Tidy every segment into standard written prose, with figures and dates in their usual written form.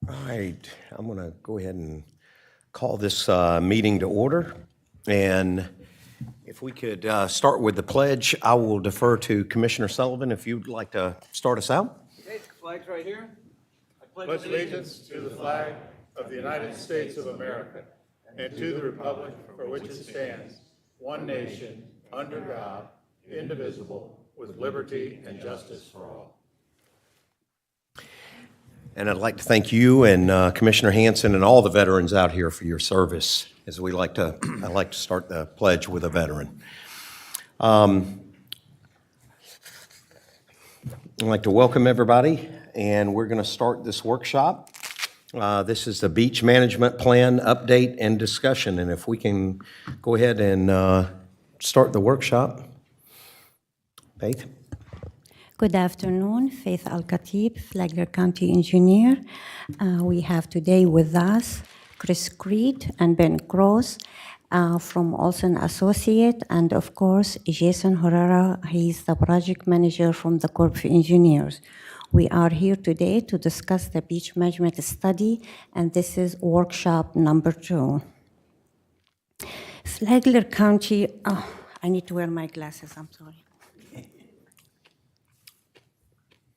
All right, I'm going to go ahead and call this meeting to order. And if we could start with the pledge, I will defer to Commissioner Sullivan if you'd like to start us out. Okay, the flag's right here. I Pledge allegiance to the flag of the United States of America and to the republic for which it stands, one nation, under God, indivisible, with liberty and justice for all. And I'd like to thank you and Commissioner Hanson and all the veterans out here for your service. As we like to, I like to start the pledge with a veteran. I'd like to welcome everybody, and we're going to start this workshop. This is the Beach Management Plan Update and Discussion, and if we can go ahead and start the workshop. Faith? Good afternoon, Faith Al-Khatib, Flagler County Engineer. We have today with us Chris Creed and Ben Cross from Olson Associate, and of course, Jason Herrera. He's the project manager from the Corps of Engineers. We are here today to discuss the beach management study, and this is workshop number 2. Flagler County, I need to wear my glasses, I'm sorry.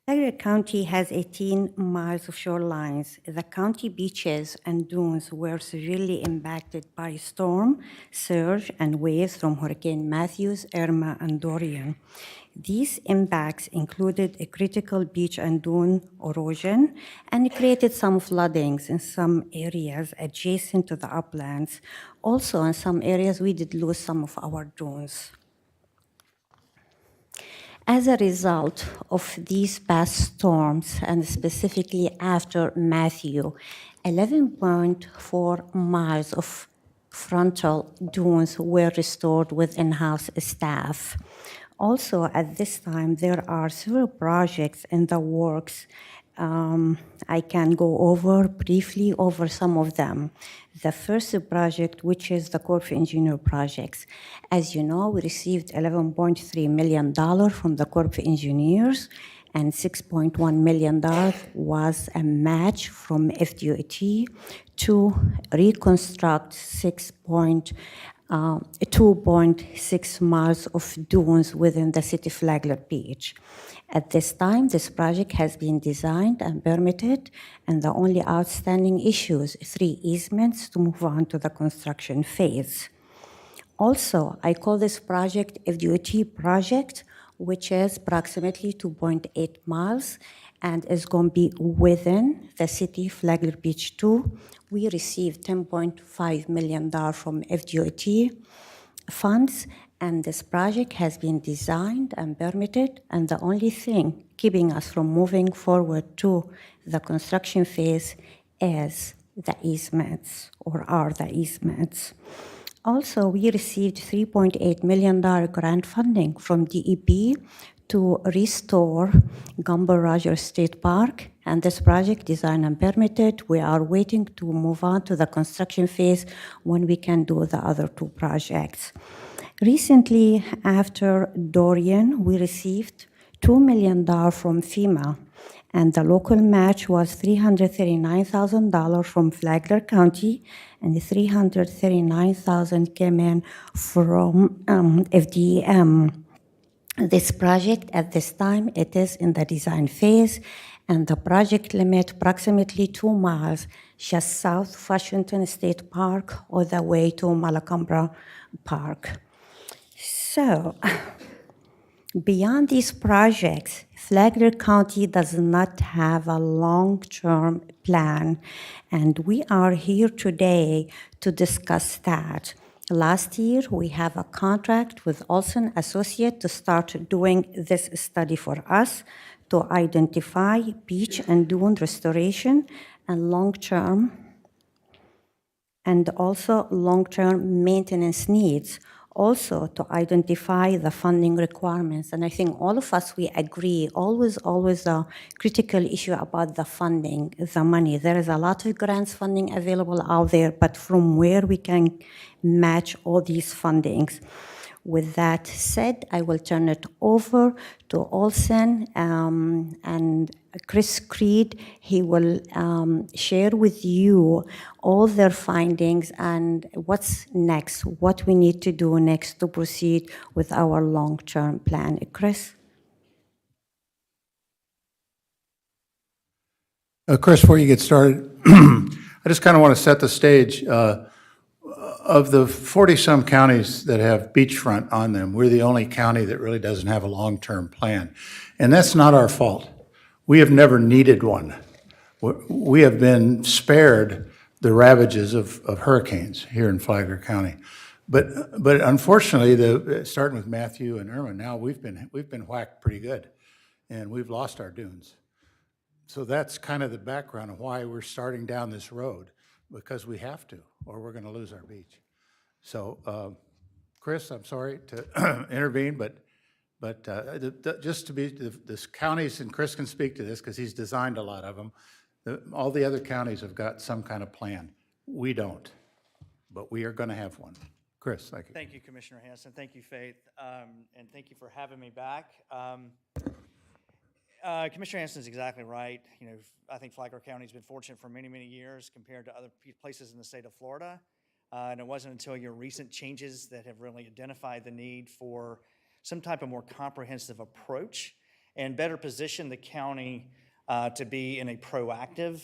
Flagler County has 18 miles of shorelines. The county beaches and dunes were severely impacted by storm, surge, and waves from Hurricane Matthews, Irma, and Dorian. These impacts included a critical beach and dune erosion and created some floodings in some areas adjacent to the uplands. Also, in some areas, we did lose some of our dunes. As a result of these past storms, and specifically after Matthew, 11.4 miles of frontal dunes were restored with in-house staff. Also, at this time, there are several projects in the works. I can go briefly over some of them. The first project, which is the Corps of Engineer projects. As you know, we received $11.3 million from the Corps of Engineers, and $6.1 million was a match from FDOT to reconstruct 2.6 miles of dunes within the city of Flagler Beach. At this time, this project has been designed and permitted, and the only outstanding issues, 3 easements to move on to the construction phase. Also, I call this project FDOT project, which is approximately 2.8 miles and is going to be within the city Flagler Beach 2. We received $10.5 million from FDOT funds, and this project has been designed and permitted, and the only thing keeping us from moving forward to the construction phase is the easements, or are the easements. Also, we received $3.8 million grant funding from DEP to restore Gumbo Rogers State Park, and this project designed and permitted. We are waiting to move on to the construction phase when we can do the other 2 projects. Recently, after Dorian, we received $2 million from FEMA, and the local match was $339,000 from Flagler County, and $339,000 came in from FDEM. This project, at this time, it is in the design phase, and the project limit approximately 2 miles just south of Washington State Park all the way to Malacambra Park. So, beyond these projects, Flagler County does not have a long-term plan, and we are here today to discuss that. Last year, we have a contract with Olson Associate to start doing this study for us to identify beach and dune restoration and long-term maintenance needs. Also to identify the funding requirements. And I think all of us, we agree, always a critical issue about the funding, the money. There is a lot of grants funding available out there, but from where we can match all these fundings. With that said, I will turn it over to Olsen and Chris Creed. He will share with you all their findings and what's next, what we need to do next to proceed with our long-term plan. Chris? Chris, before you get started, I just kind of want to set the stage. Of the 40-some counties that have beachfront on them, we're the only county that really doesn't have a long-term plan. And that's not our fault. We have never needed one. We have been spared the ravages of hurricanes here in Flagler County. But unfortunately, starting with Matthew and Irma, now we've been whacked pretty good, and we've lost our dunes. So that's kind of the background of why we're starting down this road, because we have to, or we're going to lose our beach. So, Chris, I'm sorry to intervene, but just to be, the counties, and Chris can speak to this because he's designed a lot of them, all the other counties have got some kind of plan. We don't, but we are going to have one. Chris, thank you. Thank you, Commissioner Hanson. Thank you, Faith. And thank you for having me back. Commissioner Hanson is exactly right. You know, I think Flagler County has been fortunate for many, many years compared to other places in the state of Florida. And it wasn't until your recent changes that have really identified the need for some type of more comprehensive approach and better position the county to be in a proactive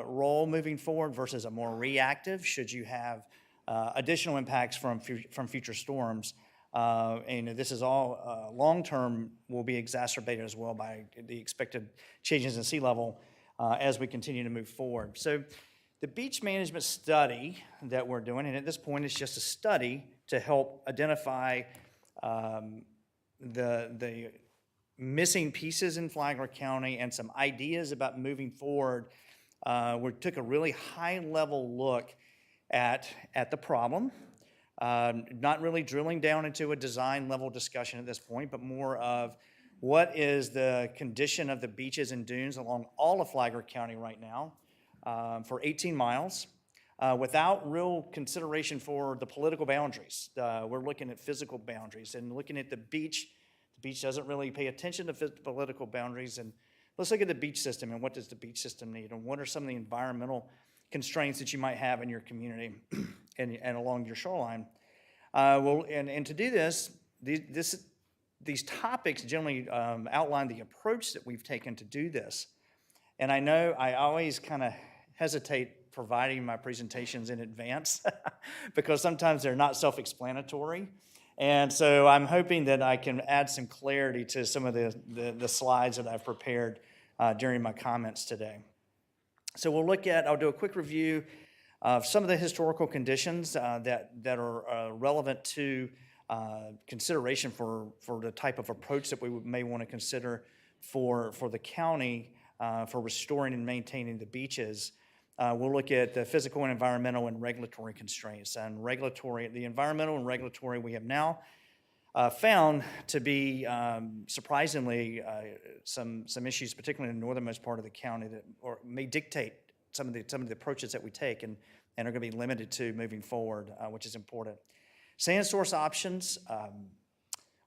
role moving forward versus a more reactive should you have additional impacts from future storms. And this is all long-term will be exacerbated as well by the expected changes in sea level as we continue to move forward. So the beach management study that we're doing, and at this point it's just a study to help identify the missing pieces in Flagler County and some ideas about moving forward. We took a really high-level look at the problem. Not really drilling down into a design level discussion at this point, but more of what is the condition of the beaches and dunes along all of Flagler County right now for 18 miles without real consideration for the political boundaries. We're looking at physical boundaries and looking at the beach. The beach doesn't really pay attention to political boundaries. And let's look at the beach system and what does the beach system need and what are some of the environmental constraints that you might have in your community and along your shoreline. And to do this, these topics generally outline the approach that we've taken to do this. And I know I always kind of hesitate providing my presentations in advance because sometimes they're not self-explanatory. And so I'm hoping that I can add some clarity to some of the slides that I've prepared during my comments today. So I'll do a quick review of some of the historical conditions that are relevant to consideration for the type of approach that we may want to consider for the county for restoring and maintaining the beaches. We'll look at the physical and environmental and regulatory constraints. And the environmental and regulatory we have now found to be surprisingly some issues, particularly in the northernmost part of the county, that may dictate some of the approaches that we take and are going to be limited to moving forward, which is important. Sand source options.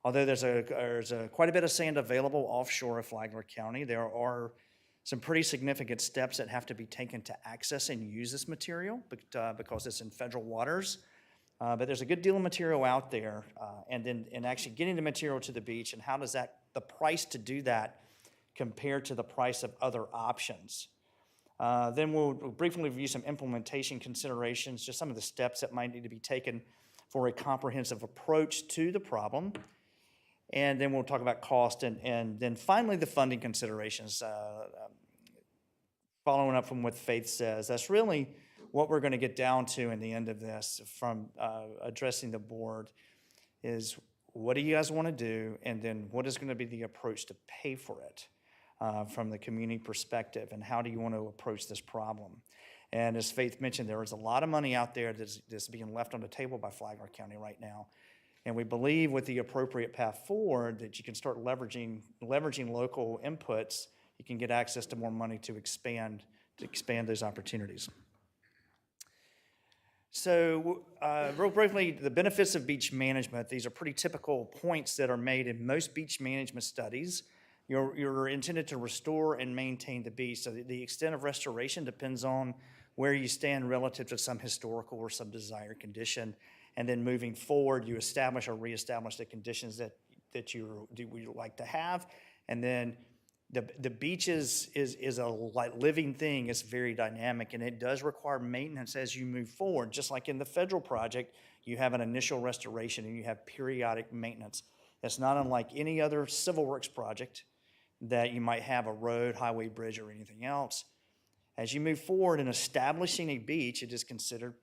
Although there's quite a bit of sand available offshore of Flagler County, there are some pretty significant steps that have to be taken to access and use this material because it's in federal waters. But there's a good deal of material out there, and actually getting the material to the beach, and how does the price to do that compare to the price of other options? Then we'll briefly review some implementation considerations, just some of the steps that might need to be taken for a comprehensive approach to the problem. And then we'll talk about cost, and then finally the funding considerations. Following up from what Faith says, that's really what we're going to get down to in the end of this from addressing the board is what do you guys want to do, and then what is going to be the approach to pay for it from the community perspective, and how do you want to approach this problem? And as Faith mentioned, there is a lot of money out there that's being left on the table by Flagler County right now. And we believe with the appropriate path forward that you can start leveraging local inputs, you can get access to more money to expand those opportunities. So, real briefly, the benefits of beach management, these are pretty typical points that are made in most beach management studies. You're intended to restore and maintain the beach. So the extent of restoration depends on where you stand relative to some historical or some desired condition. And then moving forward, you establish or reestablish the conditions that you would like to have. And then the beach is a living thing. It's very dynamic, and it does require maintenance as you move forward. Just like in the federal project, you have an initial restoration and you have periodic maintenance. It's not unlike any other civil works project that you might have a road, highway, bridge, or anything else. As you move forward in establishing a beach, it is considered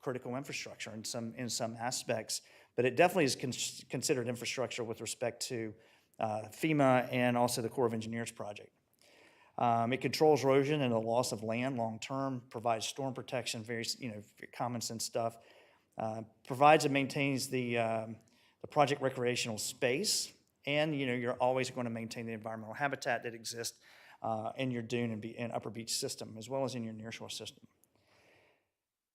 critical infrastructure in some aspects, but it definitely is considered infrastructure with respect to FEMA and also the Corps of Engineers project. It controls erosion and the loss of land long-term, provides storm protection, very common sense stuff, provides and maintains the project recreational space, and you're always going to maintain the environmental habitat that exists in your dune and upper beach system, as well as in your nearshore system.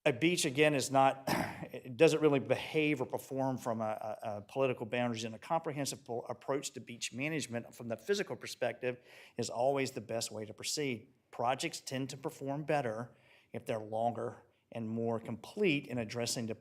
A beach, again, it doesn't really behave or perform from a political boundaries, and a comprehensive approach to beach management from the physical perspective is always the best way to proceed. Projects tend to perform better if they're longer and more complete in addressing the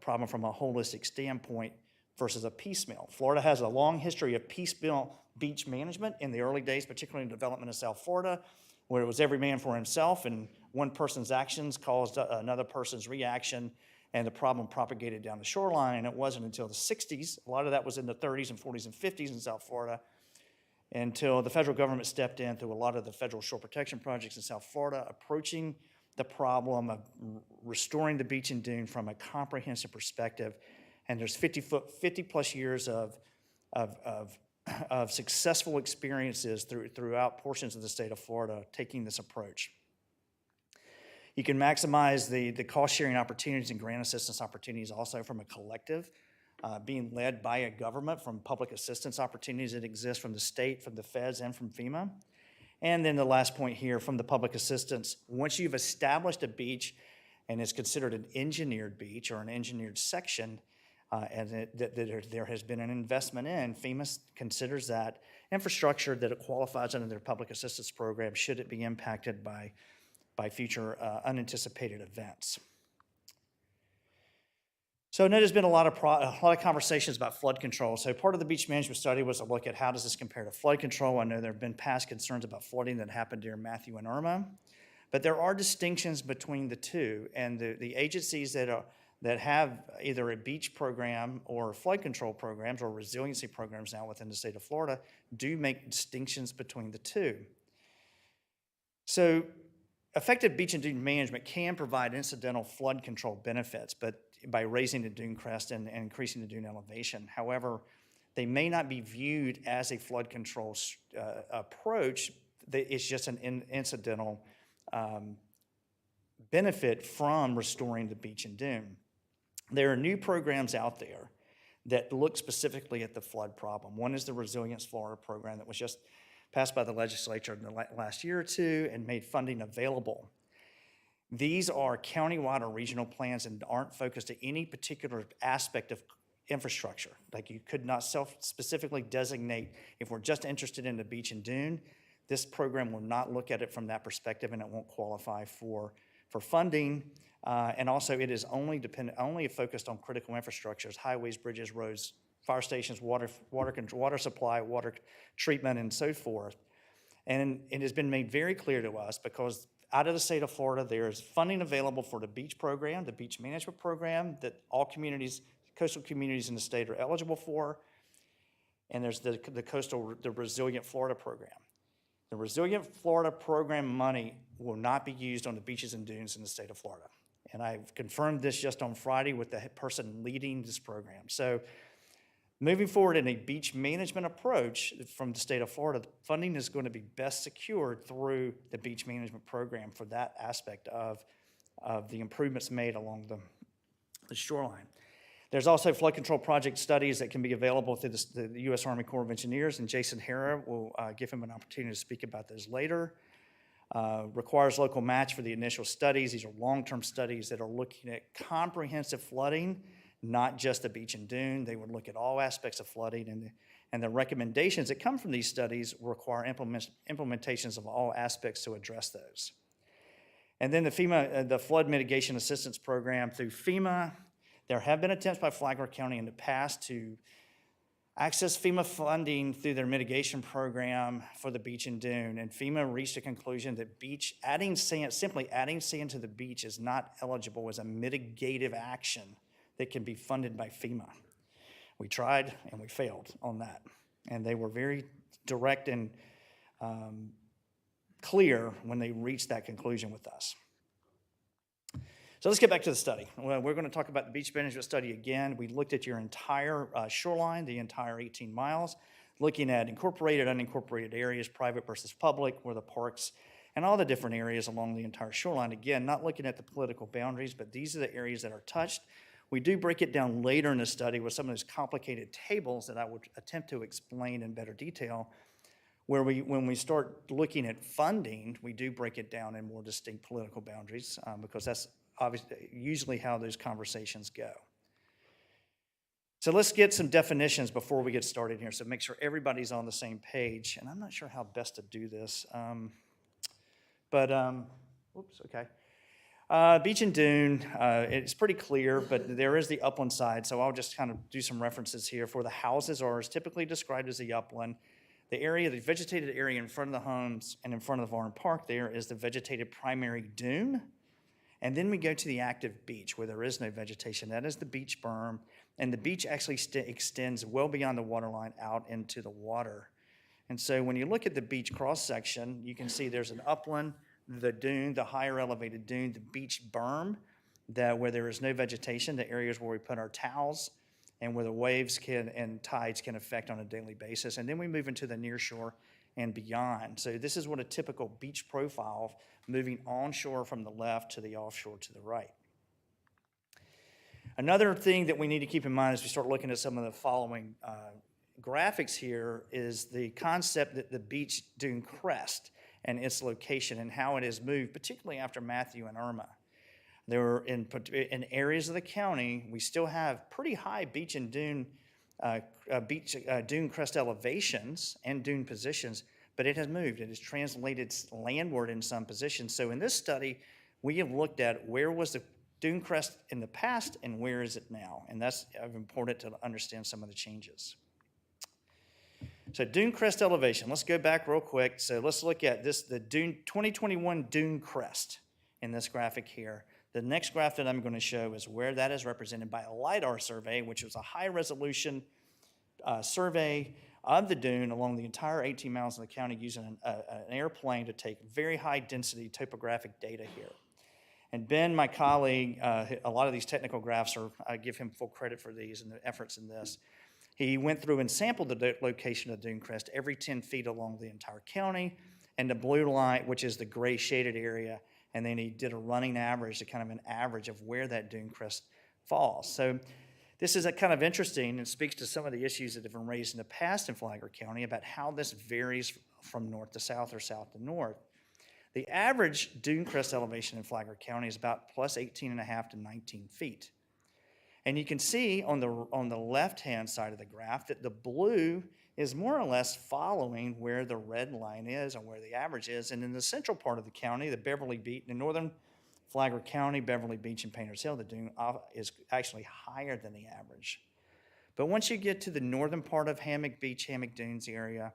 problem from a holistic standpoint versus a piecemeal. Florida has a long history of piecemeal beach management in the early days, particularly in the development of South Florida, where it was every man for himself, and one person's actions caused another person's reaction, and the problem propagated down the shoreline. And it wasn't until the 60s, a lot of that was in the 30s and 40s and 50s in South Florida, until the federal government stepped in through a lot of the federal shore protection projects in South Florida, approaching the problem of restoring the beach and dune from a comprehensive perspective. And there's 50 plus years of successful experiences throughout portions of the state of Florida taking this approach. You can maximize the cost-sharing opportunities and grant assistance opportunities also from a collective, being led by a government, from public assistance opportunities that exist from the state, from the feds, and from FEMA. And then the last point here, from the public assistance, once you've established a beach and it's considered an engineered beach or an engineered section, and there has been an investment in, FEMA considers that infrastructure that it qualifies under their public assistance program should it be impacted by future unanticipated events. So I know there's been a lot of conversations about flood control. So part of the beach management study was to look at how does this compare to flood control. I know there have been past concerns about flooding that happened during Matthew and Irma, but there are distinctions between the two, and the agencies that have either a beach program or flood control programs or resiliency programs now within the state of Florida do make distinctions between the two. So effective beach and dune management can provide incidental flood control benefits, but by raising the dune crest and increasing the dune elevation. However, they may not be viewed as a flood control approach. It's just an incidental benefit from restoring the beach and dune. There are new programs out there that look specifically at the flood problem. One is the Resilience Florida program that was just passed by the legislature in the last year or two and made funding available. These are countywide or regional plans and aren't focused to any particular aspect of infrastructure. Like, you could not specifically designate, if we're just interested in the beach and dune, this program will not look at it from that perspective, and it won't qualify for funding. And also, it is only focused on critical infrastructures, highways, bridges, roads, fire stations, water supply, water treatment, and so forth. And it has been made very clear to us, because out of the state of Florida, there is funding available for the beach program, the beach management program, that all communities, coastal communities in the state are eligible for. And there's the Resilient Florida program. The Resilient Florida program money will not be used on the beaches and dunes in the state of Florida. And I've confirmed this just on Friday with the person leading this program. So moving forward in a beach management approach from the state of Florida, funding is going to be best secured through the beach management program for that aspect of the improvements made along the shoreline. There's also flood control project studies that can be available through the U.S. Army Corps of Engineers, and Jason Haram will give him an opportunity to speak about those later. Requires local match for the initial studies. These are long-term studies that are looking at comprehensive flooding, not just the beach and dune. They would look at all aspects of flooding, and the recommendations that come from these studies require implementations of all aspects to address those. And then the FEMA, the Flood Mitigation Assistance Program through FEMA, there have been attempts by Flagler County in the past to access FEMA funding through their mitigation program for the beach and dune, and FEMA reached a conclusion that simply adding sand to the beach is not eligible as a mitigative action that can be funded by FEMA. We tried and we failed on that, and they were very direct and clear when they reached that conclusion with us. So let's get back to the study. Well, we're going to talk about the beach management study again. We looked at your entire shoreline, the entire 18 miles, looking at incorporated, unincorporated areas, private versus public, where the parks, and all the different areas along the entire shoreline. Again, not looking at the political boundaries, but these are the areas that are touched. We do break it down later in the study with some of those complicated tables that I would attempt to explain in better detail, where when we start looking at funding, we do break it down in more distinct political boundaries, because that's obviously usually how those conversations go. So let's get some definitions before we get started here, so make sure everybody's on the same page. And I'm not sure how best to do this, oops, okay. Beach and dune, it's pretty clear, but there is the upland side, so I'll just kind of do some references here. For the houses are typically described as the upland. The area, the vegetated area in front of the homes and in front of the Varn Park there is the vegetated primary dune. And then we go to the active beach where there is no vegetation. That is the beach berm, and the beach actually extends well beyond the waterline out into the water. And so when you look at the beach cross-section, you can see there's an upland, the dune, the higher elevated dune, the beach berm, where there is no vegetation, the areas where we put our towels, and where the waves and tides can affect on a daily basis. And then we move into the near shore and beyond. So this is what a typical beach profile, moving onshore from the left to the offshore to the right. Another thing that we need to keep in mind as we start looking at some of the following graphics here is the concept that the beach dune crest and its location and how it has moved, particularly after Matthew and Irma. There were in areas of the county, we still have pretty high beach and dune dune crest elevations and dune positions, but it has moved. It has translated landward in some positions. So in this study, we have looked at where was the dune crest in the past and where is it now, and that's important to understand some of the changes. So dune crest elevation, let's go back real quick. So let's look at this, the dune 2021 dune crest in this graphic here. The next graph that I'm going to show is where that is represented by a LiDAR survey, which was a high-resolution survey of the dune along the entire 18 miles of the county using an airplane to take very high-density topographic data here. And Ben, my colleague, a lot of these technical graphs I give him full credit for these and the efforts in this. He went through and sampled the location of dune crest every 10 feet along the entire county, and the blue line, which is the gray shaded area, and then he did a running average, a kind of an average of where that dune crest falls. So this is a kind of interesting and speaks to some of the issues that have been raised in the past in Flagler County about how this varies from north to south or south to north. The average dune crest elevation in Flagler County is about plus 18.5 to 19 feet. And you can see on the left-hand side of the graph that the blue is more or less following where the red line is and where the average is. And in the central part of the county, the Beverly Beach, in northern Flagler County, Beverly Beach, and Painters Hill, the dune is actually higher than the average. But once you get to the northern part of Hammock Beach, Hammock Dunes area,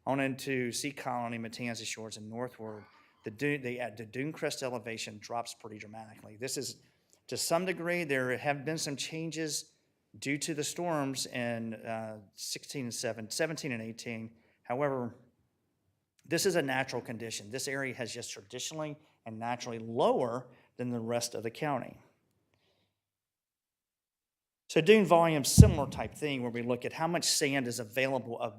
on into Sea Colony, Matanzas Shores, and northward, the dune crest elevation drops pretty dramatically. This is, to some degree, there have been some changes due to the storms in 17 and 18. However, this is a natural condition. This area has just traditionally and naturally lower than the rest of the county. So dune volume, similar type thing where we look at how much sand is available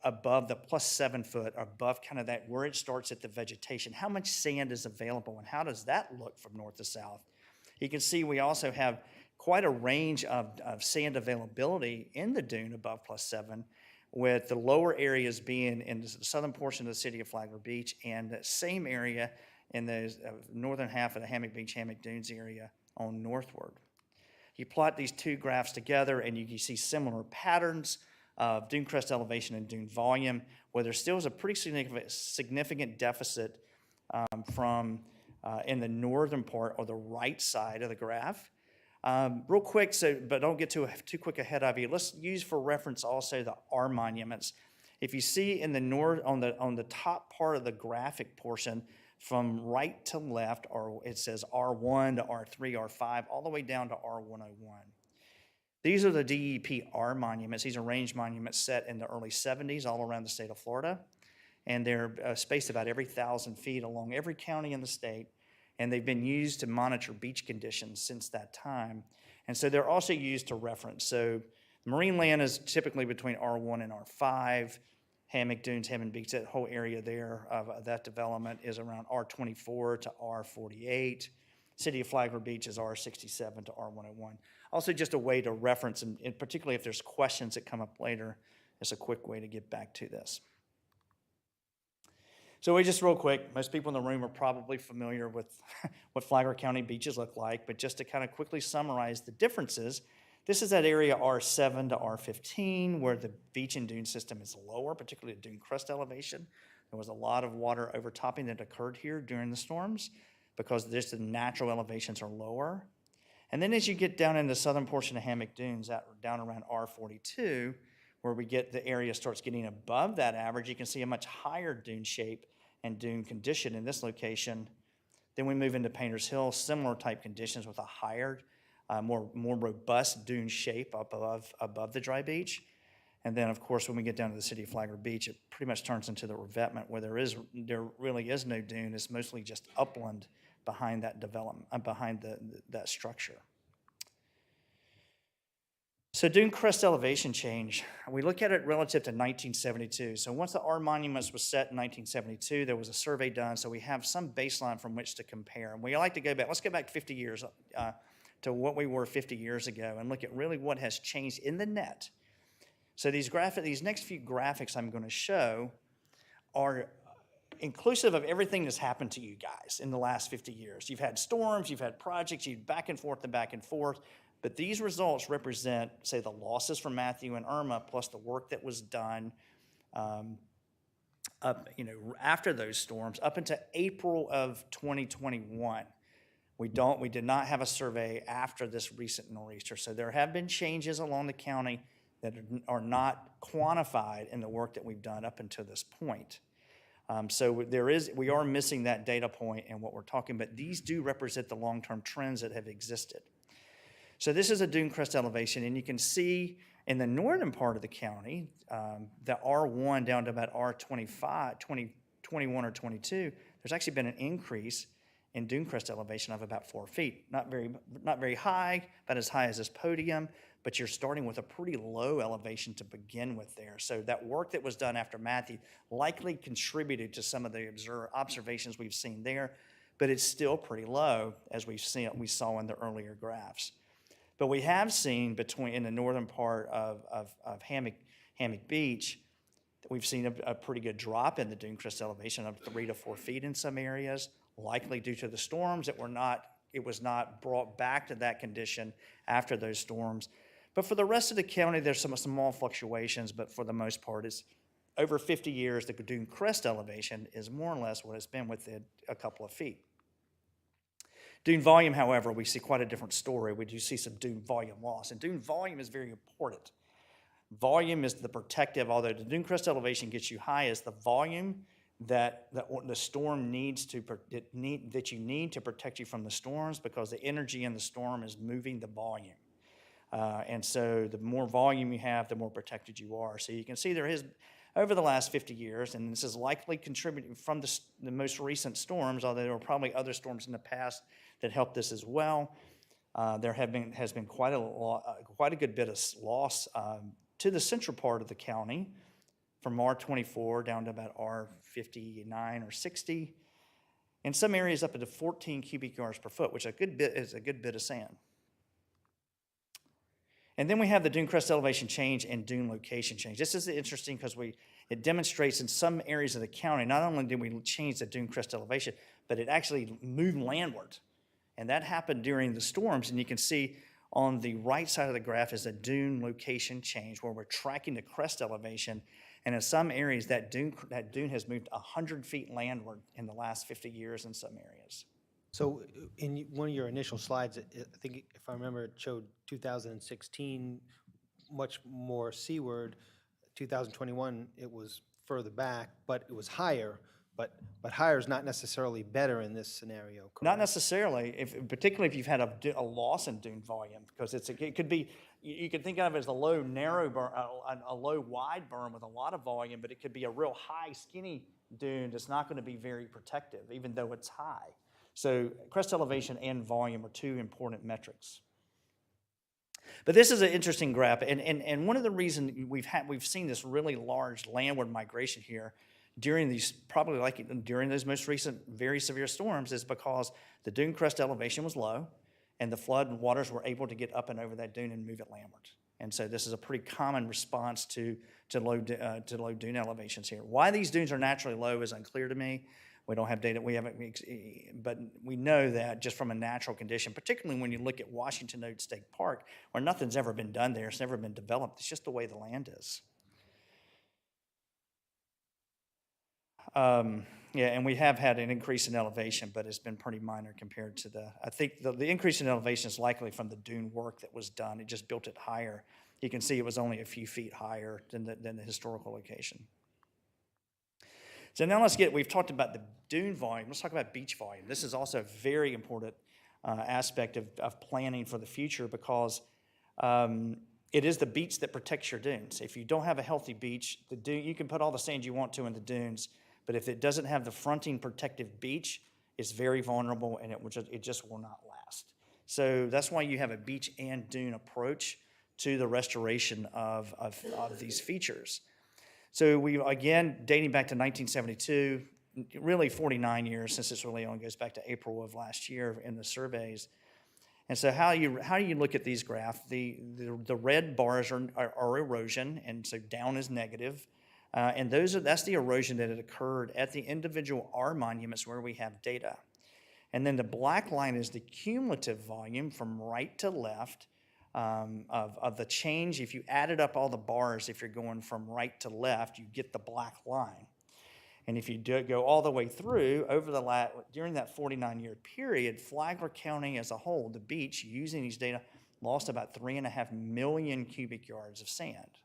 above the plus 7 foot, above kind of that where it starts at the vegetation. How much sand is available and how does that look from north to south? You can see we also have quite a range of sand availability in the dune above plus 7, with the lower areas being in the southern portion of the city of Flagler Beach, and the same area in the northern half of the Hammock Beach, Hammock Dunes area on northward. You plot these two graphs together, and you can see similar patterns of dune crest elevation and dune volume, where there still is a pretty significant deficit in the northern part or the right side of the graph. Real quick, but don't get too quick ahead of you. Let's use for reference also the R monuments. If you see in the north on the top part of the graphic portion, from right to left, or it says R1 to R3, R5, all the way down to R101. These are the DEP R monuments. These are range monuments set in the early 70s all around the state of Florida, and they're spaced about every 1,000 feet along every county in the state. And they've been used to monitor beach conditions since that time. And so they're also used to reference. So marine land is typically between R1 and R5. Hammock Dunes, Hammock Beach, that whole area there of that development is around R24 to R48. City of Flagler Beach is R67 to R101. Also just a way to reference, and particularly if there's questions that come up later, it's a quick way to get back to this. So just real quick, most people in the room are probably familiar with what Flagler County beaches look like, but just to kind of quickly summarize the differences, this is that area R7 to R15 where the beach and dune system is lower, particularly at dune crest elevation. There was a lot of water overtopping that occurred here during the storms because just the natural elevations are lower. And then as you get down in the southern portion of Hammock Dunes, down around R42, where we get the area starts getting above that average, you can see a much higher dune shape and dune condition in this location. Then we move into Painter's Hill, similar type conditions with a higher, more robust dune shape up above the dry beach. And then, of course, when we get down to the city of Flagler Beach, it pretty much turns into the revetment where there really is no dune. It's mostly just upland behind that development, behind that structure. So dune crest elevation change, we look at it relative to 1972. So once the R monuments was set in 1972, there was a survey done, so we have some baseline from which to compare. And we like to go back, let's go back 50 years to what we were 50 years ago and look at really what has changed in the net. So these next few graphics I'm going to show are inclusive of everything that's happened to you guys in the last 50 years. You've had storms, you've had projects, you've back and forth and back and forth. But these results represent, say, the losses from Matthew and Irma plus the work that was done after those storms up into April of 2021. We did not have a survey after this recent nor'easter. So there have been changes along the county that are not quantified in the work that we've done up until this point. So we are missing that data point in what we're talking about. These do represent the long-term trends that have existed. So this is a dune crest elevation, and you can see in the northern part of the county, the R1 down to about R25, 21 or 22, there's actually been an increase in dune crest elevation of about 4 feet. Not very high, about as high as this podium, but you're starting with a pretty low elevation to begin with there. So that work that was done after Matthew likely contributed to some of the observations we've seen there, but it's still pretty low as we saw in the earlier graphs. But we have seen in the northern part of Hammock Beach, we've seen a pretty good drop in the dune crest elevation of 3 to 4 feet in some areas, likely due to the storms it was not brought back to that condition after those storms. But for the rest of the county, there's some small fluctuations, but for the most part, it's over 50 years, the dune crest elevation is more or less what it's been within a couple of feet. Dune volume, however, we see quite a different story. We do see some dune volume loss, and dune volume is very important. Volume is the protective, although the dune crest elevation gets you high, is the volume that the storm that you need to protect you from the storms, because the energy in the storm is moving the volume. And so the more volume you have, the more protected you are. So you can see there is, over the last 50 years, and this is likely contributing from the most recent storms, although there were probably other storms in the past that helped this as well. There has been quite a good bit of loss to the central part of the county, from R24 down to about R59 or 60. In some areas up to 14 cubic yards per foot, which is a good bit of sand. And then we have the dune crest elevation change and dune location change. This is interesting because it demonstrates in some areas of the county, not only did we change the dune crest elevation, but it actually moved landward. And that happened during the storms, and you can see on the right side of the graph is a dune location change where we're tracking the crest elevation. And in some areas, that dune has moved 100 feet landward in the last 50 years in some areas. So in one of your initial slides, I think if I remember, it showed 2016 much more seaward. 2021, it was further back, but it was higher. But higher is not necessarily better in this scenario, correct? Not necessarily, particularly if you've had a loss in dune volume, because it could be, you could think of it as a low narrow burn, a low wide burn with a lot of volume, but it could be a real high skinny dune that's not going to be very protective, even though it's high. So crest elevation and volume are two important metrics. But this is an interesting graph, and one of the reasons we've seen this really large landward migration here during these, probably like during those most recent very severe storms, is because the dune crest elevation was low and the flood waters were able to get up and over that dune and move it landward. And so this is a pretty common response to low dune elevations here. Why these dunes are naturally low is unclear to me. We don't have data, but we know that just from a natural condition, particularly when you look at Washington Oak State Park, where nothing's ever been done there, it's never been developed, it's just the way the land is. Yeah, and we have had an increase in elevation, but it's been pretty minor compared to I think the increase in elevation is likely from the dune work that was done. It just built it higher. You can see it was only a few feet higher than the historical location. So now we've talked about the dune volume, let's talk about beach volume. This is also a very important aspect of planning for the future because it is the beach that protects your dunes. If you don't have a healthy beach, you can put all the sand you want to in the dunes, but if it doesn't have the fronting protective beach, it's very vulnerable and it just will not last. So that's why you have a beach and dune approach to the restoration of these features. So we, again, dating back to 1972, really 49 years since this really only goes back to April of last year in the surveys. And so how do you look at these graphs? The red bars are erosion, and so down is negative. And that's the erosion that had occurred at the individual R monuments where we have data. And then the black line is the cumulative volume from right to left of the change. If you added up all the bars, if you're going from right to left, you get the black line. And if you go all the way through, during that 49-year period, Flagler County as a whole, the beach, using these data, lost about 3.5 million cubic yards of sand.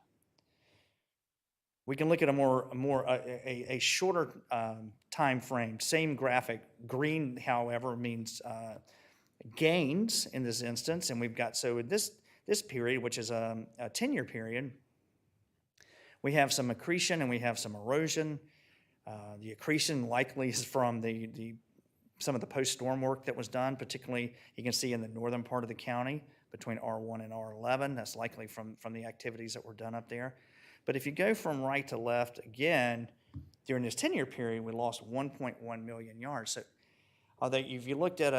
We can look at a shorter time frame, same graphic. Green, however, means gains in this instance, and we've got, so in this period, which is a 10-year period, we have some accretion and we have some erosion. The accretion likely is from some of the post-storm work that was done, particularly you can see in the northern part of the county between R1 and R11. That's likely from the activities that were done up there. But if you go from right to left, again, during this 10-year period, we lost 1.1 million yards. So although if you looked at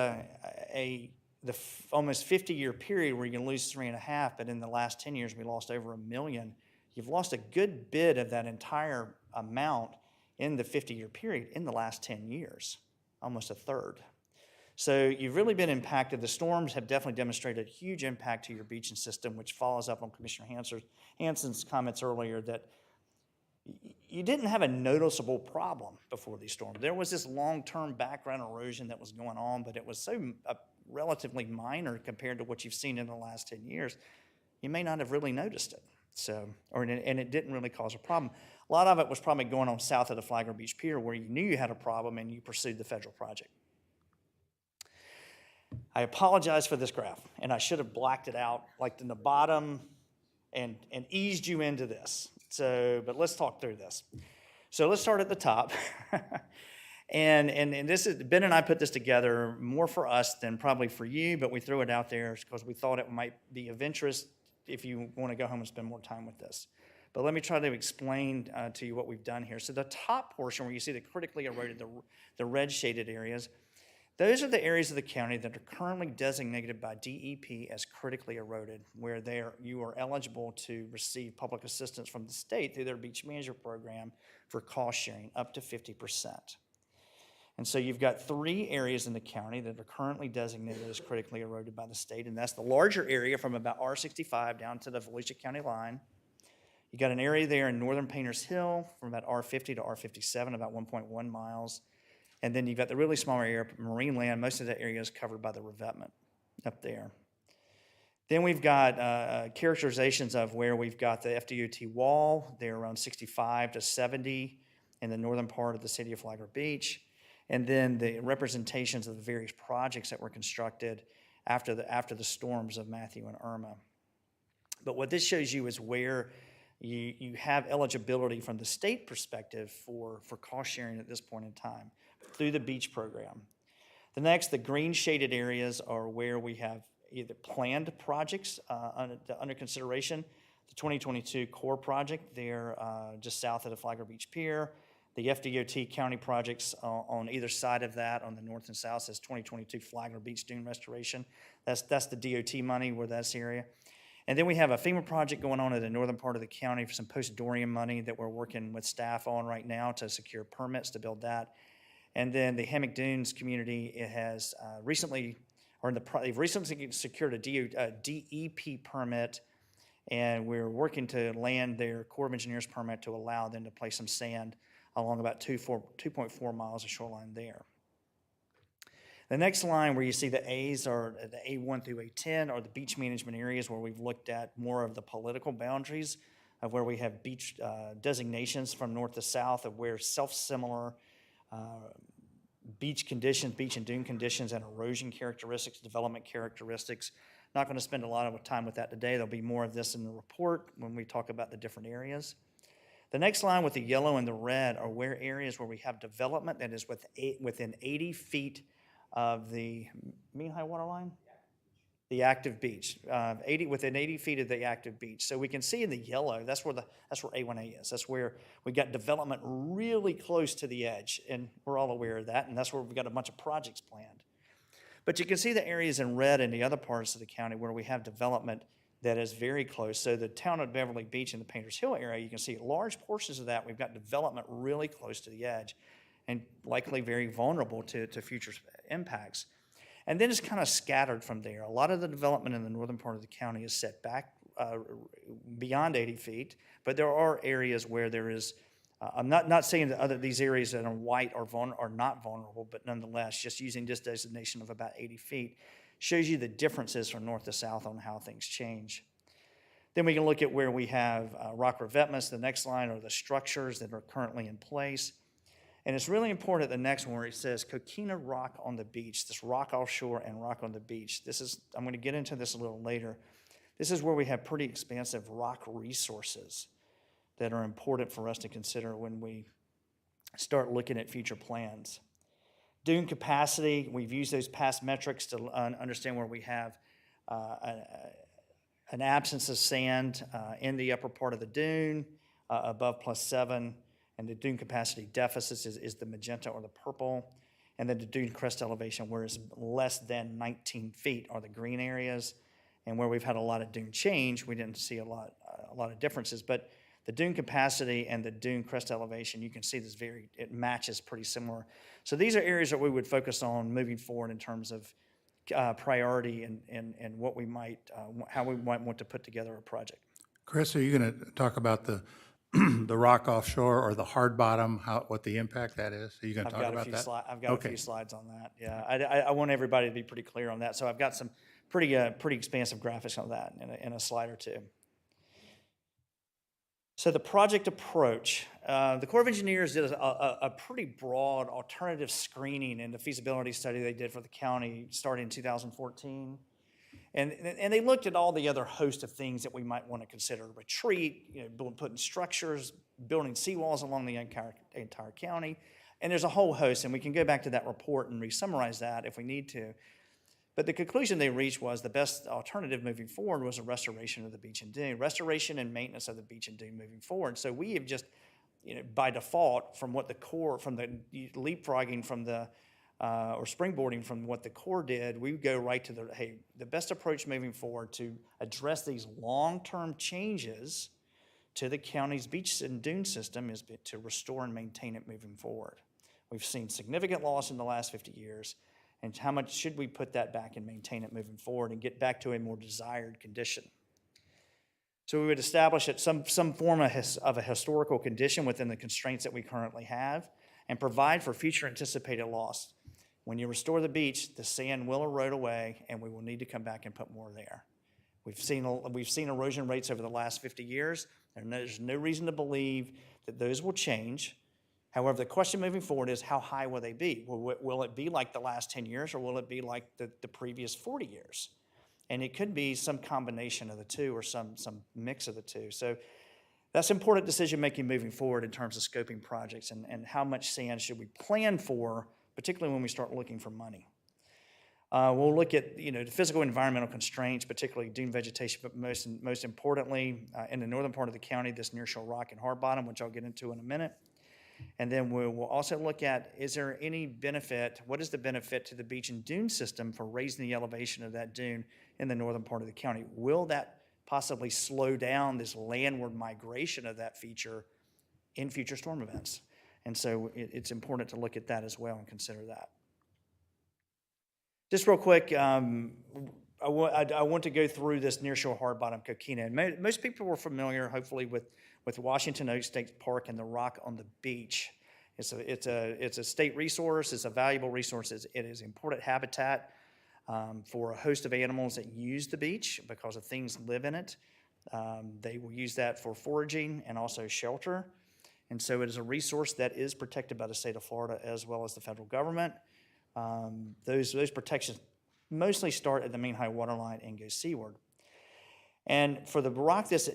the almost 50-year period where you can lose 3.5, but in the last 10 years we lost over 1 million, you've lost a good bit of that entire amount in the 50-year period in the last 10 years, almost a third. So you've really been impacted. The storms have definitely demonstrated a huge impact to your beaching system, which follows up on Commissioner Hanson's comments earlier that you didn't have a noticeable problem before these storms. There was this long-term background erosion that was going on, but it was so relatively minor compared to what you've seen in the last 10 years. You may not have really noticed it. And it didn't really cause a problem. A lot of it was probably going on south of the Flagler Beach Pier where you knew you had a problem and you pursued the federal project. I apologize for this graph, and I should have blacked it out like in the bottom and eased you into this. But let's talk through this. So let's start at the top. and this is, Ben and I put this together more for us than probably for you, but we threw it out there because we thought it might be of interest if you want to go home and spend more time with this. But let me try to explain to you what we've done here. So the top portion where you see the critically eroded, the red shaded areas, Those are the areas of the county that are currently designated by DEP as critically eroded, where you are eligible to receive public assistance from the state through their beach management program for cost sharing up to 50%. And so you've got 3 areas in the county that are currently designated as critically eroded by the state, and that's the larger area from about R65 down to the Volusia County line. You got an area there in northern Painters Hill from about R50 to R57, about 1.1 miles. And then you've got the really small area, marine land. Most of that area is covered by the revetment up there. Then we've got characterizations of where we've got the FDOT wall. They're around 65 to 70 in the northern part of the city of Flagler Beach. And then the representations of the various projects that were constructed after the storms of Matthew and Irma. But what this shows you is where you have eligibility from the state perspective for cost sharing at this point in time through the beach program. The next, the green shaded areas are where we have either planned projects under consideration. The 2022 core project there just south of the Flagler Beach Pier. The FDOT county projects on either side of that on the north and south says 2022 Flagler Beach Dune Restoration. That's the DOT money where that's the area. And then we have a FEMA project going on in the northern part of the county for some post-Dorian money that we're working with staff on right now to secure permits to build that. And then the Hammock Dunes community, it has they've recently secured a DEP permit, and we're working to land their Corps of Engineers permit to allow them to place some sand along about 2.4 miles of shoreline there. The next line where you see the A's are the A1 through A10 are the beach management areas where we've looked at more of the political boundaries of where we have beach designations from north to south of where self-similar beach conditions, beach and dune conditions and erosion characteristics, development characteristics. Not going to spend a lot of time with that today. There'll be more of this in the report when we talk about the different areas. The next line with the yellow and the red are where areas where we have development that is within 80 feet of the mean high water line? The active beach, within 80 feet of the active beach. So we can see in the yellow, that's where A1A is. That's where we got development really close to the edge, and we're all aware of that, and that's where we've got a bunch of projects planned. But you can see the areas in red in the other parts of the county where we have development that is very close. So the town of Beverly Beach and the Painters Hill area, you can see large portions of that, we've got development really close to the edge and likely very vulnerable to future impacts. And then it's kind of scattered from there. A lot of the development in the northern part of the county is set back beyond 80 feet, but there are areas where there is, I'm not saying that these areas that are white are not vulnerable, but nonetheless, just using this designation of about 80 feet shows you the differences from north to south on how things change. Then we can look at where we have rock revetments. The next line are the structures that are currently in place. And it's really important the next one where it says coquina rock on the beach, this rock offshore and rock on the beach. I'm going to get into this a little later. This is where we have pretty expansive rock resources that are important for us to consider when we start looking at future plans. Dune capacity, we've used those past metrics to understand where we have an absence of sand in the upper part of the dune, above +7. And the dune capacity deficits is the magenta or the purple. And then the dune crest elevation, where it's less than 19 feet, are the green areas. And where we've had a lot of dune change, we didn't see a lot of differences. But the dune capacity and the dune crest elevation, you can see it matches pretty similar. So these are areas that we would focus on moving forward in terms of priority and what we might, how we might want to put together a project. Chris, are you going to talk about the rock offshore or the hard bottom, what the impact that is? Are you going to talk about that? I've got a few slides on that. Yeah, I want everybody to be pretty clear on that. So I've got some pretty expansive graphics on that in a slide or two. So the project approach, the Corps of Engineers did a pretty broad alternative screening in the feasibility study they did for the county starting in 2014. And they looked at all the other host of things that we might want to consider: retreat, putting structures, building seawalls along the entire county. And there's a whole host, and we can go back to that report and re-summarize that if we need to. But the conclusion they reached was the best alternative moving forward was a restoration of the beach and dune, restoration and maintenance of the beach and dune moving forward. So we have just, by default, from what the Corps, from the leapfrogging from the or springboarding from what the Corps did, we would go right to the best approach moving forward to address these long-term changes to the county's beach and dune system is to restore and maintain it moving forward. We've seen significant loss in the last 50 years, and how much should we put that back and maintain it moving forward and get back to a more desired condition? So we would establish some form of a historical condition within the constraints that we currently have and provide for future anticipated loss. When you restore the beach, the sand will erode away, and we will need to come back and put more there. We've seen erosion rates over the last 50 years. There's no reason to believe that those will change. However, the question moving forward is, how high will they be? Will it be like the last 10 years, or will it be like the previous 40 years? And it could be some combination of the two, or some mix of the two. So that's important decision-making moving forward in terms of scoping projects and how much sand should we plan for, particularly when we start looking for money. We'll look at the physical environmental constraints, particularly dune vegetation, but most importantly, in the northern part of the county, this nearshore rock and hard bottom, which I'll get into in a minute. And then we'll also look at, is there any benefit, what is the benefit to the beach and dune system for raising the elevation of that dune in the northern part of the county? Will that possibly slow down this landward migration of that feature in future storm events? And so it's important to look at that as well and consider that. Just real quick, I want to go through this nearshore hard bottom coquina. And most people were familiar, hopefully, with Washington Oak State Park and the rock on the beach. It's a state resource. It's a valuable resource. It is important habitat for a host of animals that use the beach because of things live in it. They will use that for foraging and also shelter. And so it is a resource that is protected by the state of Florida as well as the federal government. Those protections mostly start at the main high water line and go seaward. And for the rock that's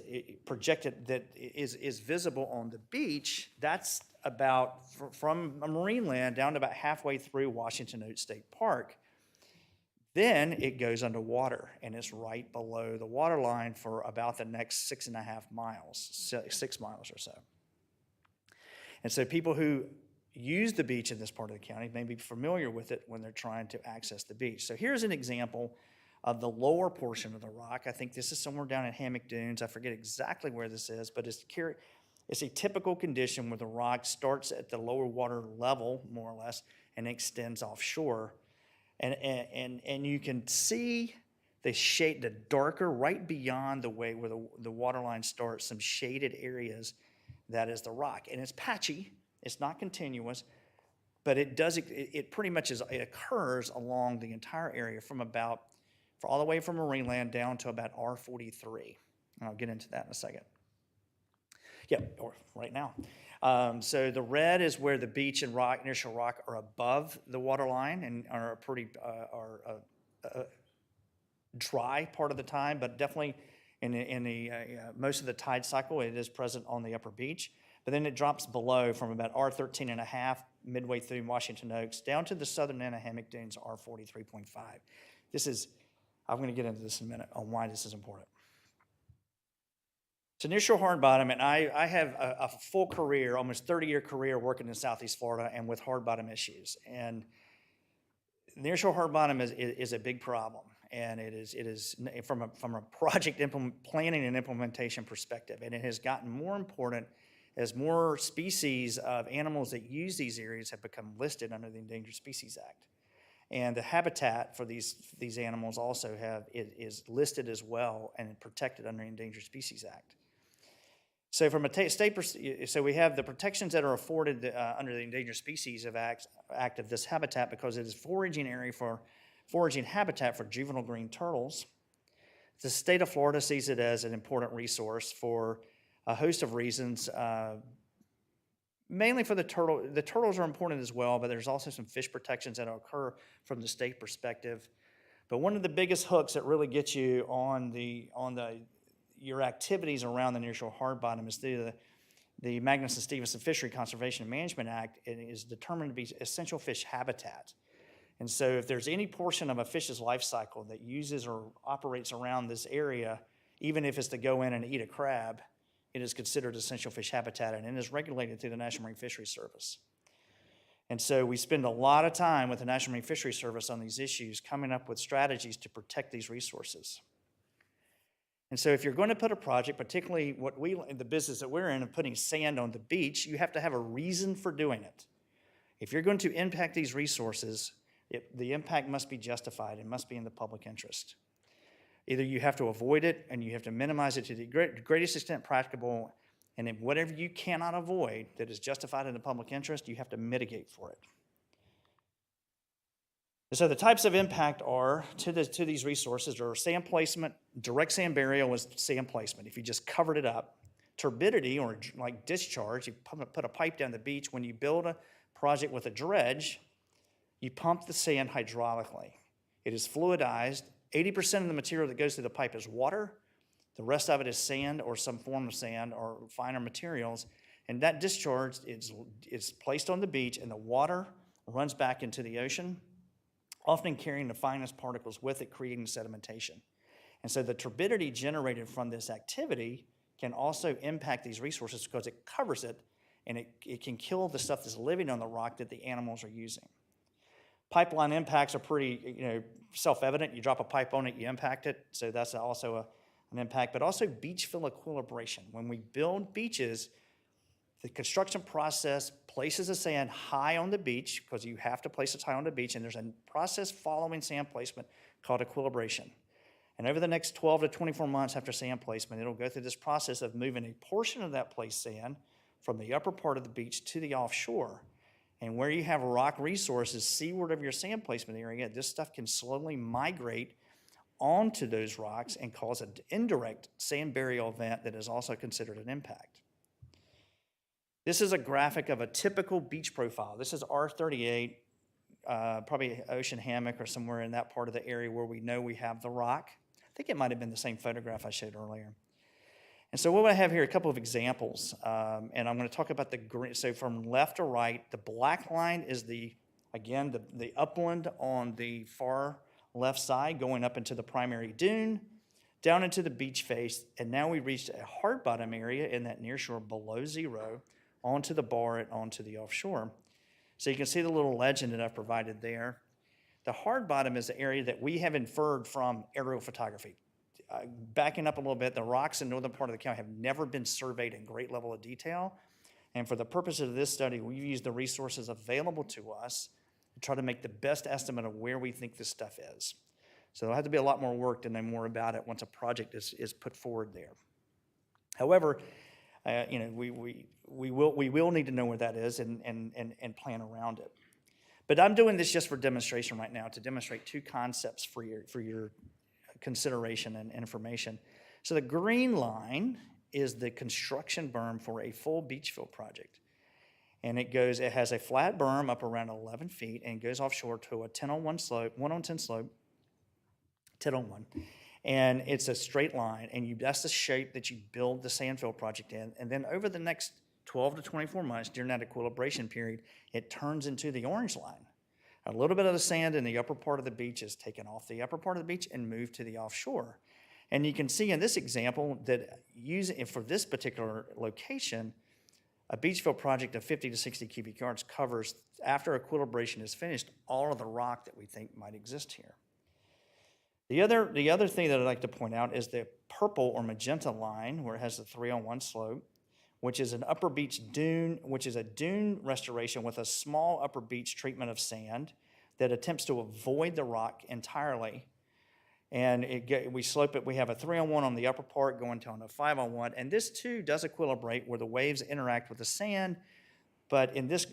projected that is visible on the beach, that's about from a marine land down to about halfway through Washington Oak State Park. Then it goes underwater, and it's right below the water line for about the next 6.5 miles, 6 miles or so. And so people who use the beach in this part of the county may be familiar with it when they're trying to access the beach. So here's an example of the lower portion of the rock. I think this is somewhere down in Hammock Dunes. I forget exactly where this is, but it's a typical condition where the rock starts at the lower water level, more or less, and extends offshore. And you can see the shade, the darker, right beyond the way where the water line starts, some shaded areas, that is the rock. And it's patchy. It's not continuous, but it pretty much it occurs along the entire area all the way from marine land down to about R43. And I'll get into that in a second. Yeah, or right now. So the red is where the beach and nearshore rock are above the water line and are a pretty dry part of the time, but definitely in the most of the tide cycle, it is present on the upper beach. But then it drops below from about R13.5, midway through Washington Oaks, down to the southern end of Hammock Dunes, R43.5. I'm going to get into this in a minute on why this is important. So nearshore hard bottom, and I have a full career, almost 30-year career working in Southeast Florida and with hard bottom issues. And nearshore hard bottom is a big problem. And it is from a project planning and implementation perspective. And it has gotten more important as more species of animals that use these areas have become listed under the Endangered Species Act. And the habitat for these animals also is listed as well and protected under the Endangered Species Act. So from a so we have the protections that are afforded under the Endangered Species Act of this habitat because it is foraging habitat for juvenile green turtles. The state of Florida sees it as an important resource for a host of reasons, mainly for the turtle. The turtles are important as well, but there's also some fish protections that occur from the state perspective. But one of the biggest hooks that really gets you on your activities around the nearshore hard bottom is through the Magnuson Stevenson Fishery Conservation and Management Act. It is determined to be essential fish habitat. And so if there's any portion of a fish's life cycle that uses or operates around this area, even if it's to go in and eat a crab, it is considered essential fish habitat and it is regulated through the National Marine Fisheries Service. And so we spend a lot of time with the National Marine Fisheries Service on these issues, coming up with strategies to protect these resources. And so if you're going to put a project, particularly the business that we're in of putting sand on the beach, you have to have a reason for doing it. If you're going to impact these resources, the impact must be justified and must be in the public interest. Either you have to avoid it and you have to minimize it to the greatest extent practicable, and then whatever you cannot avoid that is justified in the public interest, you have to mitigate for it. So the types of impact are to these resources are sand placement. Direct sand burial is sand placement. If you just covered it up. Turbidity, or like discharge, you put a pipe down the beach. When you build a project with a dredge, you pump the sand hydraulically. It is fluidized. 80% of the material that goes through the pipe is water. The rest of it is sand or some form of sand or finer materials. And that discharge is placed on the beach, and the water runs back into the ocean, often carrying the finest particles with it, creating sedimentation. And so the turbidity generated from this activity can also impact these resources because it covers it, and it can kill the stuff that's living on the rock that the animals are using. Pipeline impacts are pretty self-evident. You drop a pipe on it, you impact it, so that's also an impact. But also beach fill equilibration. When we build beaches, the construction process places the sand high on the beach, because you have to place it high on the beach, and there's a process following sand placement called equilibration. And over the next 12 to 24 months after sand placement, it'll go through this process of moving a portion of that placed sand from the upper part of the beach to the offshore. And where you have rock resources seaward of your sand placement area, this stuff can slowly migrate onto those rocks and cause an indirect sand burial event that is also considered an impact. This is a graphic of a typical beach profile. This is R38, probably ocean hammock or somewhere in that part of the area where we know we have the rock. I think it might have been the same photograph I showed earlier. And so what I have here, a couple of examples, and I'm going to talk about the green. So from left to right, the black line is the upland on the far left side going up into the primary dune, down into the beach face, and now we reached a hard bottom area in that near shore below zero, onto the bar and onto the offshore. So you can see the little legend that I've provided there. The hard bottom is the area that we have inferred from aerial photography. Backing up a little bit, the rocks in northern part of the county have never been surveyed in great level of detail. And for the purpose of this study, we've used the resources available to us to try to make the best estimate of where we think this stuff is. So there'll have to be a lot more work to know more about it once a project is put forward there. However, we will need to know where that is and plan around it. But I'm doing this just for demonstration right now, to demonstrate two concepts for your consideration and information. So the green line is the construction berm for a full beach fill project. And it has a flat berm up around 11 feet and goes offshore to a 10-on-1 slope, 1-on-10 slope, 10-on-1. And it's a straight line, and that's the shape that you build the sand fill project in. And then over the next 12 to 24 months, during that equilibration period, it turns into the orange line. A little bit of the sand in the upper part of the beach is taken off the upper part of the beach and moved to the offshore. And you can see in this example that for this particular location, a beach fill project of 50 to 60 cubic yards covers, after equilibration is finished, all of the rock that we think might exist here. The other thing that I'd like to point out is the purple or magenta line, where it has the 3-on-1 slope, which is an upper beach dune, which is a dune restoration with a small upper beach treatment of sand that attempts to avoid the rock entirely. And we slope it. We have a 3-on-1 on the upper part going to a 5-on-1. And this too does equilibrate where the waves interact with the sand. But in this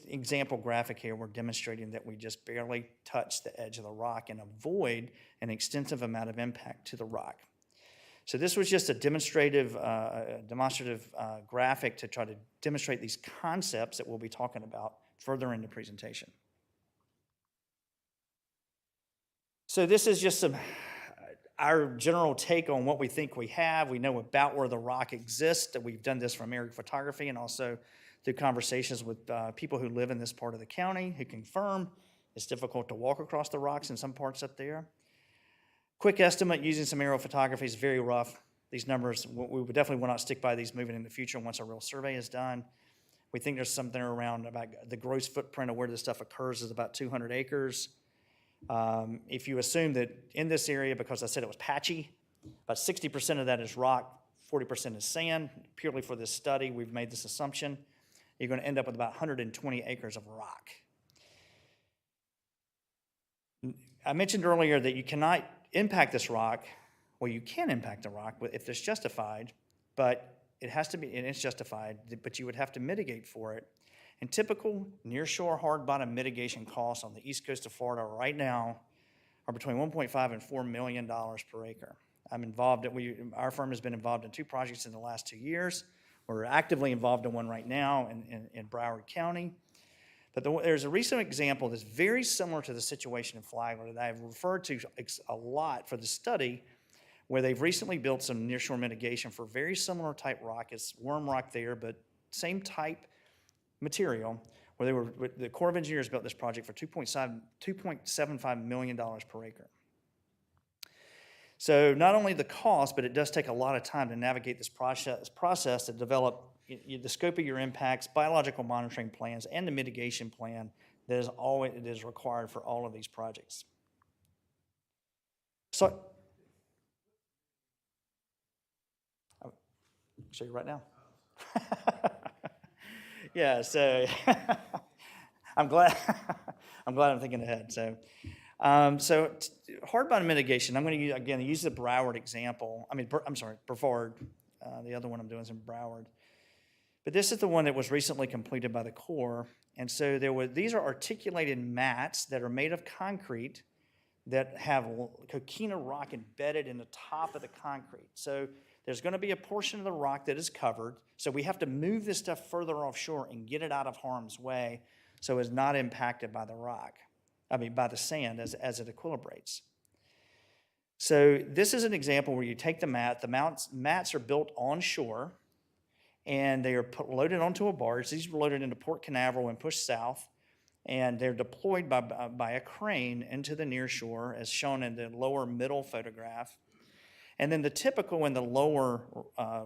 example graphic here, we're demonstrating that we just barely touch the edge of the rock and avoid an extensive amount of impact to the rock. So this was just a demonstrative graphic to try to demonstrate these concepts that we'll be talking about further in the presentation. So this is just our general take on what we think we have. We know about where the rock exists, that we've done this from aerial photography and also through conversations with people who live in this part of the county who confirm it's difficult to walk across the rocks in some parts up there. Quick estimate using some aerial photography is very rough. These numbers, we would definitely will not stick by these moving in the future once a real survey is done. We think there's something around about the gross footprint of where this stuff occurs is about 200 acres. If you assume that in this area, because I said it was patchy, about 60% of that is rock, 40% is sand. Purely for this study, we've made this assumption. You're going to end up with about 120 acres of rock. I mentioned earlier that you cannot impact this rock. Well, you can impact the rock if it's justified, but it has to be, and it's justified, but you would have to mitigate for it. And typical nearshore hard bottom mitigation costs on the east coast of Florida right now are between $1.5 and $4 million per acre. Our firm has been involved in 2 projects in the last 2 years. We're actively involved in one right now in Broward County. But there's a recent example that's very similar to the situation in Flagler that I've referred to a lot for the study, where they've recently built some nearshore mitigation for very similar type rock. It's worm rock there, but same type material, where the Corps of Engineers built this project for $2.75 million per acre. So not only the cost, but it does take a lot of time to navigate this process to develop the scope of your impacts, biological monitoring plans, and the mitigation plan that is required for all of these projects. So, I'll show you right now. Yeah, so I'm glad I'm thinking ahead. So hard bottom mitigation, I'm going to use the Broward example. Brevard. The other one I'm doing is in Broward. But this is the one that was recently completed by the Corps. And so these are articulated mats that are made of concrete that have coquina rock embedded in the top of the concrete. So there's going to be a portion of the rock that is covered. So we have to move this stuff further offshore and get it out of harm's way so it's not impacted by by the sand as it equilibrates. So this is an example where you take the mat. The mats are built onshore, and they are loaded onto a barge. These are loaded into Port Canaveral and pushed south, and they're deployed by a crane into the near shore, as shown in the lower middle photograph. And then the typical in the lower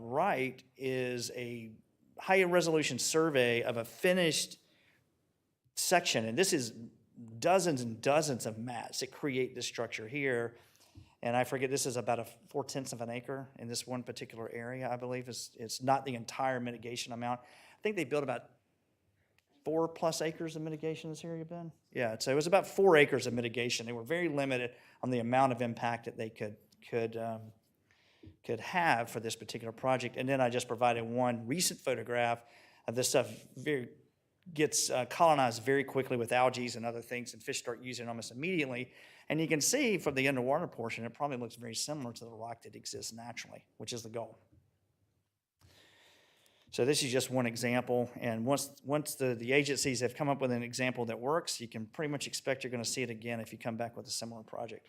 right is a higher resolution survey of a finished section. And this is dozens and dozens of mats that create this structure here. And I forget, this is about 4/10 of an acre in this one particular area, I believe. It's not the entire mitigation amount. I think they built about 4+ acres of mitigation in this area, Ben? Yeah, so it was about 4 acres of mitigation. They were very limited on the amount of impact that they could have for this particular project. And then I just provided one recent photograph of this stuff. Gets colonized very quickly with algae and other things, and fish start using it almost immediately. And you can see from the underwater portion, it probably looks very similar to the rock that exists naturally, which is the goal. So this is just one example, and once the agencies have come up with an example that works, you can pretty much expect you're going to see it again if you come back with a similar project.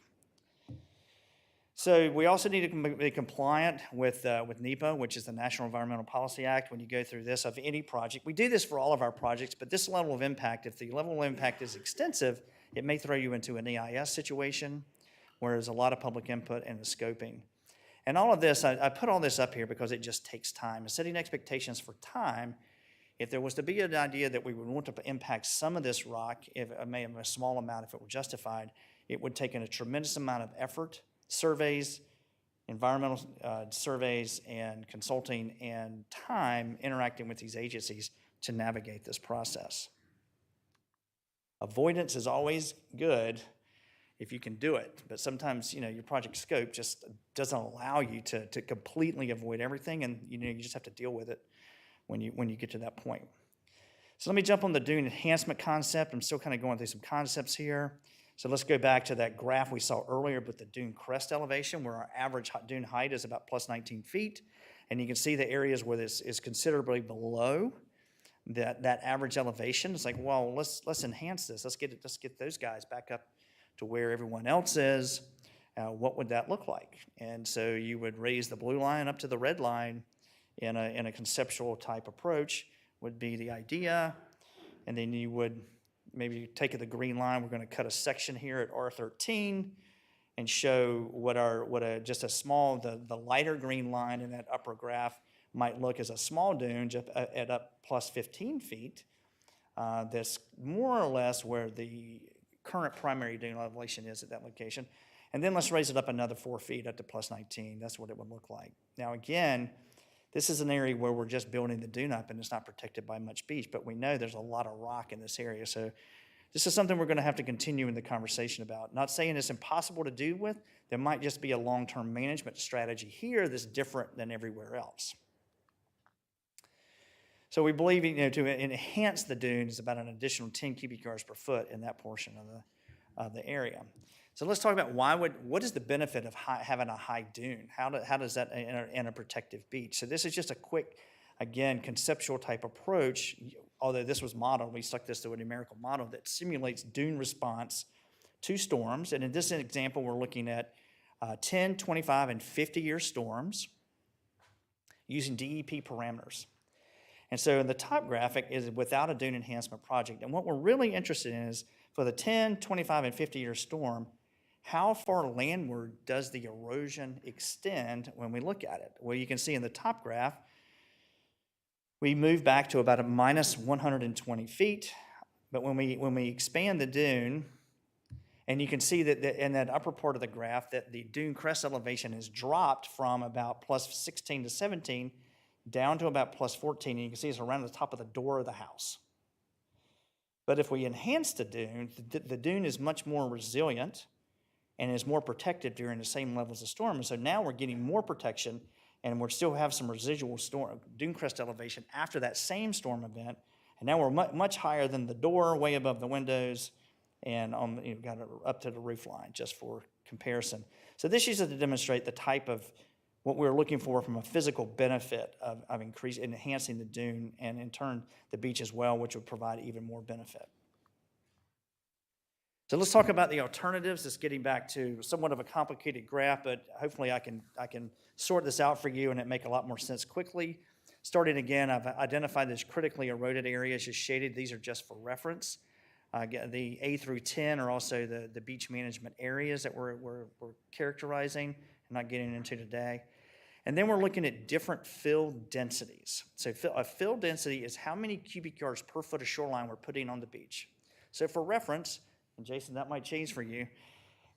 So we also need to be compliant with NEPA, which is the National Environmental Policy Act, when you go through this of any project. We do this for all of our projects, but this level of impact, if the level of impact is extensive, it may throw you into an EIS situation where there's a lot of public input and the scoping. And all of this, I put all this up here because it just takes time. And setting expectations for time, if there was to be an idea that we would want to impact some of this rock, if it may have a small amount if it were justified, it would take in a tremendous amount of effort, surveys, environmental surveys, and consulting, and time interacting with these agencies to navigate this process. Avoidance is always good if you can do it, but sometimes your project scope just doesn't allow you to completely avoid everything, and you just have to deal with it when you get to that point. So let me jump on the dune enhancement concept. I'm still kind of going through some concepts here. So let's go back to that graph we saw earlier with the dune crest elevation, where our average dune height is about plus 19 feet. And you can see the areas where this is considerably below that average elevation. It's like, well, let's enhance this. Let's get those guys back up to where everyone else is. What would that look like? And so you would raise the blue line up to the red line in a conceptual type approach would be the idea. And then you would maybe take the green line. We're going to cut a section here at R13 and show the lighter green line in that upper graph might look as a small dune just at up plus 15 feet. That's more or less where the current primary dune elevation is at that location. And then let's raise it up another 4 feet up to plus 19. That's what it would look like. Now again, this is an area where we're just building the dune up and it's not protected by much beach, but we know there's a lot of rock in this area. So this is something we're going to have to continue in the conversation about. Not saying it's impossible to do with. There might just be a long-term management strategy here that's different than everywhere else. So we believe, to enhance the dune is about an additional 10 cubic yards per foot in that portion of the area. So let's talk about what is the benefit of having a high dune? How does that in a protective beach? So this is just a quick, again, conceptual type approach. Although this was modeled, we stuck this to a numerical model that simulates dune response to storms. And in this example, we're looking at 10, 25, and 50-year storms using DEP parameters. And so in the top graphic is without a dune enhancement project. And what we're really interested in is for the 10, 25, and 50-year storm, how far landward does the erosion extend when we look at it? Well, you can see in the top graph, we move back to about a minus 120 feet. But when we expand the dune, and you can see that in that upper part of the graph that the dune crest elevation has dropped from about plus 16 to 17 down to about plus 14, and you can see it's around the top of the door of the house. But if we enhance the dune is much more resilient and is more protected during the same levels of storm. And so now we're getting more protection, and we're still have some residual dune crest elevation after that same storm event. And now we're much higher than the door, way above the windows, and got it up to the roof line, just for comparison. So this uses to demonstrate the type of what we're looking for from a physical benefit of enhancing the dune, and in turn the beach as well, which would provide even more benefit. So let's talk about the alternatives. It's getting back to somewhat of a complicated graph, but hopefully I can sort this out for you and it make a lot more sense quickly. Starting again, I've identified these critically eroded areas just shaded. These are just for reference. The A through 10 are also the beach management areas that we're characterizing and not getting into today. And then we're looking at different fill densities. So a fill density is how many cubic yards per foot of shoreline we're putting on the beach. So for reference, and Jason, that might change for you,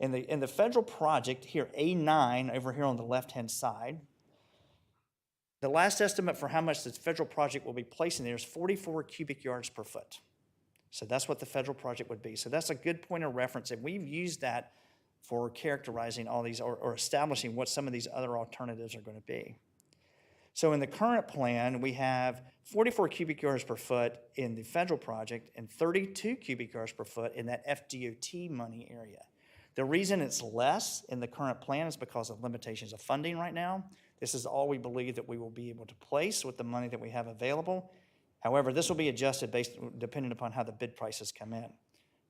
in the federal project here, A9 over here on the left-hand side, the last estimate for how much this federal project will be placing there is 44 cubic yards per foot. So that's what the federal project would be. So that's a good point of reference, and we've used that for characterizing all these or establishing what some of these other alternatives are going to be. So in the current plan, we have 44 cubic yards per foot in the federal project and 32 cubic yards per foot in that FDOT money area. The reason it's less in the current plan is because of limitations of funding right now. This is all we believe that we will be able to place with the money that we have available. However, this will be adjusted depending upon how the bid prices come in.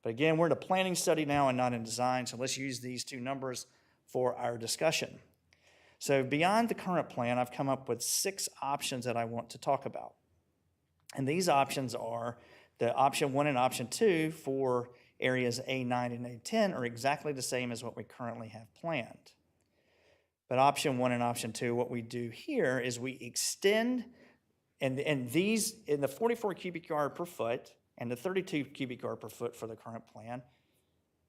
But again, we're in a planning study now and not in design, so let's use these two numbers for our discussion. So beyond the current plan, I've come up with 6 options that I want to talk about. And these options are the option 1 and option 2 for areas A9 and A10 are exactly the same as what we currently have planned. But option 1 and option 2, what we do here is we extend, and these, in the 44 cubic yard per foot and the 32 cubic yard per foot for the current plan,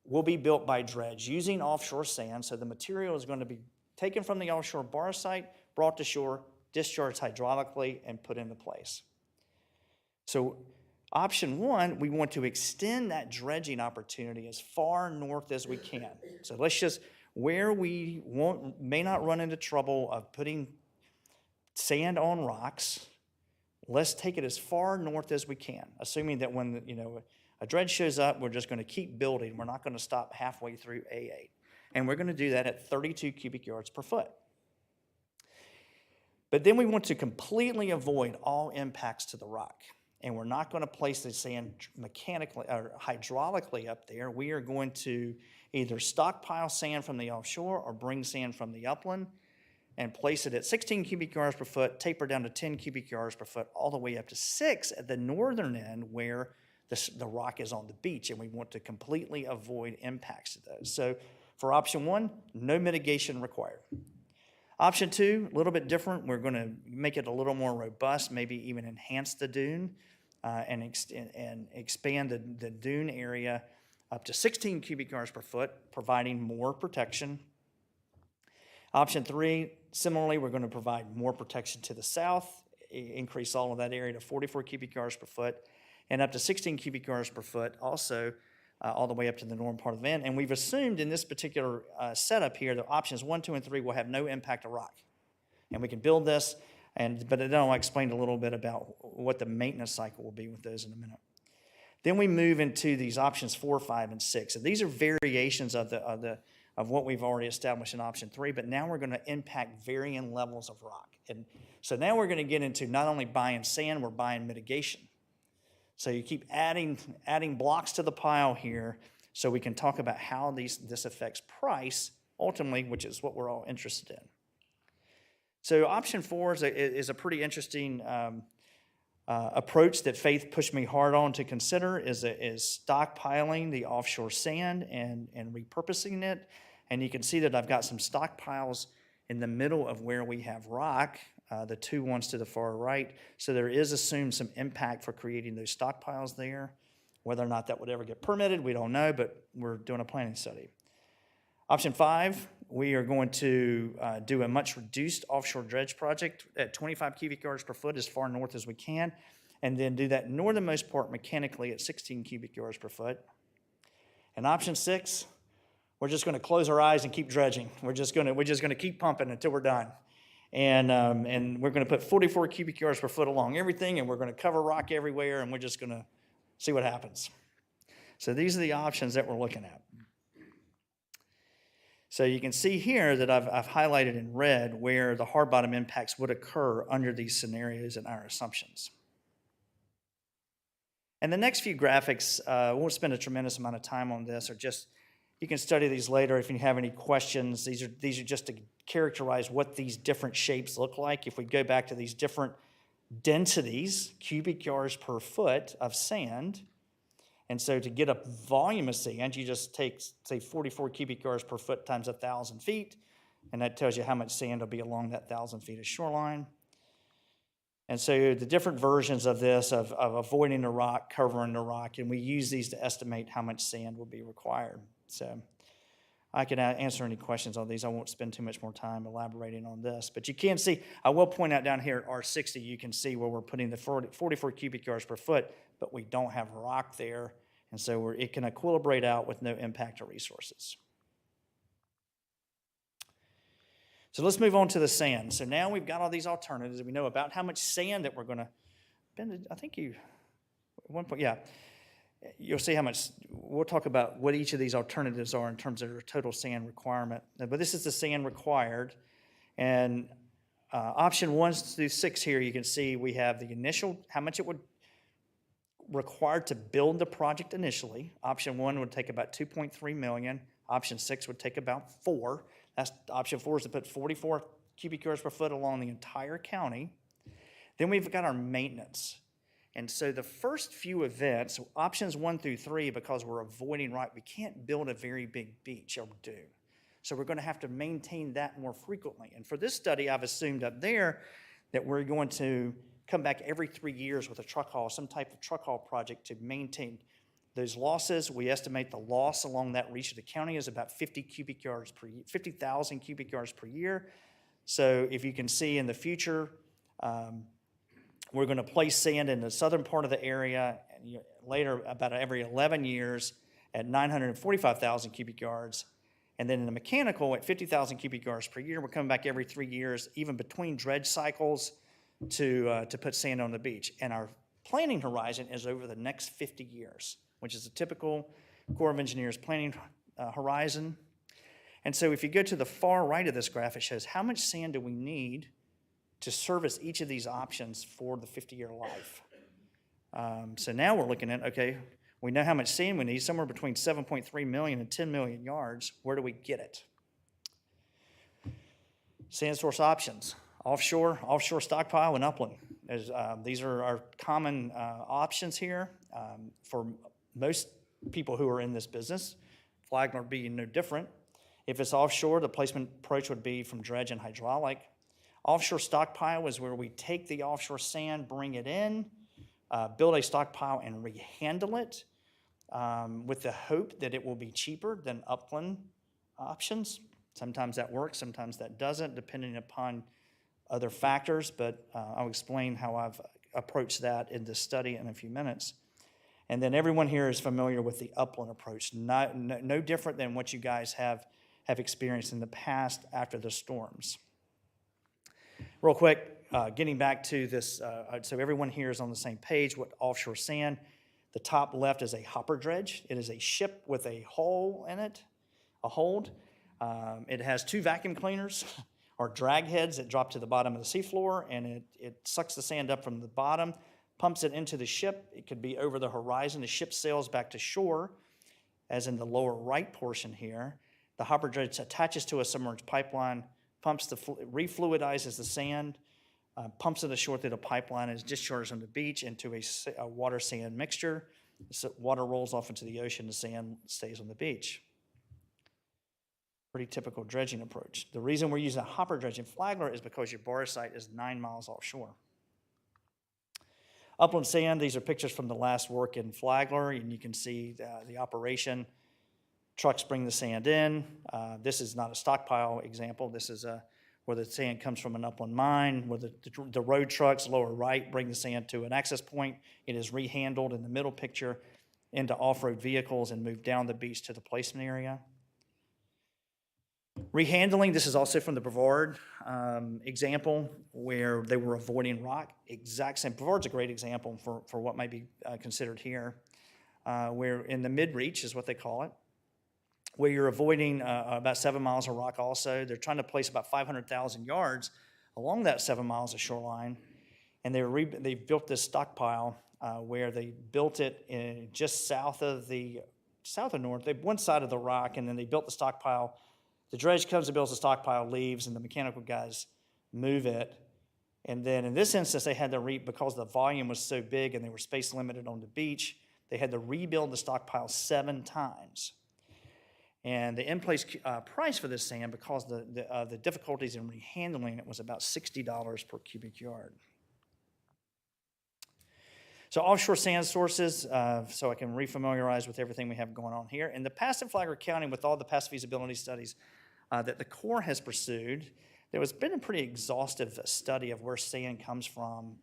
will be built by dredge using offshore sand. So the material is going to be taken from the offshore bar site, brought to shore, discharged hydraulically, and put into place. So option 1, we want to extend that dredging opportunity as far north as we can. So let's just, where we may not run into trouble of putting sand on rocks, let's take it as far north as we can, assuming that when a dredge shows up, we're just going to keep building. We're not going to stop halfway through A8. And we're going to do that at 32 cubic yards per foot. But then we want to completely avoid all impacts to the rock. And we're not going to place the sand mechanically or hydraulically up there. We are going to either stockpile sand from the offshore or bring sand from the upland and place it at 16 cubic yards per foot, taper down to 10 cubic yards per foot, all the way up to 6 at the northern end where the rock is on the beach, and we want to completely avoid impacts to those. So for option 1, no mitigation required. Option 2, a little bit different. We're going to make it a little more robust, maybe even enhance the dune and expand the dune area up to 16 cubic yards per foot, providing more protection. Option 3, similarly, we're going to provide more protection to the south, increase all of that area to 44 cubic yards per foot, and up to 16 cubic yards per foot also, all the way up to the northern part of the vent. And we've assumed in this particular setup here that options 1, 2, and 3 will have no impact to rock. And we can build this, but then I'll explain a little bit about what the maintenance cycle will be with those in a minute. Then we move into these options 4, 5, and 6. And these are variations of what we've already established in option 3, but now we're going to impact varying levels of rock. And so now we're going to get into not only buying sand, we're buying mitigation. So you keep adding blocks to the pile here so we can talk about how this affects price, ultimately, which is what we're all interested in. So option 4 is a pretty interesting approach that Faith pushed me hard on to consider, is stockpiling the offshore sand and repurposing it. And you can see that I've got some stockpiles in the middle of where we have rock, the 2 ones to the far right. So there is assumed some impact for creating those stockpiles there. Whether or not that would ever get permitted, we don't know, but we're doing a planning study. Option 5, we are going to do a much reduced offshore dredge project at 25 cubic yards per foot as far north as we can, and then do that northernmost part mechanically at 16 cubic yards per foot. And option 6, we're just going to close our eyes and keep dredging. We're just going to keep pumping until we're done. And we're going to put 44 cubic yards per foot along everything, and we're going to cover rock everywhere, and we're just going to see what happens. So these are the options that we're looking at. So you can see here that I've highlighted in red where the hard bottom impacts would occur under these scenarios and our assumptions. And the next few graphics, I won't spend a tremendous amount of time on this, or just, you can study these later if you have any questions. These are just to characterize what these different shapes look like. If we go back to these different densities, cubic yards per foot of sand, and so to get a volume of sand, you just take, say, 44 cubic yards per foot times 1,000 feet, and that tells you how much sand will be along that 1,000 feet of shoreline. And so the different versions of this, of avoiding the rock, covering the rock, and we use these to estimate how much sand will be required. So I can answer any questions on these. I won't spend too much more time elaborating on this. But you can see, I will point out down here at R60, you can see where we're putting the 44 cubic yards per foot, but we don't have rock there. And so it can equilibrate out with no impact to resources. So let's move on to the sand. So now we've got all these alternatives. We know about how much sand that we're going to spend. I think you, at one point, yeah. You'll see how much, we'll talk about what each of these alternatives are in terms of their total sand requirement. But this is the sand required. And option 1 through 6 here, you can see we have the initial, how much it would require to build the project initially. Option 1 would take about $2.3 million. Option 6 would take about $4 million. That's option 4 is to put 44 cubic yards per foot along the entire county. Then we've got our maintenance. And so the first few events, options 1 through 3, because we're avoiding rock, we can't build a very big beach or dune. So we're going to have to maintain that more frequently. And for this study, I've assumed up there that we're going to come back every 3 years with a truck haul, some type of truck haul project to maintain those losses. We estimate the loss along that reach of the county is about 50,000 cubic yards per year. So if you can see in the future, we're going to place sand in the southern part of the area, and later about every 11 years at 945,000 cubic yards. And then in the mechanical at 50,000 cubic yards per year, we're coming back every 3 years, even between dredge cycles, to put sand on the beach. And our planning horizon is over the next 50 years, which is a typical Corps of Engineers planning horizon. And so if you go to the far right of this graph, it shows how much sand do we need to service each of these options for the 50-year life. So now we're looking at, okay, we know how much sand we need, somewhere between 7.3 million and 10 million yards. Where do we get it? Sand source options, offshore stockpile, and upland. These are our common options here for most people who are in this business, Flagler being no different. If it's offshore, the placement approach would be from dredge and hydraulic. Offshore stockpile is where we take the offshore sand, bring it in, build a stockpile and rehandle it with the hope that it will be cheaper than upland options. Sometimes that works, sometimes that doesn't, depending upon other factors, but I'll explain how I've approached that in this study in a few minutes. And then everyone here is familiar with the upland approach, no different than what you guys have experienced in the past after the storms. Real quick, getting back to this, so everyone here is on the same page with offshore sand. The top left is a hopper dredge. It is a ship with a hole in it, a hold. It has 2 vacuum cleaners or drag heads that drop to the bottom of the seafloor, and it sucks the sand up from the bottom, pumps it into the ship. It could be over the horizon. The ship sails back to shore, as in the lower right portion here. The hopper dredge attaches to a submerged pipeline, refluidizes the sand, pumps it ashore through the pipeline, and is discharged on the beach into a water-sand mixture. So water rolls off into the ocean, the sand stays on the beach. Pretty typical dredging approach. The reason we're using a hopper dredge in Flagler is because your borrow site is 9 miles offshore. Upland sand, these are pictures from the last work in Flagler, and you can see the operation. Trucks bring the sand in. This is not a stockpile example. This is where the sand comes from an upland mine, where the road trucks, lower right, bring the sand to an access point. It is rehandled in the middle picture into off-road vehicles and moved down the beach to the placement area. Rehandling, this is also from the Brevard example where they were avoiding rock. Exact same. Brevard's a great example for what might be considered here, where in the mid-reach is what they call it, where you're avoiding about 7 miles of rock also. They're trying to place about 500,000 yards along that 7 miles of shoreline, and they built this stockpile where they built it just south of north. They one side of the rock, and then they built the stockpile. The dredge comes and builds the stockpile, leaves, and the mechanical guys move it. And then in this instance, they had to because the volume was so big and they were space limited on the beach, they had to rebuild the stockpile 7 times. And the in-place price for this sand, because the difficulties in rehandling it, was about $60 per cubic yard. So offshore sand sources, so I can refamiliarize with everything we have going on here. In the past in Flagler County, with all the past feasibility studies that the Corps has pursued, there has been a pretty exhaustive study of where sand comes from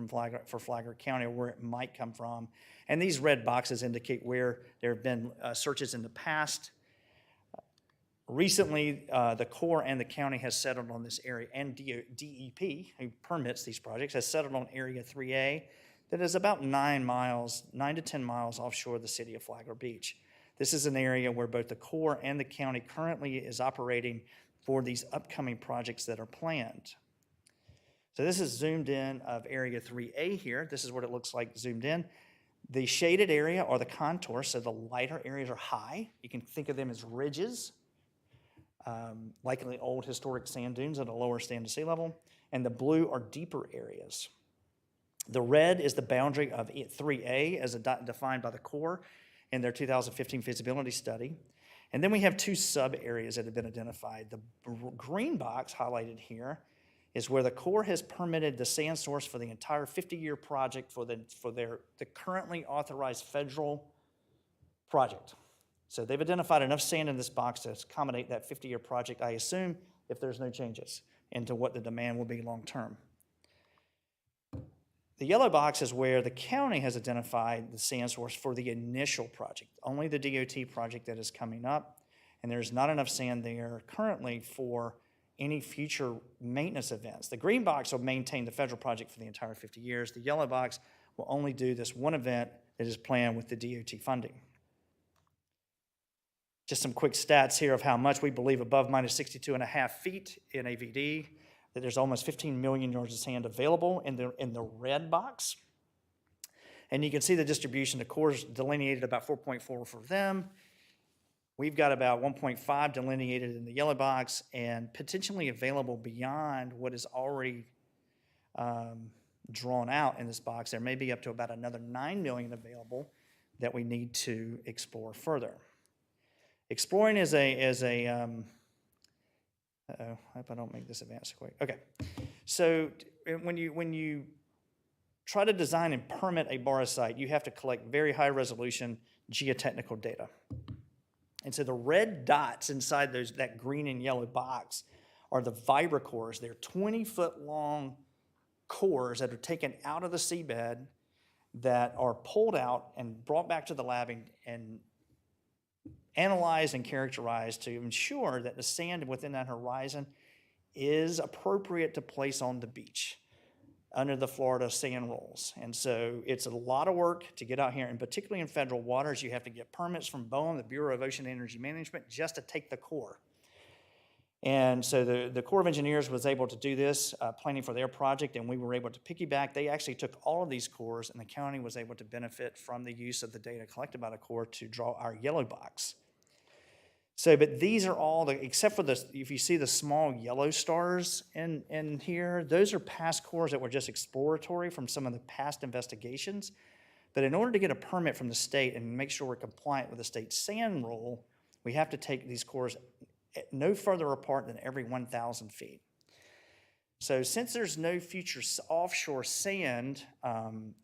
Flagler County, or where it might come from. And these red boxes indicate where there have been searches in the past. Recently, the Corps and the county has settled on this area, and DEP, who permits these projects, has settled on Area 3A that is about 9 to 10 miles offshore of the city of Flagler Beach. This is an area where both the Corps and the county currently is operating for these upcoming projects that are planned. So this is zoomed in of Area 3A here. This is what it looks like zoomed in. The shaded area are the contours, so the lighter areas are high. You can think of them as ridges, likely old historic sand dunes at a lower stand to sea level, and the blue are deeper areas. The red is the boundary of 3A as defined by the Corps in their 2015 feasibility study. And then we have 2 sub-areas that have been identified. The green box highlighted here is where the Corps has permitted the sand source for the entire 50-year project for the currently authorized federal project. So they've identified enough sand in this box to accommodate that 50-year project, I assume, if there's no changes into what the demand will be long term. The yellow box is where the county has identified the sand source for the initial project, only the DOT project that is coming up, and there's not enough sand there currently for any future maintenance events. The green box will maintain the federal project for the entire 50 years. The yellow box will only do this one event that is planned with the DOT funding. Just some quick stats here of how much we believe above minus 62.5 feet in AVD, that there's almost 15 million yards of sand available in the red box. And you can see the distribution. The Corps delineated about 4.4 for them. We've got about 1.5 delineated in the yellow box, and potentially available beyond what is already drawn out in this box. There may be up to about another 9 million available that we need to explore further. Exploring is a uh-oh, I hope I don't make this advance quick. Okay. So when you try to design and permit a borrow site, you have to collect very high resolution geotechnical data. And so the red dots inside that green and yellow box are the vibrocores. They're 20-foot long cores that are taken out of the seabed that are pulled out and brought back to the lab and analyzed and characterized to ensure that the sand within that horizon is appropriate to place on the beach under the Florida sand rules. And so it's a lot of work to get out here, and particularly in federal waters, you have to get permits from BOEM, the Bureau of Ocean Energy Management, just to take the core. And so the Corps of Engineers was able to do this, planning for their project, and we were able to piggyback. They actually took all of these cores, and the county was able to benefit from the use of the data collected by the Corps to draw our yellow box. So, but these are all, except for if you see the small yellow stars in here, those are past cores that were just exploratory from some of the past investigations. But in order to get a permit from the state and make sure we're compliant with the state sand rule, we have to take these cores no further apart than every 1,000 feet. So since there's no future offshore sand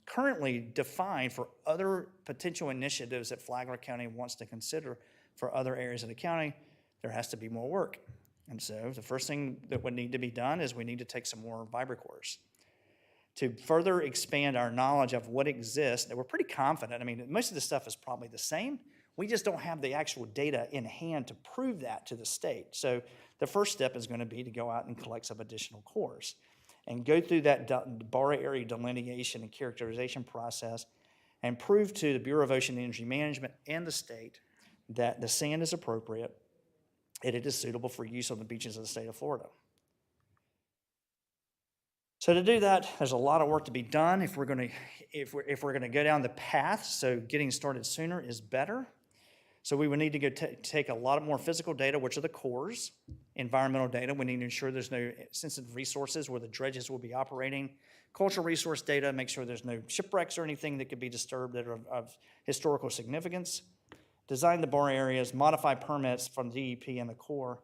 currently defined for other potential initiatives that Flagler County wants to consider for other areas of the county, there has to be more work. And so the first thing that would need to be done is we need to take some more vibrocores to further expand our knowledge of what exists. And we're pretty confident. I mean, most of the stuff is probably the same. We just don't have the actual data in hand to prove that to the state. So the first step is going to be to go out and collect some additional cores and go through that borrow area delineation and characterization process and prove to the Bureau of Ocean Energy Management and the state that the sand is appropriate and it is suitable for use on the beaches of the state of Florida. So to do that, there's a lot of work to be done if we're going to go down the path. So getting started sooner is better. So we would need to go take a lot more physical data, which are the cores, environmental data. We need to ensure there's no sensitive resources where the dredges will be operating, cultural resource data, make sure there's no shipwrecks or anything that could be disturbed that are of historical significance. Design the borrow areas, modify permits from DEP and the Corps,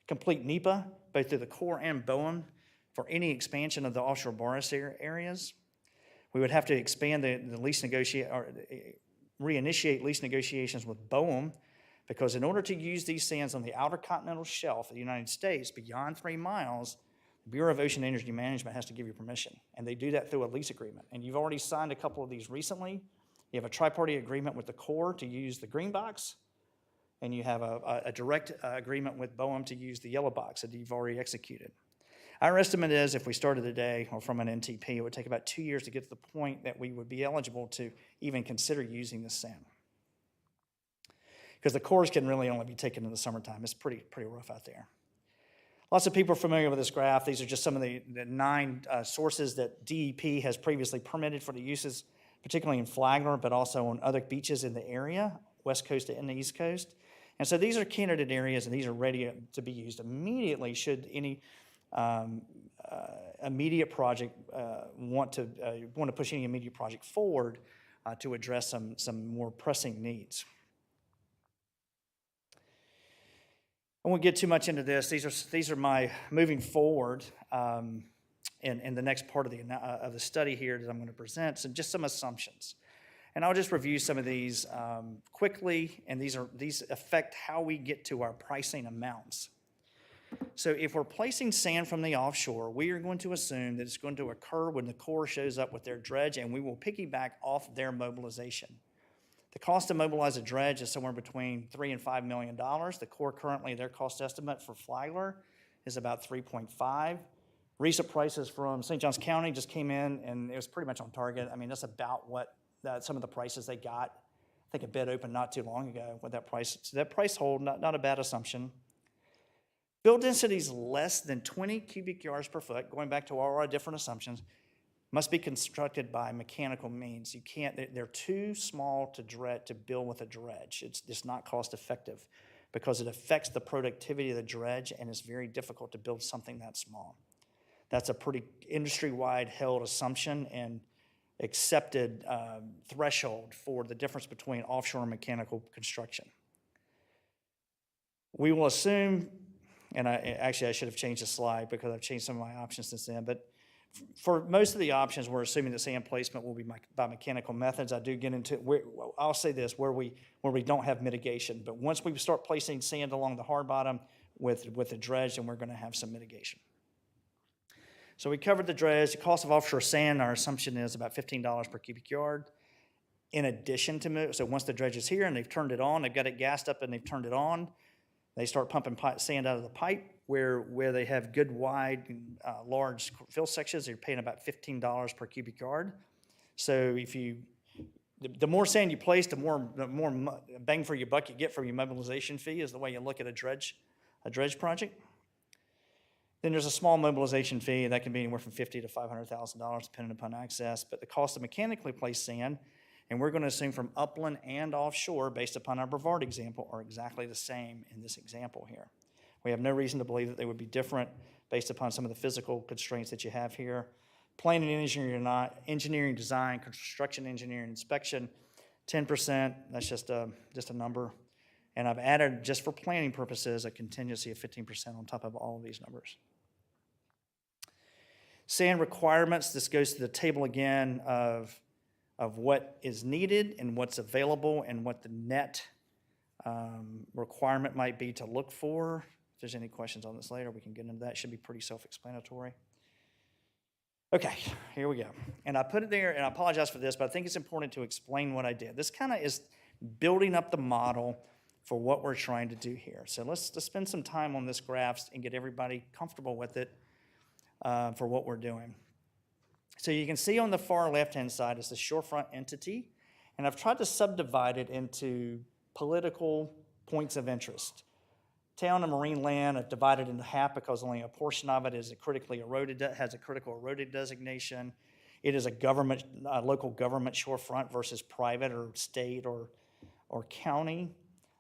complete NEPA, both through the Corps and BOEM, for any expansion of the offshore borrow areas. We would have to expand the lease reinitiate lease negotiations with BOEM, because in order to use these sands on the outer continental shelf of the United States beyond 3 miles, the Bureau of Ocean Energy Management has to give you permission, and they do that through a lease agreement. And you've already signed a couple of these recently. You have a tri-party agreement with the Corps to use the green box, and you have a direct agreement with BOEM to use the yellow box that you've already executed. Our estimate is if we started today or from an NTP, it would take about 2 years to get to the point that we would be eligible to even consider using this sand. Because the cores can really only be taken in the summertime. It's pretty rough out there. Lots of people are familiar with this graph. These are just some of the 9 sources that DEP has previously permitted for the uses, particularly in Flagler, but also on other beaches in the area, West Coast and the East Coast. And so these are candidate areas, and these are ready to be used immediately should any immediate project want to push any immediate project forward to address some more pressing needs. I won't get too much into this. These are my moving forward in the next part of the study here that I'm going to present. So just some assumptions, and I'll just review some of these quickly. And these affect how we get to our pricing amounts. So if we're placing sand from the offshore, we are going to assume that it's going to occur when the Corps shows up with their dredge, and we will piggyback off their mobilization. The cost to mobilize a dredge is somewhere between $3 and $5 million. The Corps currently, their cost estimate for Flagler is about 3.5. Recent prices from St. Johns County just came in, and it was pretty much on target. I mean, that's about what some of the prices they got. I think a bid opened not too long ago with that price. So that price hold, not a bad assumption. Fill densities less than 20 cubic yards per foot, going back to all our different assumptions, must be constructed by mechanical means. You can't, they're too small to build with a dredge. It's not cost effective because it affects the productivity of the dredge, and it's very difficult to build something that small. That's a pretty industry-wide held assumption and accepted threshold for the difference between offshore and mechanical construction. We will assume, and I should have changed the slide because I've changed some of my options since then, but for most of the options, we're assuming that sand placement will be by mechanical methods. I do get into, I'll say this, where we don't have mitigation, but once we start placing sand along the hard bottom with the dredge, then we're gonna have some mitigation. So we covered the dredge. The cost of offshore sand, our assumption is about $15 per cubic yard. In addition to, so once the dredge is here and they've turned it on, they've got it gassed up and they've turned it on, they start pumping sand out of the pipe where they have good, wide, large fill sections. They're paying about $15 per cubic yard. So the more sand you place, the more bang for your buck you get from your mobilization fee is the way you look at a dredge project. Then there's a small mobilization fee that can be anywhere from $50,000 to $500,000 depending upon access. But the cost of mechanically placed sand, and we're going to assume from upland and offshore based upon our Brevard example, are exactly the same in this example here. We have no reason to believe that they would be different based upon some of the physical constraints that you have here. Planning and engineering design, construction engineering inspection, 10%, that's just a number. And I've added, just for planning purposes, a contingency of 15% on top of all of these numbers. Sand requirements, this goes to the table again of what is needed and what's available and what the net requirement might be to look for. If there's any questions on this later, we can get into that. It should be pretty self-explanatory. Okay, here we go. And I put it there, and I apologize for this, but I think it's important to explain what I did. This kind of is building up the model for what we're trying to do here. So let's spend some time on this graphs and get everybody comfortable with it for what we're doing. So you can see on the far left-hand side is the shorefront entity, and I've tried to subdivide it into political points of interest. Town and marine land are divided into half because only a portion of it is critically eroded, has a critical eroded designation. It is a local government shorefront versus private or state or county.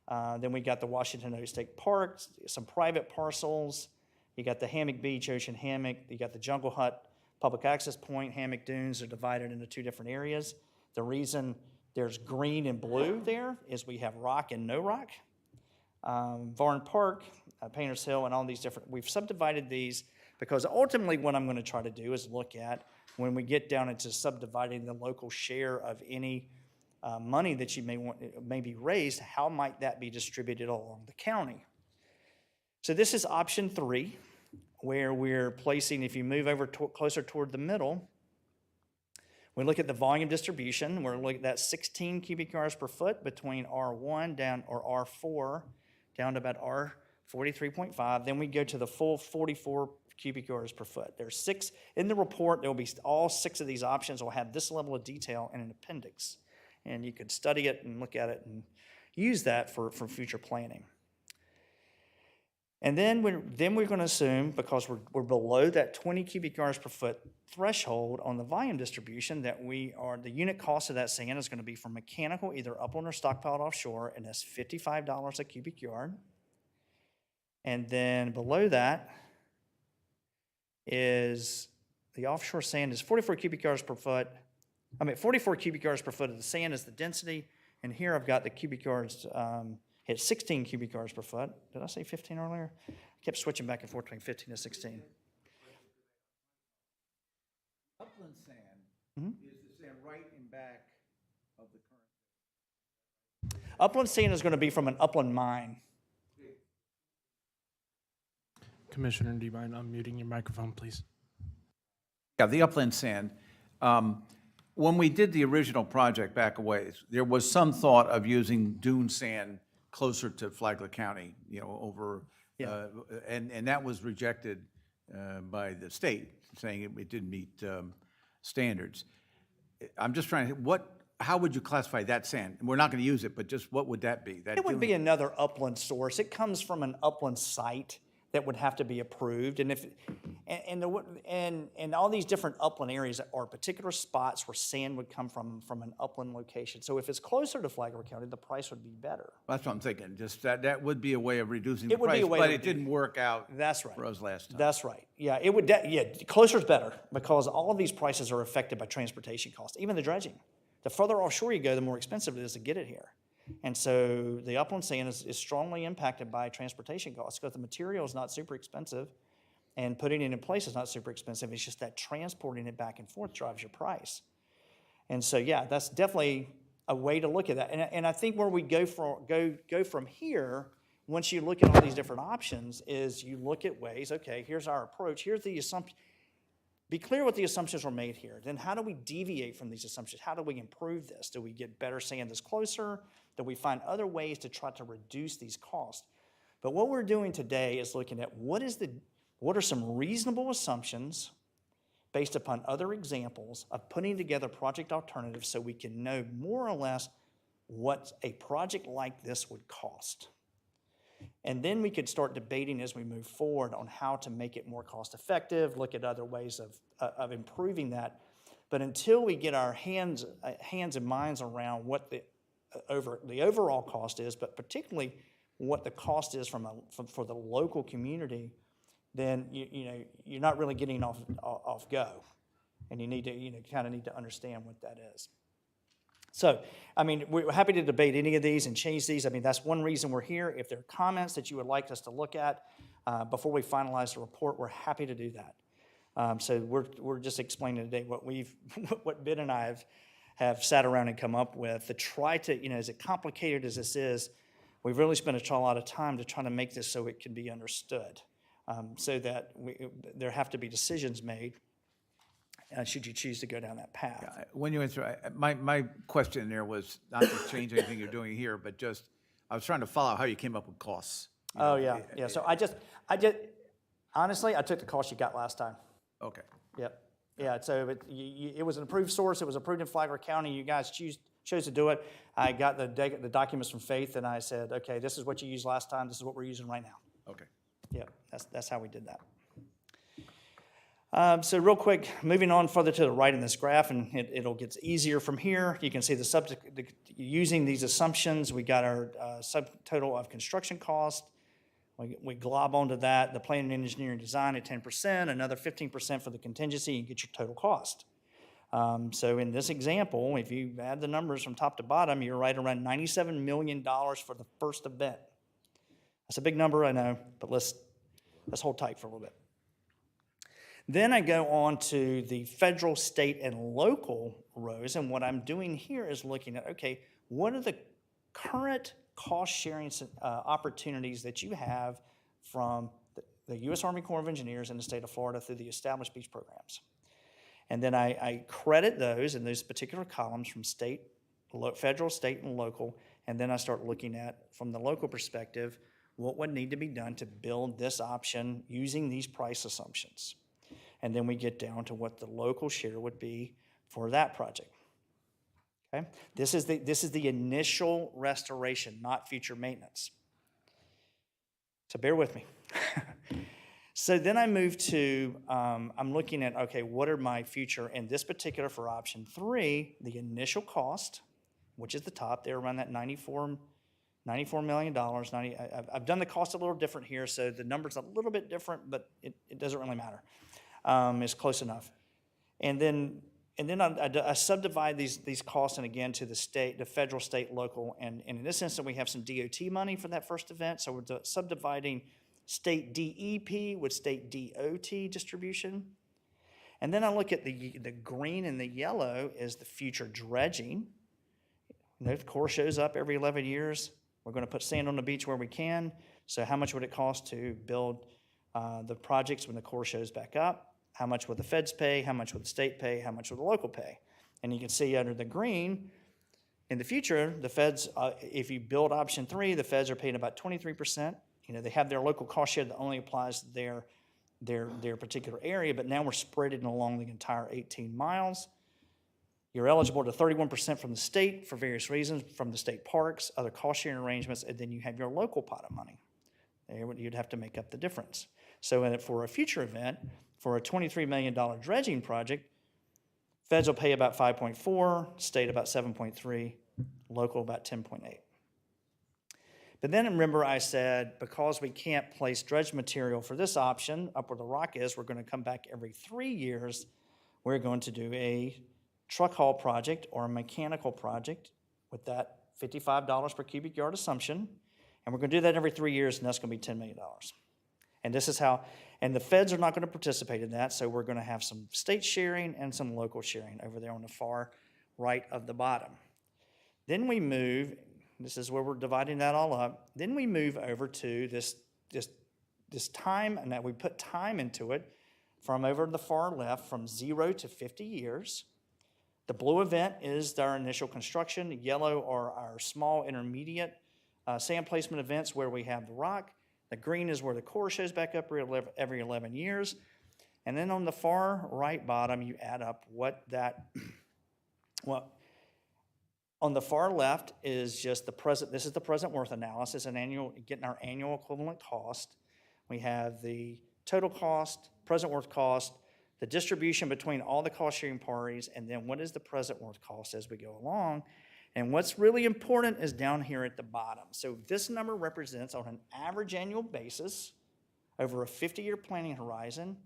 Then we got the Washington Oak State Park, some private parcels. You got the Hammock Beach, Ocean Hammock. You got the Jungle Hut, Public Access Point, Hammock Dunes are divided into two different areas. The reason there's green and blue there is we have rock and no rock. Varn Park, Painters Hill, and all these different, we've subdivided these because ultimately what I'm going to try to do is look at when we get down into subdividing the local share of any money that you may be raised, how might that be distributed along the county? So this is option 3, where we're placing, if you move over closer toward the middle, we look at the volume distribution. We're looking at that 16 cubic yards per foot between R1 down, or R4 down to about R43.5. Then we go to the full 44 cubic yards per foot. There's 6 in the report. There will be all 6 of these options will have this level of detail in an appendix. And you could study it and look at it and use that for future planning. And then we're going to assume, because we're below that 20 cubic yards per foot threshold on the volume distribution, that the unit cost of that sand is going to be for mechanical, either upland or stockpiled offshore, and that's $55 a cubic yard. And then below that is the offshore sand is 44 cubic yards per foot. 44 cubic yards per foot of the sand is the density, and here I've got the cubic yards. It's 16 cubic yards per foot. Did I say 15 earlier? I kept switching back and forth between 15 and 16. Upland sand is the sand right in back of the current. Upland sand is going to be from an upland mine. Commissioner, do you mind unmuting your microphone, please? Yeah, the upland sand. When we did the original project back a ways, there was some thought of using dune sand closer to Flagler County, over, and that was rejected by the state, saying it didn't meet standards. I'm just trying to, how would you classify that sand? We're not going to use it, but just what would that be? It would be another upland source. It comes from an upland site that would have to be approved, and all these different upland areas are particular spots where sand would come from an upland location. So if it's closer to Flagler County, the price would be better. That's what I'm thinking. Just that would be a way of reducing the It would price, be a way but to it didn't work out. That's right. For us last time. That's right. Yeah, it would. Closer is better because all of these prices are affected by transportation costs, even the dredging. The further offshore you go, the more expensive it is to get it here. And so the upland sand is strongly impacted by transportation costs because the material is not super expensive and putting it in place is not super expensive. It's just that transporting it back and forth drives your price. And so, yeah, that's definitely a way to look at that. And I think where we go from here, once you look at all these different options, is you look at ways, okay, here's our approach, here's the assumption. Be clear what the assumptions were made here. Then how do we deviate from these assumptions? How do we improve this? Do we get better sand that's closer? Do we find other ways to try to reduce these costs? But what we're doing today is looking at what are some reasonable assumptions based upon other examples of putting together project alternatives so we can know more or less what a project like this would cost. And then we could start debating as we move forward on how to make it more cost effective, look at other ways of improving that. But until we get our hands and minds around what the overall cost is, but particularly what the cost is for the local community, then you're not really getting off go. And you need to kind of need to understand what that is. So, I mean, we're happy to debate any of these and change these. I mean, that's one reason we're here. If there are comments that you would like us to look at before we finalize the report, we're happy to do that. So we're just explaining today what Ben and I have sat around and come up with to try to, as complicated as this is, we've really spent a lot of time to try to make this so it can be understood, so that there have to be decisions made should you choose to go down that path. When you went through, my question there was not to change anything you're doing here, but just, I was trying to follow how you came up with costs. Yeah. So I just, honestly, I took the cost you got last time. Okay. Yep. Yeah, so it was an approved source. It was approved in Flagler County. You guys chose to do it. I got the documents from Faith, and I said, okay, this is what you used last time. This is what we're using right now. Okay. Yep, that's how we did that. So real quick, moving on further to the right in this graph, and it'll get easier from here. You can see using these assumptions, we got our subtotal of construction cost. We glob onto that, the planning, engineering, design at 10%, another 15% for the contingency, and get your total cost. So in this example, if you add the numbers from top to bottom, you're right around $97 million for the first event. That's a big number, I know, but let's hold tight for a little bit. Then I go on to the federal, state, and local rows, and what I'm doing here is looking at, okay, what are the current cost-sharing opportunities that you have from the U.S. Army Corps of Engineers in the state of Florida through the established beach programs. And then I credit those in those particular columns from federal, state, and local, and then I start looking at, from the local perspective, what would need to be done to build this option using these price assumptions. And then we get down to what the local share would be for that project. Okay? This is the initial restoration, not future maintenance. So bear with me. So then I move to, I'm looking at, okay, what are my future, in this particular for option 3, the initial cost, which is the top there around that $94 million. I've done the cost a little different here, so the number's a little bit different, but it doesn't really matter. It's close enough. And then I subdivide these costs, and again, to the federal, state, local, and in this instance, we have some DOT money for that first event, so we're subdividing state DEP with state DOT distribution. And then I look at the green and the yellow is the future dredging. The Corps shows up every 11 years. We're going to put sand on the beach where we can. So how much would it cost to build the projects when the Corps shows back up? How much would the feds pay? How much would the state pay? How much would the local pay? And you can see under the green, in the future, the feds, if you build option 3, the feds are paying about 23%. They have their local cost share that only applies to their particular area, but now we're spreading along the entire 18 miles. You're eligible to 31% from the state for various reasons, from the state parks, other cost sharing arrangements, and then you have your local pot of money. You'd have to make up the difference. So for a future event, for a $23 million dredging project, feds will pay about 5.4, state about 7.3, local about 10.8. But then remember I said, because we can't place dredge material for this option, up where the rock is, we're going to come back every 3 years. We're going to do a truck haul project or a mechanical project with that $55 per cubic yard assumption, and we're going to do that every 3 years, and that's going to be $10 million. And this is how, and the feds are not going to participate in that, so we're going to have some state sharing and some local sharing over there on the far right of the bottom. Then we move, this is where we're dividing that all up, then we move over to this time, and that we put time into it from over the far left from 0 to 50 years. The blue event is our initial construction. The yellow are our small intermediate sand placement events where we have the rock. The green is where the core shows back up every 11 years. And then on the far right bottom, you add up what that, well, on the far left is just the present, this is the present worth analysis, and getting our annual equivalent cost. We have the total cost, present worth cost, the distribution between all the cost sharing parties, and then what is the present worth cost as we go along. And what's really important is down here at the bottom. So this number represents on an average annual basis over a 50-year planning horizon,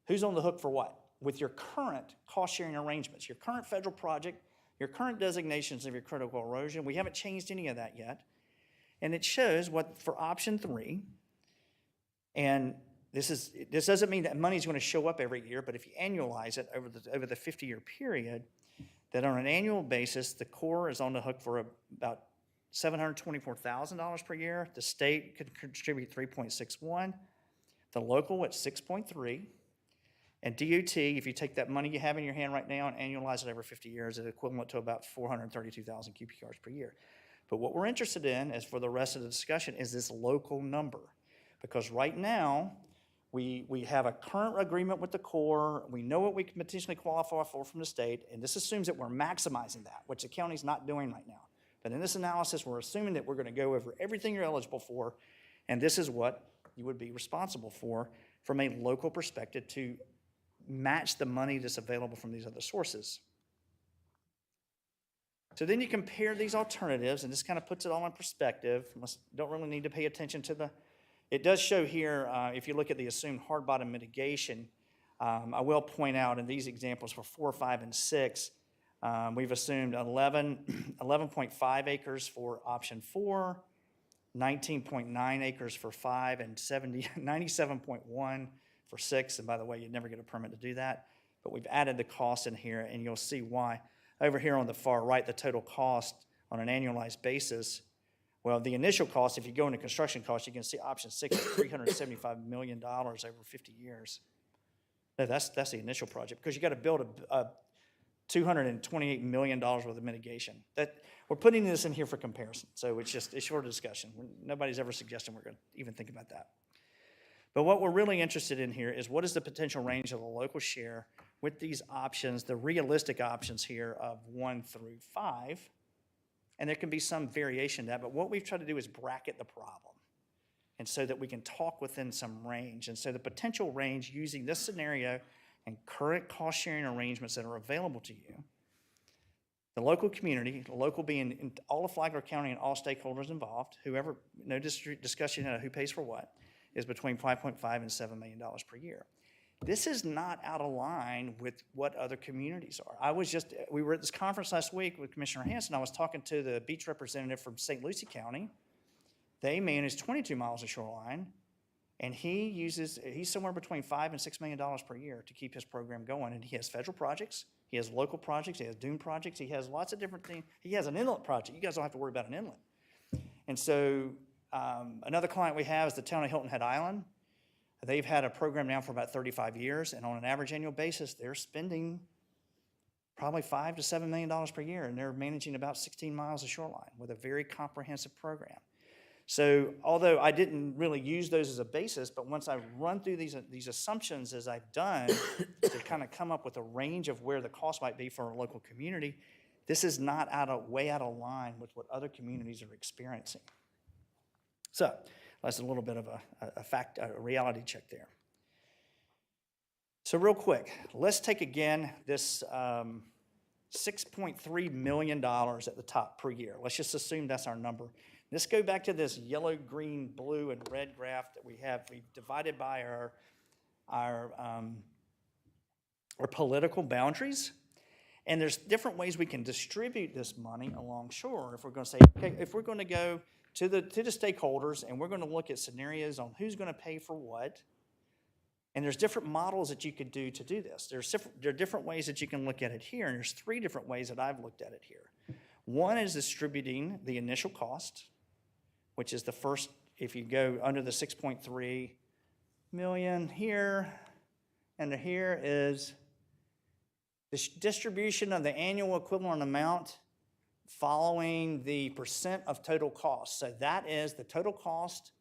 who's on the hook for what? With your current cost sharing arrangements, your current federal project, your current designations of your critical erosion. We haven't changed any of that yet. And it shows what for option 3, and this doesn't mean that money's going to show up every year, but if you annualize it over the 50-year period, that on an annual basis, the Corps is on the hook for about $724,000 per year. The state could contribute 3.61, the local at 6.3, and DOT, if you take that money you have in your hand right now and annualize it over 50 years, it's equivalent to about 432,000 cubic yards per year. But what we're interested in, as for the rest of the discussion, is this local number. Because right now, we have a current agreement with the Corps. We know what we can potentially qualify for from the state, and this assumes that we're maximizing that, which the county's not doing right now. But in this analysis, we're assuming that we're going to go over everything you're eligible for, and this is what you would be responsible for from a local perspective to match the money that's available from these other sources. So then you compare these alternatives, and this kind of puts it all in perspective. Don't really need to pay attention to the, it does show here, if you look at the assumed hard bottom mitigation, I will point out in these examples for 4, 5, and 6, we've assumed 11.5 acres for option 4, 19.9 acres for 5, and 97.1 for 6. And by the way, you'd never get a permit to do that. But we've added the cost in here, and you'll see why. Over here on the far right, the total cost on an annualized basis, well, the initial cost, if you go into construction costs, you can see option 6 is $375 million over 50 years. No, that's the initial project, because you got to build a $228 million worth of mitigation. That we're putting this in here for comparison, so it's short discussion. Nobody's ever suggesting we're going to even think about that. But what we're really interested in here is what is the potential range of the local share with these options, the realistic options here of 1 through 5. And there can be some variation to that, but what we've tried to do is bracket the problem, and so that we can talk within some range. And so the potential range using this scenario and current cost sharing arrangements that are available to you, the local community, the local being in all of Flagler County and all stakeholders involved, whoever, no discussion of who pays for what, is between $5.5 and $7 million per year. This is not out of line with what other communities are. We were at this conference last week with Commissioner Hanson. I was talking to the beach representative from St. Lucie County. They manage 22 miles of shoreline, and he's somewhere between $5 and $6 million per year to keep his program going. And he has federal projects, he has local projects, he has dune projects, he has lots of different things. He has an inlet project. You guys don't have to worry about an inlet. And so another client we have is the town of Hilton Head Island. They've had a program now for about 35 years, and on an average annual basis, they're spending probably $5 to $7 million per year, and they're managing about 16 miles of shoreline with a very comprehensive program. So although I didn't really use those as a basis, but once I run through these assumptions as I've done to kind of come up with a range of where the cost might be for a local community, this is not way out of line with what other communities are experiencing. So that's a little bit of a reality check there. So real quick, let's take again this $6.3 million at the top per year. Let's just assume that's our number. Let's go back to this yellow, green, blue, and red graph that we have. We've divided by our political boundaries. And there's different ways we can distribute this money along shore. If we're going to say, okay, if we're going to go to the stakeholders and we're going to look at scenarios on who's going to pay for what, and there's different models that you could do to do this. There are different ways that you can look at it here, and there's 3 different ways that I've looked at it here. One is distributing the initial cost, which is the first, if you go under the 6.3 million here, and here is the distribution of the annual equivalent amount following the percent of total cost. So that is the total cost.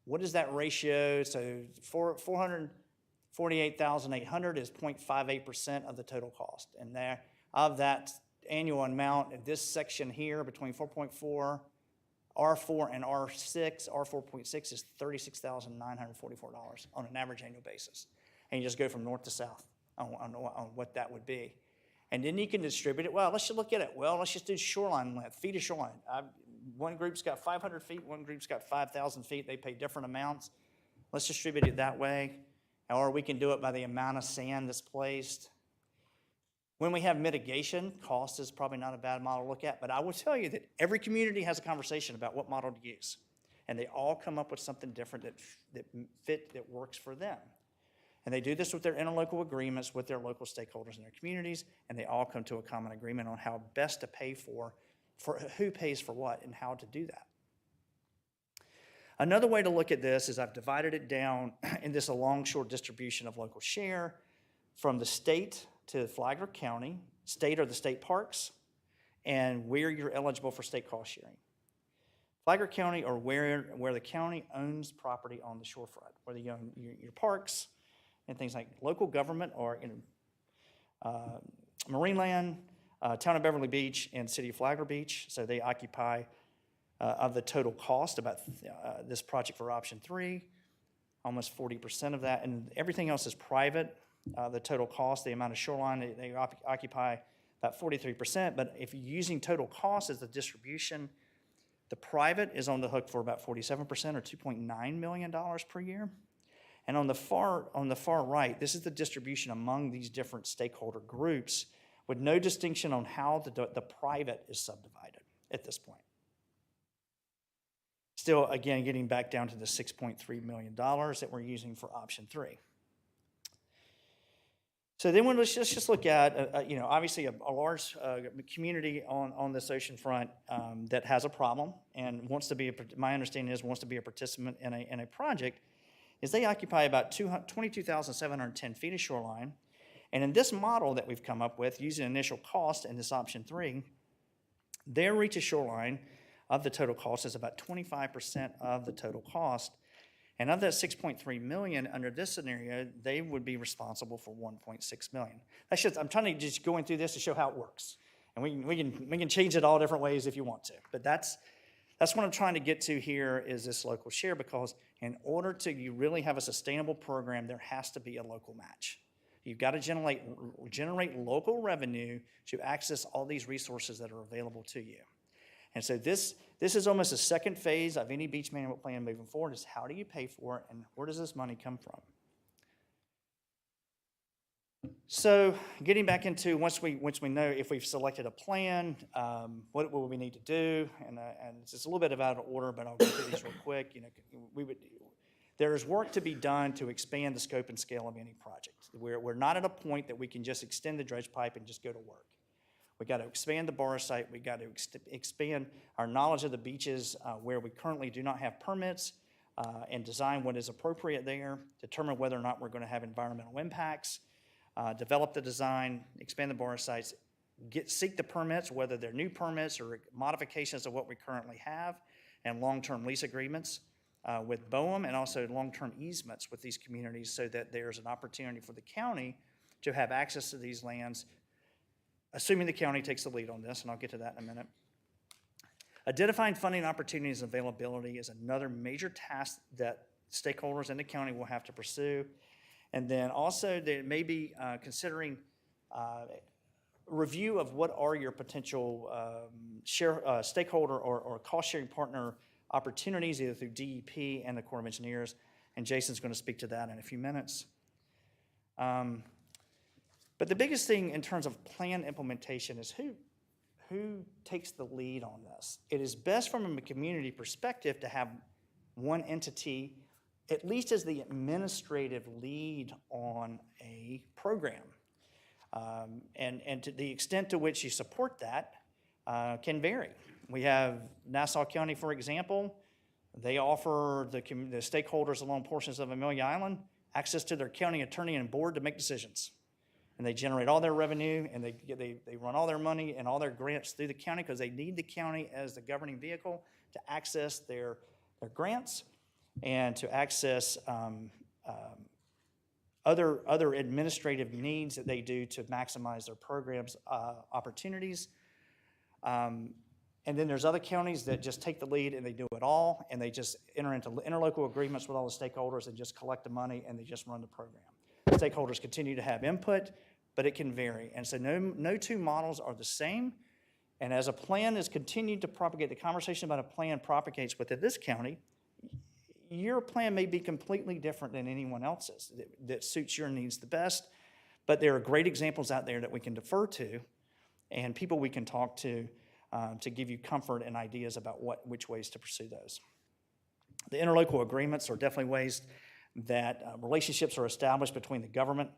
What is that ratio? So 448,800 is 0.58% of the total cost. And there, of that annual amount, in this section here between 4.4, R4 and R6, R4.6 is $36,944 on an average annual basis. And you just go from north to south on what that would be. And then you can distribute it. Well, let's just look at it. Well, let's just do shoreline length, feet of shoreline. One group's got 500 feet, one group's got 5,000 feet. They pay different amounts. Let's distribute it that way. Or we can do it by the amount of sand that's placed. When we have mitigation, cost is probably not a bad model to look at, but I will tell you that every community has a conversation about what model to use. And they all come up with something different that works for them. And they do this with their interlocal agreements with their local stakeholders in their communities, and they all come to a common agreement on how best to pay for who pays for what and how to do that. Another way to look at this is I've divided it down in this alongshore distribution of local share from the state to Flagler County. State are the state parks, and where you're eligible for state cost sharing. Flagler County or where the county owns property on the shorefront, whether you own your parks and things like local government or marine land, Town of Beverly Beach, and City of Flagler Beach. So they occupy of the total cost about this project for option 3, almost 40% of that, and everything else is private. The total cost, the amount of shoreline, they occupy about 43%, but if you're using total cost as the distribution, the private is on the hook for about 47% or $2.9 million per year. And on the far right, this is the distribution among these different stakeholder groups with no distinction on how the private is subdivided at this point. Still, again, getting back down to the $6.3 million that we're using for option 3. So then let's just look at, obviously a large community on this ocean front that has a problem and wants to be, my understanding is, wants to be a participant in a project, is they occupy about 22,710 feet of shoreline. And in this model that we've come up with, using initial cost in this option 3, their reach of shoreline of the total cost is about 25% of the total cost. And of that 6.3 million, under this scenario, they would be responsible for 1.6 million. That's just, I'm trying to just going through this to show how it works. And we can change it all different ways if you want to. But that's what I'm trying to get to here is this local share, because in order to you really have a sustainable program, there has to be a local match. You've got to generate local revenue to access all these resources that are available to you. And so this is almost a second phase of any beach management plan moving forward, is how do you pay for it and where does this money come from? So getting back into once we know if we've selected a plan, what will we need to do? And it's just a little bit out of order, but I'll go through these real quick. There is work to be done to expand the scope and scale of any project. We're not at a point that we can just extend the dredge pipe and just go to work. We got to expand the borrow site. We got to expand our knowledge of the beaches where we currently do not have permits and design what is appropriate there, determine whether or not we're going to have environmental impacts, develop the design, expand the borrow sites, seek the permits, whether they're new permits or modifications of what we currently have, and long-term lease agreements with BOEM, and also long-term easements with these communities so that there's an opportunity for the county to have access to these lands, assuming the county takes the lead on this, and I'll get to that in a minute. Identifying funding opportunities and availability is another major task that stakeholders in the county will have to pursue. And then also they may be considering review of what are your potential stakeholder or cost-sharing partner opportunities, either through DEP and the Corps of Engineers, and Jason's going to speak to that in a few minutes. But the biggest thing in terms of plan implementation is who takes the lead on this. It is best from a community perspective to have one entity, at least as the administrative lead on a program. And to the extent to which you support that can vary. We have Nassau County, for example. They offer the stakeholders along portions of Amelia Island access to their county attorney and board to make decisions. And they generate all their revenue, and they run all their money and all their grants through the county because they need the county as the governing vehicle to access their grants and to access other administrative needs that they do to maximize their programs' opportunities. And then there's other counties that just take the lead and they do it all, and they just enter into interlocal agreements with all the stakeholders and just collect the money and they just run the program. Stakeholders continue to have input, but it can vary. And so no two models are the same. And as a plan is continued to propagate, the conversation about a plan propagates within this county, your plan may be completely different than anyone else's that suits your needs the best. But there are great examples out there that we can defer to and people we can talk to give you comfort and ideas about which ways to pursue those. The interlocal agreements are definitely ways that relationships are established between the government,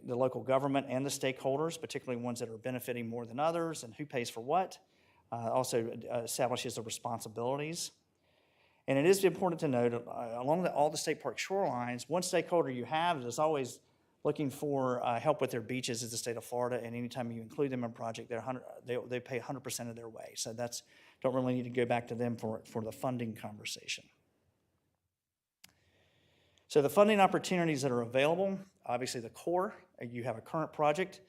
the local government, and the stakeholders, particularly ones that are benefiting more than others, and who pays for what. Also establishes the responsibilities. And it is important to note, along all the state park shorelines, one stakeholder you have is always looking for help with their beaches is the state of Florida, and anytime you include them in a project, they pay 100% of their way. So don't really need to go back to them for the funding conversation. So the funding opportunities that are available, obviously the core, you have a current project,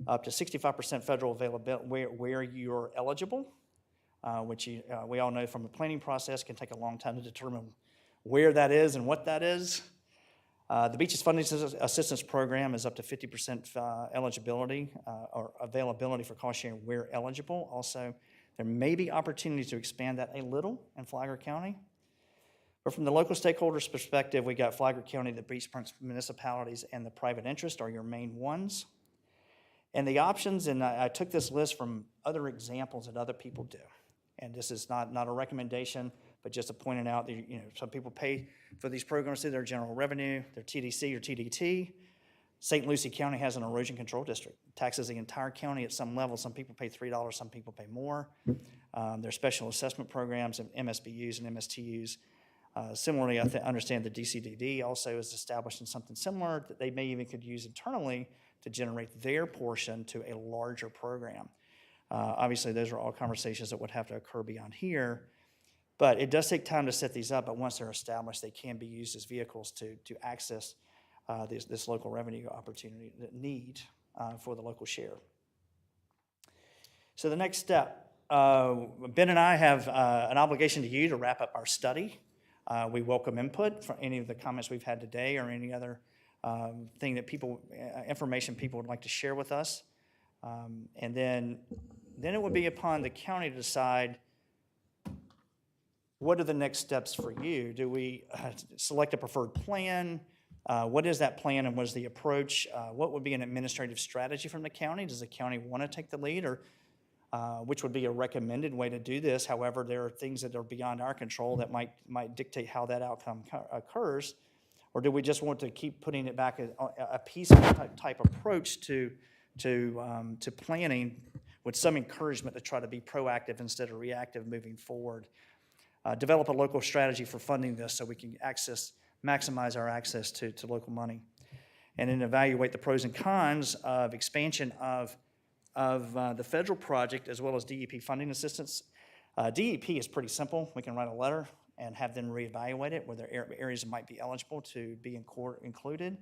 up to 65% federal availability where you're eligible, which we all know from the planning process can take a long time to determine where that is and what that is. The Beaches Funding Assistance Program is up to 50% eligibility or availability for cost sharing where eligible. Also, there may be opportunities to expand that a little in Flagler County. But from the local stakeholders' perspective, we got Flagler County, the beach municipalities, and the private interest are your main ones. And the options, and I took this list from other examples that other people do. And this is not a recommendation, but just to point it out that some people pay for these programs through their general revenue, their TDC or TDT. St. Lucie County has an erosion control district. Taxes the entire county at some level. Some people pay $3, some people pay more. There's special assessment programs and MSBUs and MSTUs. Similarly, I understand the DCDD also is establishing something similar that they may even could use internally to generate their portion to a larger program. Obviously, those are all conversations that would have to occur beyond here, but it does take time to set these up, but once they're established, they can be used as vehicles to access this local revenue opportunity, need for the local share. So the next step, Ben and I have an obligation to you to wrap up our study. We welcome input from any of the comments we've had today or any other thing that information people would like to share with us. And then it would be upon the county to decide what are the next steps for you. Do we select a preferred plan? What is that plan and what is the approach? What would be an administrative strategy from the county? Does the county want to take the lead, or which would be a recommended way to do this? However, there are things that are beyond our control that might dictate how that outcome occurs. Or do we just want to keep putting it back a piecemeal type approach to planning with some encouragement to try to be proactive instead of reactive moving forward? Develop a local strategy for funding this so we can maximize our access to local money. And then evaluate the pros and cons of expansion of the federal project as well as DEP funding assistance. DEP is pretty simple. We can write a letter and have them reevaluate it, where there are areas that might be eligible to be included.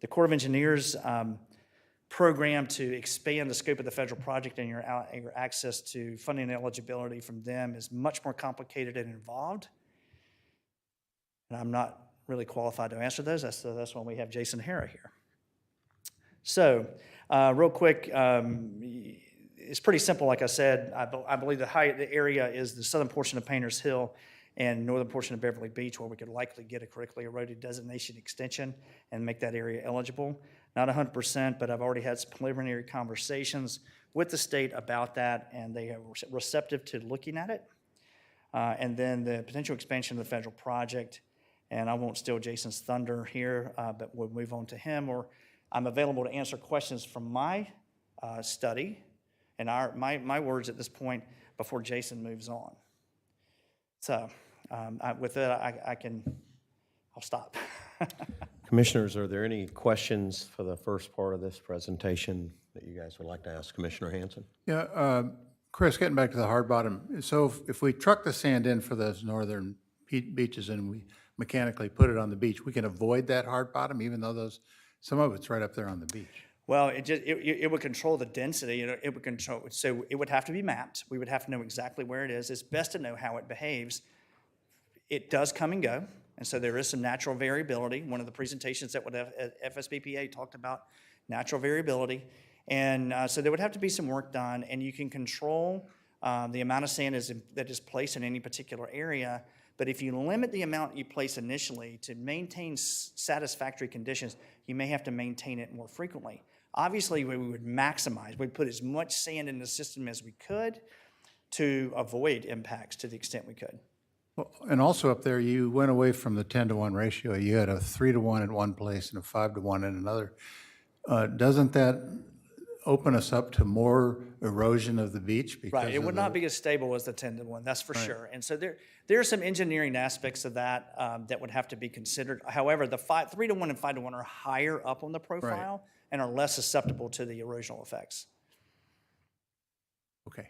The Corps of Engineers program to expand the scope of the federal project and your access to funding and eligibility from them is much more complicated and involved. And I'm not really qualified to answer those. That's why we have Jason Hara here. So real quick, it's pretty simple. Like I said, I believe the area is the southern portion of Painters Hill and northern portion of Beverly Beach, where we could likely get a critically eroded designation extension and make that area eligible. Not 100%, but I've already had some preliminary conversations with the state about that, and they are receptive to looking at it. And then the potential expansion of the federal project, and I won't steal Jason's thunder here, but we'll move on to him, or I'm available to answer questions from my study and my words at this point before Jason moves on. So with that, I'll stop. Commissioners, are there any questions for the first part of this presentation that you guys would like to ask Commissioner Hanson? Yeah, Chris, getting back to the hard bottom, so if we truck the sand in for those northern beaches and we mechanically put it on the beach, we can avoid that hard bottom, even though some of it's right up there on the beach. Well, it would control the density. It would control, so it would have to be mapped. We would have to know exactly where it is. It's best to know how it behaves. It does come and go, and so there is some natural variability. One of the presentations that FSBPA talked about natural variability, and so there would have to be some work done. And you can control the amount of sand that is placed in any particular area. But if you limit the amount you place initially to maintain satisfactory conditions, you may have to maintain it more frequently. Obviously, we would maximize. We'd put as much sand in the system as we could to avoid impacts to the extent we could. Well, and also up there, you went away from the 10-to-1 ratio. You had a 3-to-1 in one place and a 5-to-1 in another. Doesn't that open us up to more erosion of the beach? Right, it would not be as stable as the 10-to-1, that's for sure. And so there are some engineering aspects of that that would have to be considered. However, the 3-to-1 and 5-to-1 are higher up on the profile and are less susceptible to the erosional effects. Okay.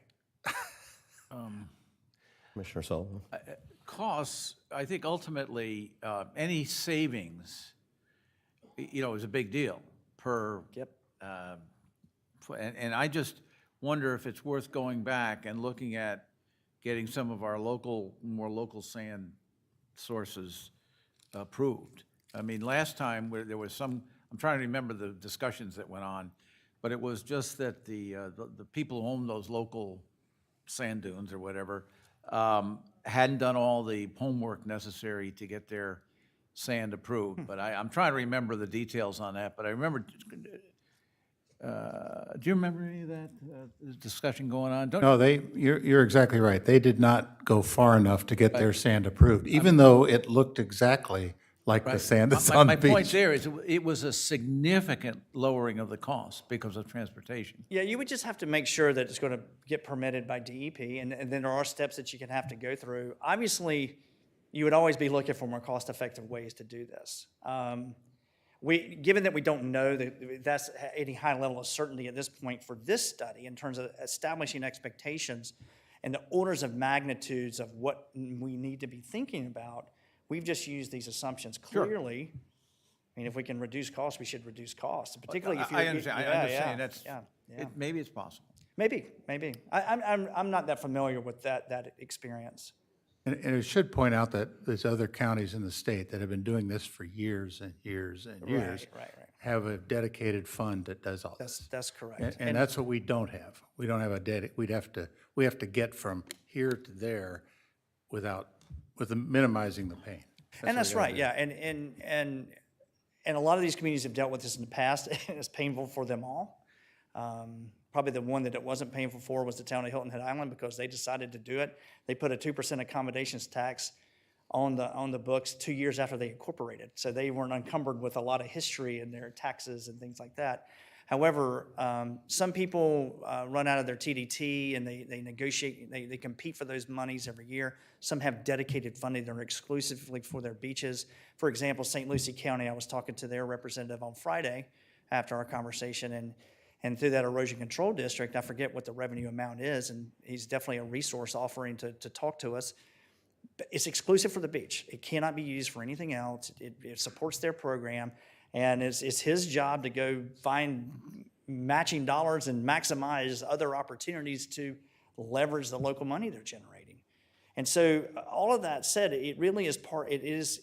Commissioner Sullivan? Costs, I think ultimately, any savings, is a big deal per. Yep. And I just wonder if it's worth going back and looking at getting some of our more local sand sources approved. I mean, last time there was some, I'm trying to remember the discussions that went on, but it was just that the people who own those local sand dunes or whatever hadn't done all the homework necessary to get their sand approved. But I'm trying to remember the details on that, but I remember, do you remember any of that discussion going on? No, you're exactly right. They did not go far enough to get their sand approved, even though it looked exactly like the sand that's on the beach. My point there is it was a significant lowering of the cost because of transportation. Yeah, you would just have to make sure that it's going to get permitted by DEP, and then there are steps that you can have to go through. Obviously, you would always be looking for more cost-effective ways to do this. Given that we don't know that that's any high level of certainty at this point for this study in terms of establishing expectations and the orders of magnitudes of what we need to be thinking about, we've just used these assumptions. Clearly, I mean, if we can reduce costs, we should reduce costs, particularly if you. I understand. I'm just saying that's. Yeah. Maybe it's possible. Maybe. I'm not that familiar with that experience. And it should point out that there's other counties in the state that have been doing this for years and years and years. Right. Have a dedicated fund that does all this. That's correct. And that's what we don't have. We don't have we have to get from here to there with minimizing the pain. And that's right, yeah. And a lot of these communities have dealt with this in the past, and it's painful for them all. Probably the one that it wasn't painful for was the town of Hilton Head Island, because they decided to do it. They put a 2% accommodations tax on the books 2 years after they incorporated. So they weren't encumbered with a lot of history in their taxes and things like that. However, some people run out of their TDT and they negotiate, they compete for those monies every year. Some have dedicated funding that are exclusively for their beaches. For example, St. Lucie County, I was talking to their representative on Friday after our conversation, and through that erosion control district, I forget what the revenue amount is, and he's definitely a resource offering to talk to us. But it's exclusive for the beach. It cannot be used for anything else. It supports their program, and it's his job to go find matching dollars and maximize other opportunities to leverage the local money they're generating. And so all of that said, it really is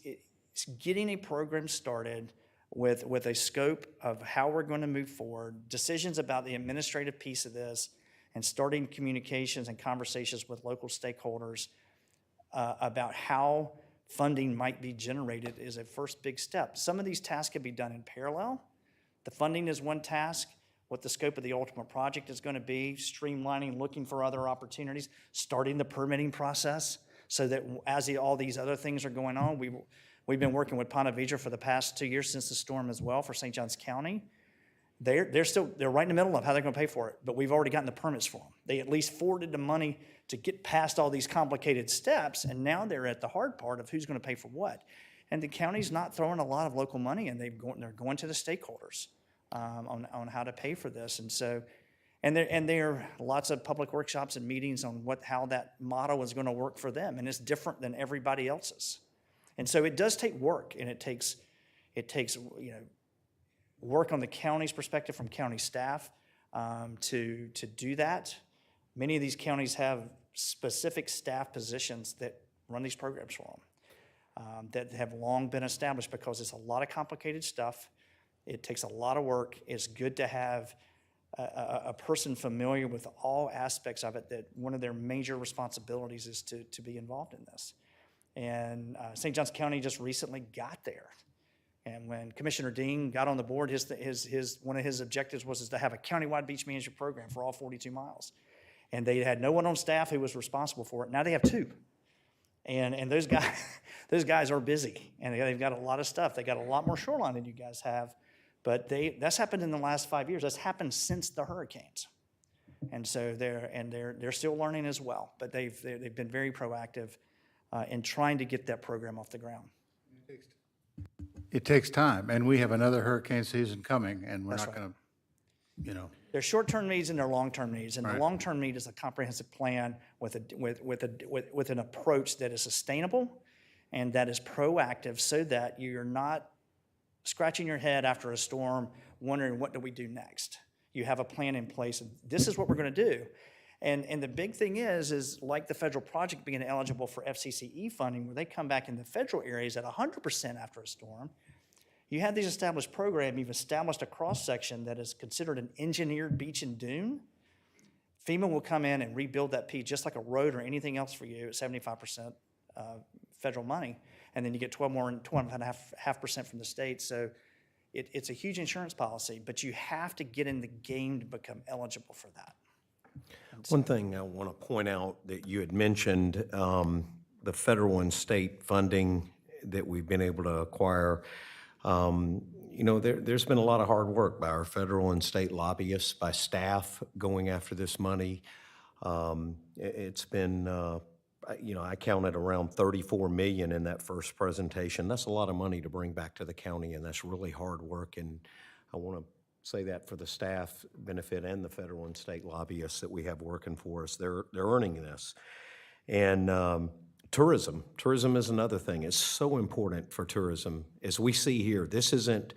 it's getting a program started with a scope of how we're going to move forward, decisions about the administrative piece of this, and starting communications and conversations with local stakeholders about how funding might be generated is a first big step. Some of these tasks can be done in parallel. The funding is one task, what the scope of the ultimate project is going to be, streamlining, looking for other opportunities, starting the permitting process so that as all these other things are going on, we've been working with Ponte Vedra for the past 2 years since the storm as well for St. Johns County. They're right in the middle of how they're going to pay for it, but we've already gotten the permits for them. They at least forwarded the money to get past all these complicated steps, and now they're at the hard part of who's going to pay for what. And the county's not throwing a lot of local money, and they're going to the stakeholders on how to pay for this. And so, and there are lots of public workshops and meetings on how that model is going to work for them, and it's different than everybody else's. And so it does take work, and it takes work on the county's perspective from county staff to do that. Many of these counties have specific staff positions that run these programs for them that have long been established because it's a lot of complicated stuff. It takes a lot of work. It's good to have a person familiar with all aspects of it, that one of their major responsibilities is to be involved in this. And St. Johns County just recently got there. And when Commissioner Dean got on the board, one of his objectives was to have a countywide beach management program for all 42 miles. And they had no one on staff who was responsible for it. Now they have 2. And those guys are busy, and they've got a lot of stuff. They got a lot more shoreline than you guys have. But that's happened in the last 5 years. That's happened since the hurricanes. And so they're still learning as well. But they've been very proactive in trying to get that program off the ground. It takes time, and we have another hurricane season coming, and we're not going to, There's short-term needs and there are long-term needs, and the long-term need is a comprehensive plan with an approach that is sustainable and that is proactive, so that you're not scratching your head after a storm wondering, what do we do next? You have a plan in place, and this is what we're going to do. And the big thing is like the federal project being eligible for Fcce funding, where they come back in the federal areas at 100% after a storm. You have these established programs. You've established a cross-section that is considered an engineered beach and dune. FEMA will come in and rebuild that piece just like a road or anything else for you at 75% federal money. And then you get 12.5% from the state. So it's a huge insurance policy, but you have to get in the game to become eligible for that. One thing I want to point out that you had mentioned, the federal and state funding that we've been able to acquire. There's been a lot of hard work by our federal and state lobbyists, by staff going after this money. It's been, I counted around $34 million in that first presentation. That's a lot of money to bring back to the county, and that's really hard work. And I want to say that for the staff benefit and the federal and state lobbyists that we have working for us. They're earning this. And tourism is another thing. It's so important for tourism. As we see here, this isn't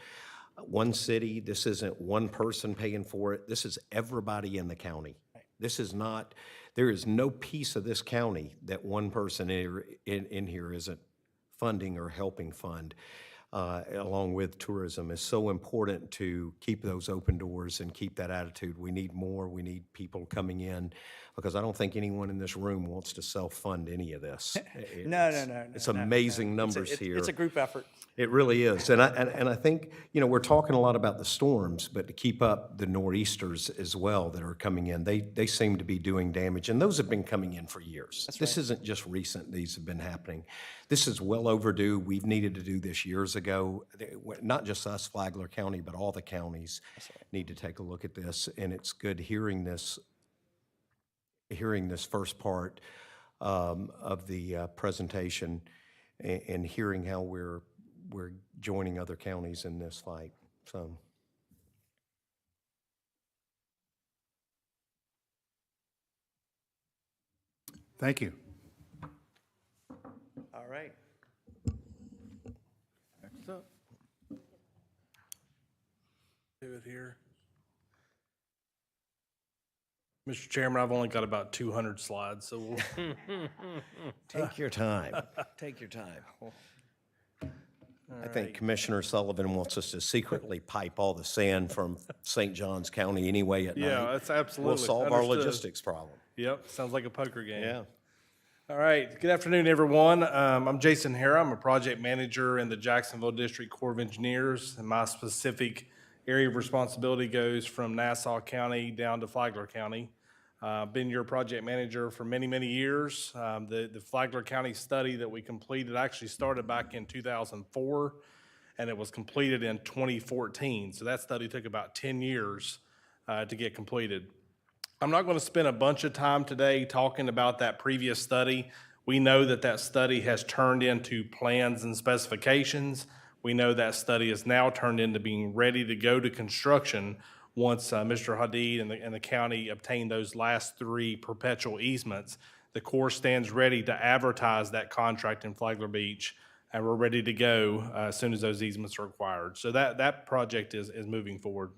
one city, this isn't one person paying for it. This is everybody in the county. This is not, there is no piece of this county that one person in here isn't funding or helping fund. Along with tourism, is so important to keep those open doors and keep that attitude. We need more. We need people coming in, because I don't think anyone in this room wants to self-fund any of this. No. It's amazing numbers here. It's a group effort. It really is. And I think, we're talking a lot about the storms, but to keep up the nor'easters as well that are coming in, they seem to be doing damage. And those have been coming in for years. This isn't just recent. These have been happening. This is well overdue. We've needed to do this years ago. Not just us, Flagler County, but all the counties need to take a look at this. And it's good hearing this first part of the presentation and hearing how we're joining other counties in this fight. So. Thank you. All right. Next up. Do it here. Mr. Chairman, I've only got about 200 slides, so we'll Take your time. Take your time. I think Commissioner Sullivan wants us to secretly pipe all the sand from St. Johns County anyway at night. yeah, that's absolutely We'll solve our understood. logistics problem. Yep, sounds like a poker game. Yeah. All right, good afternoon, everyone. I'm Jason Haram. I'm a project manager in the Jacksonville District Corps of Engineers, and my specific area of responsibility goes from Nassau County down to Flagler County. Been your project manager for many, many years. The Flagler County study that we completed actually started back in 2004, and it was completed in 2014. So that study took about 10 years to get completed. I'm not going to spend a bunch of time today talking about that previous study. We know that that study has turned into plans and specifications. We know that study is now turned into being ready to go to construction once Mr. Hadid and the county obtain those last 3 perpetual easements. The Corps stands ready to advertise that contract in Flagler Beach, and we're ready to go as soon as those easements are acquired. So that project is moving forward.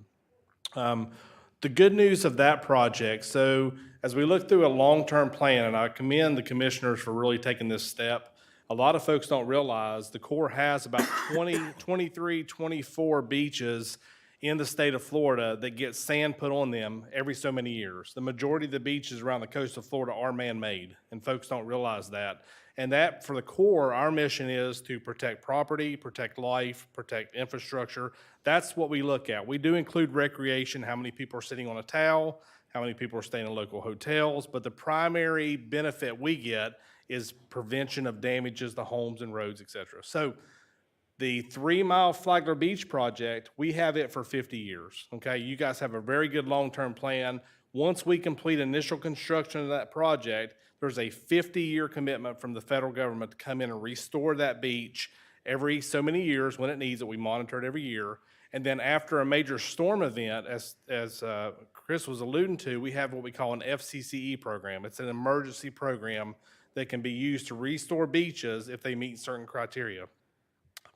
The good news of that project, so as we look through a long-term plan, and I commend the commissioners for really taking this step, a lot of folks don't realize the Corps has about 23, 24 beaches in the state of Florida that get sand put on them every so many years. The majority of the beaches around the coast of Florida are man-made, and folks don't realize that. And that, for the Corps, our mission is to protect property, protect life, protect infrastructure. That's what we look at. We do include recreation, how many people are sitting on a towel, how many people are staying in local hotels, but the primary benefit we get is prevention of damages to homes and roads, et cetera. So the 3-mile Flagler Beach project, we have it for 50 years, okay? You guys have a very good long-term plan. Once we complete initial construction of that project, there's a 50-year commitment from the federal government to come in and restore that beach every so many years when it needs it. We monitor it every year. And then after a major storm event, as Chris was alluding to, we have what we call an Fcce program. It's an emergency program that can be used to restore beaches if they meet certain criteria.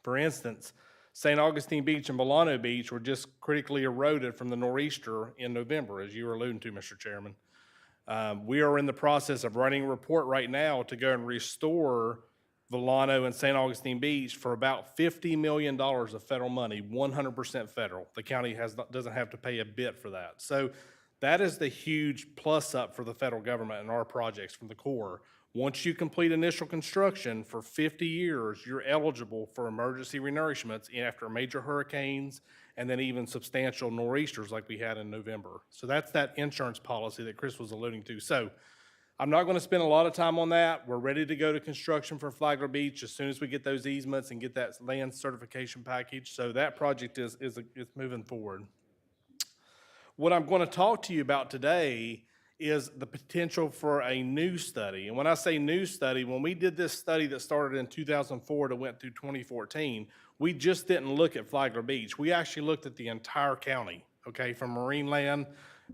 For instance, St. Augustine Beach and Milano Beach were just critically eroded from the nor'easter in November, as you were alluding to, Mr. Chairman. We are in the process of writing a report right now to go and restore Milano and St. Augustine Beach for about $50 million of federal money, 100% federal. The county doesn't have to pay a bit for that. So that is the huge plus up for the federal government and our projects from the Corps. Once you complete initial construction for 50 years, you're eligible for emergency renourishments after major hurricanes and then even substantial nor'easters like we had in November. So that's that insurance policy that Chris was alluding to. So I'm not going to spend a lot of time on that. We're ready to go to construction for Flagler Beach as soon as we get those easements and get that land certification package. So that project is moving forward. What I'm going to talk to you about today is the potential for a new study. And when I say new study, when we did this study that started in 2004 that went through 2014, we just didn't look at Flagler Beach. We actually looked at the entire county, okay, from Marineland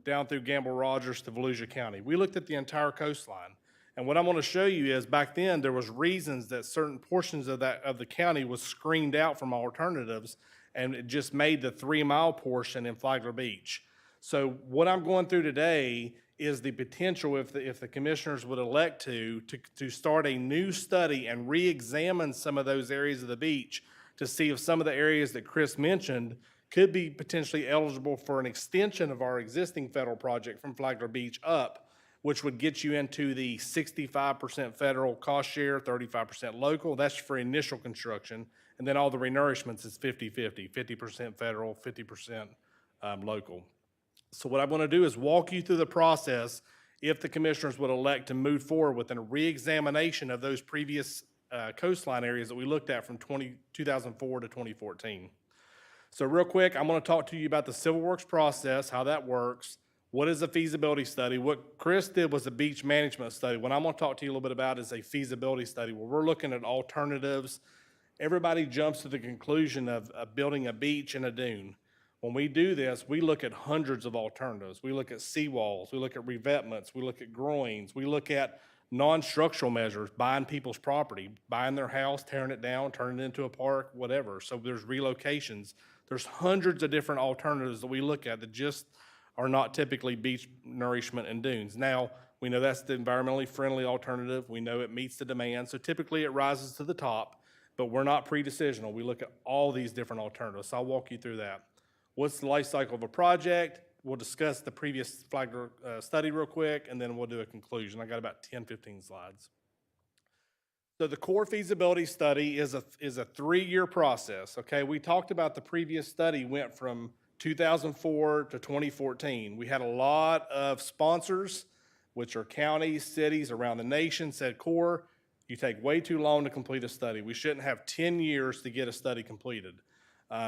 down through Gamble Rogers to Volusia County. We looked at the entire coastline. And what I'm going to show you is back then there was reasons that certain portions of the county was screened out from alternatives, and it just made the 3-mile portion in Flagler Beach. So what I'm going through today is the potential, if the commissioners would elect to start a new study and re-examine some of those areas of the beach to see if some of the areas that Chris mentioned could be potentially eligible for an extension of our existing federal project from Flagler Beach up, which would get you into the 65% federal cost share, 35% local. That's for initial construction. And then all the renourishments is 50-50, 50% federal, 50% local. So what I'm going to do is walk you through the process if the commissioners would elect to move forward with a re-examination of those previous coastline areas that we looked at from 2004 to 2014. So real quick, I'm going to talk to you about the Civil Works process, how that works, what is a feasibility study. What Chris did was a beach management study. What I'm going to talk to you a little bit about is a feasibility study where we're looking at alternatives. Everybody jumps to the conclusion of building a beach and a dune. When we do this, we look at hundreds of alternatives. We look at seawalls, we look at revetments, we look at groins, we look at non-structural measures, buying people's property, buying their house, tearing it down, turning it into a park, whatever. So there's relocations. There's hundreds of different alternatives that we look at that just are not typically beach nourishment and dunes. Now, we know that's the environmentally friendly alternative. We know it meets the demand. So typically it rises to the top, but we're not pre-decisional. We look at all these different alternatives. So I'll walk you through that. What's the life cycle of a project? We'll discuss the previous Flagler study real quick, and then we'll do a conclusion. I got about 10, 15 slides. So the core feasibility study is a 3-year process, okay? We talked about the previous study went from 2004 to 2014. We had a lot of sponsors, which are counties, cities around the nation, said, core, you take way too long to complete a study. We shouldn't have 10 years to get a study completed.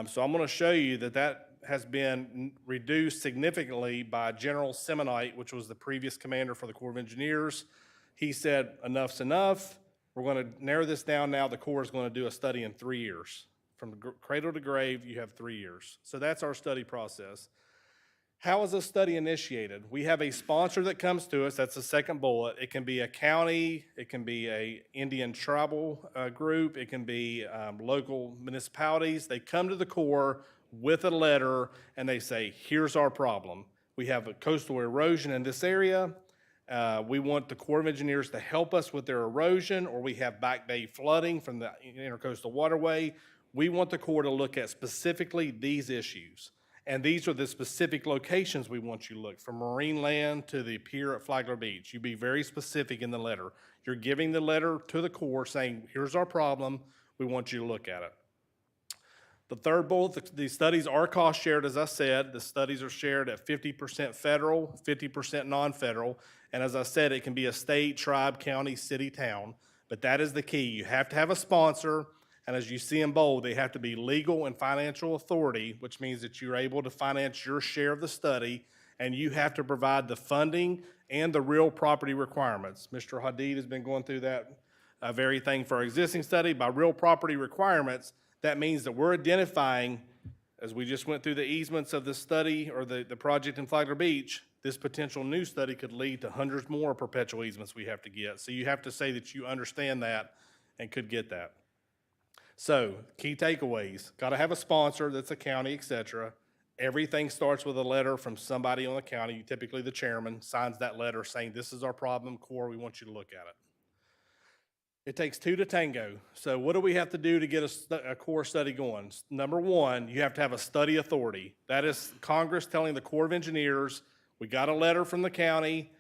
So I'm gonna show you that has been reduced significantly by General Semonite, which was the previous commander for the Corps of Engineers. He said, enough's enough. We're going to narrow this down now. The Corps is going to do a study in 3 years. From cradle to grave, you have 3 years. So that's our study process. How is a study initiated? We have a sponsor that comes to us. That's the second bullet. It can be a county. It can be a Indian tribal group. It can be local municipalities. They come to the Corps with a letter and they say, here's our problem. We have a coastal erosion in this area. We want the Corps of Engineers to help us with their erosion, or we have back bay flooding from the intercoastal waterway. We want the Corps to look at specifically these issues. And these are the specific locations we want you to look, from marine land to the pier at Flagler Beach. You be very specific in the letter. You're giving the letter to the Corps saying, here's our problem, we want you to look at it. The third bullet, the studies are cost shared, as I said. The studies are shared at 50% federal, 50% non-federal. And as I said, it can be a state, tribe, county, city, town. But that is the key. You have to have a sponsor. And as you see in bold, they have to be legal and financial authority, which means that you're able to finance your share of the study. And you have to provide the funding and the real property requirements. Mr. Hadid has been going through that very thing for our existing study. By real property requirements, that means that we're identifying, as we just went through the easements of the study or the project in Flagler Beach, this potential new study could lead to hundreds more perpetual easements we have to get. So you have to say that you understand that and could get that. So key takeaways, gotta have a sponsor that's a county, et cetera. Everything starts with a letter from somebody on the county, typically the chairman, signs that letter saying, this is our problem, Corps, we want you to look at it. It takes 2 to tango. So what do we have to do to get a Corps study going? Number one, you have to have a study authority. That is Congress telling the Corps of Engineers, we got a letter from the county,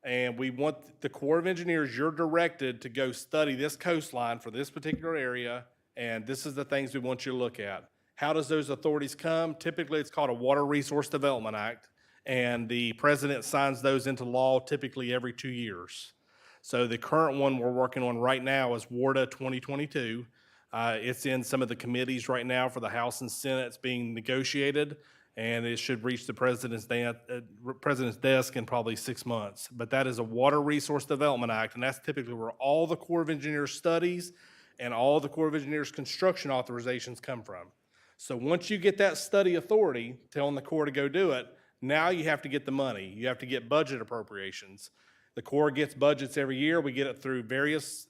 and we want the Corps of Engineers, you're directed to go study this coastline for this particular area, and this is the things we want you to look at. How does those authorities come? Typically, it's called a Water Resource Development Act, and the president signs those into law typically every 2 years. So the current one we're working on right now is WARDA 2022. It's in some of the committees right now for the House and Senate. It's being negotiated, and it should reach the president's desk in probably 6 months. But that is a Water Resource Development Act, and that's typically where all the Corps of Engineers studies and all the Corps of Engineers construction authorizations come from. So once you get that study authority, telling the Corps to go do it, now you have to get the money. You have to get budget appropriations. The Corps gets budgets every year. We get it through various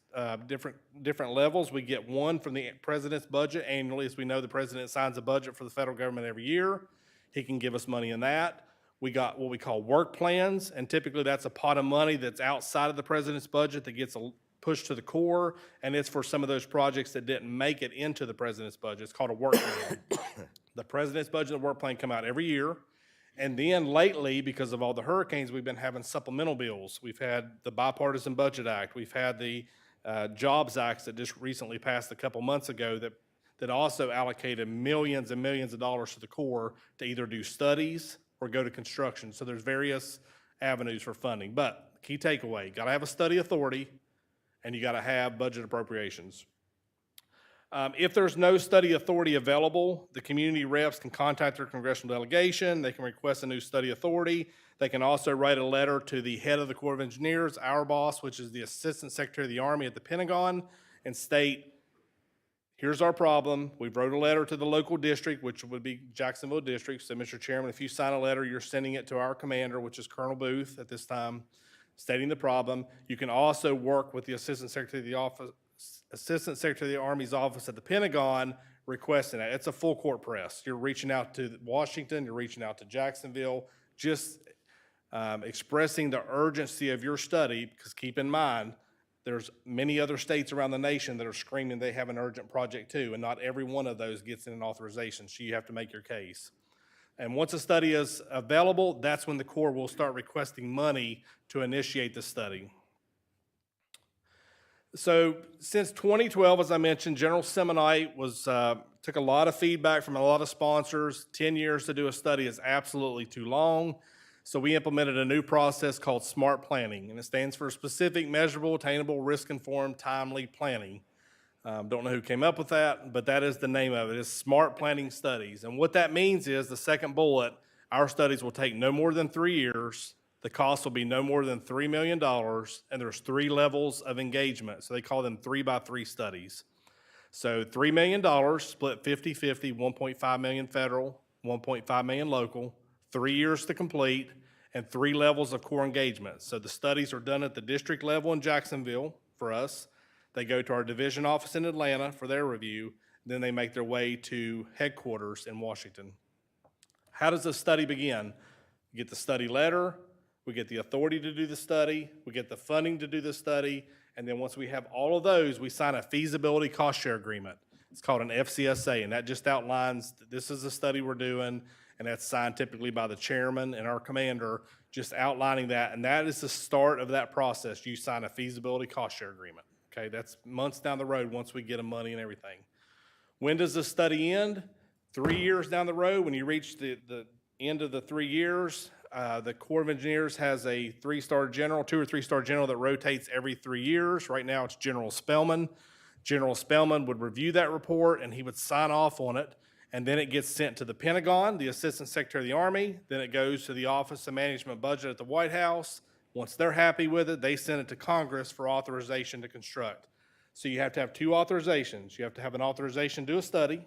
different levels. We get one from the president's budget annually. As we know, the president signs a budget for the federal government every year. He can give us money in that. We got what we call work plans, and typically that's a pot of money that's outside of the president's budget that gets pushed to the Corps, and it's for some of those projects that didn't make it into the president's budget. It's called a work plan. The president's budget and the work plan come out every year. And then lately, because of all the hurricanes, we've been having supplemental bills. We've had the Bipartisan Budget Act. We've had the Jobs Act that just recently passed a couple months ago that also allocated millions and millions of dollars to the Corps to either do studies or go to construction. So there's various avenues for funding. But key takeaway, gotta have a study authority and you gotta have budget appropriations. If there's no study authority available, the community reps can contact their congressional delegation. They can request a new study authority. They can also write a letter to the head of the Corps of Engineers, our boss, which is the Assistant Secretary of the Army at the Pentagon, and state, here's our problem. We wrote a letter to the local district, which would be Jacksonville District. So, Mr. Chairman, if you sign a letter, you're sending it to our commander, which is Colonel Booth at this time, stating the problem. You can also work with the Assistant Secretary of the Army's office at the Pentagon requesting that. It's a full court press. You're reaching out to Washington, you're reaching out to Jacksonville, just expressing the urgency of your study, because keep in mind, there's many other states around the nation that are screaming they have an urgent project too, and not every one of those gets in an authorization, so you have to make your case. And once a study is available, that's when the Corps will start requesting money to initiate the study. So since 2012, as I mentioned, General Semonite took a lot of feedback from a lot of sponsors. 10 years to do a study is absolutely too long. So we implemented a new process called SMART planning, and it stands for specific, measurable, attainable, risk-informed, timely planning. Don't know who came up with that, but that is the name of it. It's SMART planning studies. And what that means is the second bullet, our studies will take no more than 3 years. The cost will be no more than $3 million, and there's 3 levels of engagement. So they call them 3x3 studies. So $3 million split 50-50, 1.5 million federal, 1.5 million local, 3 years to complete, and 3 levels of core engagement. So the studies are done at the district level in Jacksonville for us. They go to our division office in Atlanta for their review. Then they make their way to headquarters in Washington. How does the study begin? You get the study letter, we get the authority to do the study, we get the funding to do the study, and then once we have all of those, we sign a feasibility cost share agreement. It's called an FCSA, and that just outlines that this is the study we're doing, and that's signed typically by the chairman and our commander, just outlining that, and that is the start of that process. You sign a feasibility cost share agreement, okay? That's months down the road once we get the money and everything. When does the study end? 3 years down the road, when you reach the end of the 3 years, the Corps of Engineers has a 3-star general, 2 or 3-star general that rotates every 3 years. Right now, it's General Spellman. General Spellman would review that report, and he would sign off on it, and then it gets sent to the Pentagon, the Assistant Secretary of the Army. Then it goes to the Office of Management Budget at the White House. Once they're happy with it, they send it to Congress for authorization to construct. So you have to have 2 authorizations. You have to have an authorization to do a study,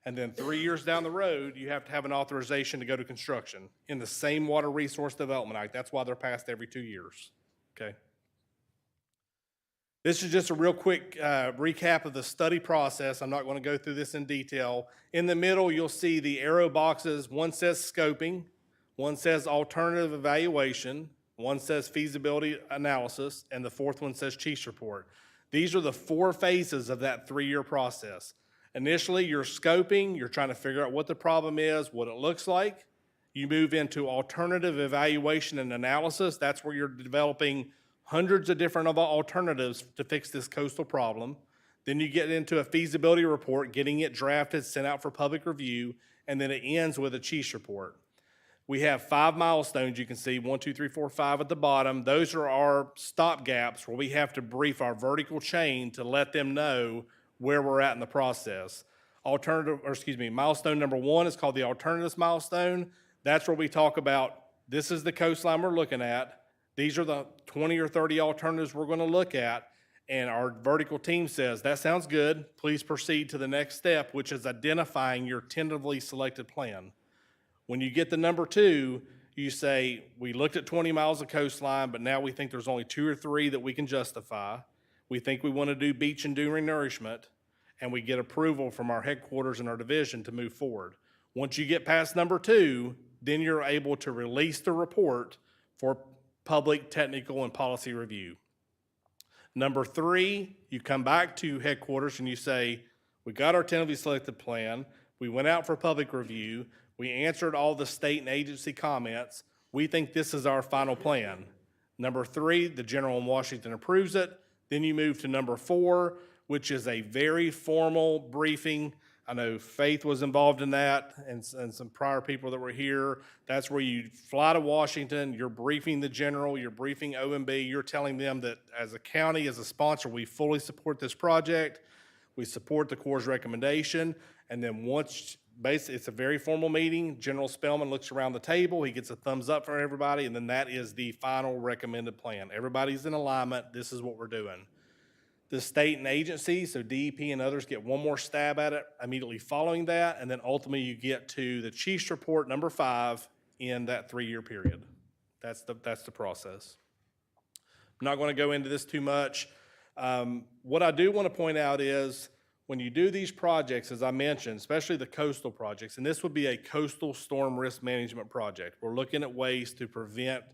and then 3 years down the road, you have to have an authorization to go to construction in the same Water Resource Development Act. That's why they're passed every 2 years, okay? This is just a real quick recap of the study process. I'm not going to go through this in detail. In the middle, you'll see the arrow boxes. One says scoping, one says alternative evaluation, one says feasibility analysis, and the 4th one says chief's report. These are the 4 phases of that 3-year process. Initially, you're scoping, you're trying to figure out what the problem is, what it looks like. You move into alternative evaluation and analysis. That's where you're developing hundreds of different alternatives to fix this coastal problem. Then you get into a feasibility report, getting it drafted, sent out for public review, and then it ends with a chief's report. We have 5 milestones you can see, 1, 2, 3, 4, 5 at the bottom. Those are our stop gaps where we have to brief our vertical chain to let them know where we're at in the process. Milestone number 1 is called the alternatives milestone. That's where we talk about, this is the coastline we're looking at. These are the 20 or 30 alternatives we're going to look at. And our vertical team says, that sounds good. Please proceed to the next step, which is identifying your tentatively selected plan. When you get to number 2, you say, we looked at 20 miles of coastline, but now we think there's only 2 or 3 that we can justify. We think we want to do beach and dune renourishment, and we get approval from our headquarters and our division to move forward. Once you get past number 2, then you're able to release the report for public, technical, and policy review. Number 3, you come back to headquarters and you say, we got our tentatively selected plan, we went out for public review, we answered all the state and agency comments, we think this is our final plan. Number 3, the general in Washington approves it. Then you move to number 4, which is a very formal briefing. I know Faith was involved in that and some prior people that were here. That's where you fly to Washington, you're briefing the general, you're briefing OMB, you're telling them that as a county, as a sponsor, we fully support this project, we support the Corps' recommendation, and then once, basically, it's a very formal meeting, General Spellman looks around the table, he gets a thumbs up from everybody, and then that is the final recommended plan. Everybody's in alignment, this is what we're doing. The state and agencies, so DEP and others, get one more stab at it immediately following that, and then ultimately you get to the chief's report number 5 in that 3-year period. That's the process. I'm not going to go into this too much. What I do want to point out is when you do these projects, as I mentioned, especially the coastal projects, and this would be a coastal storm risk management project. We're looking at ways to prevent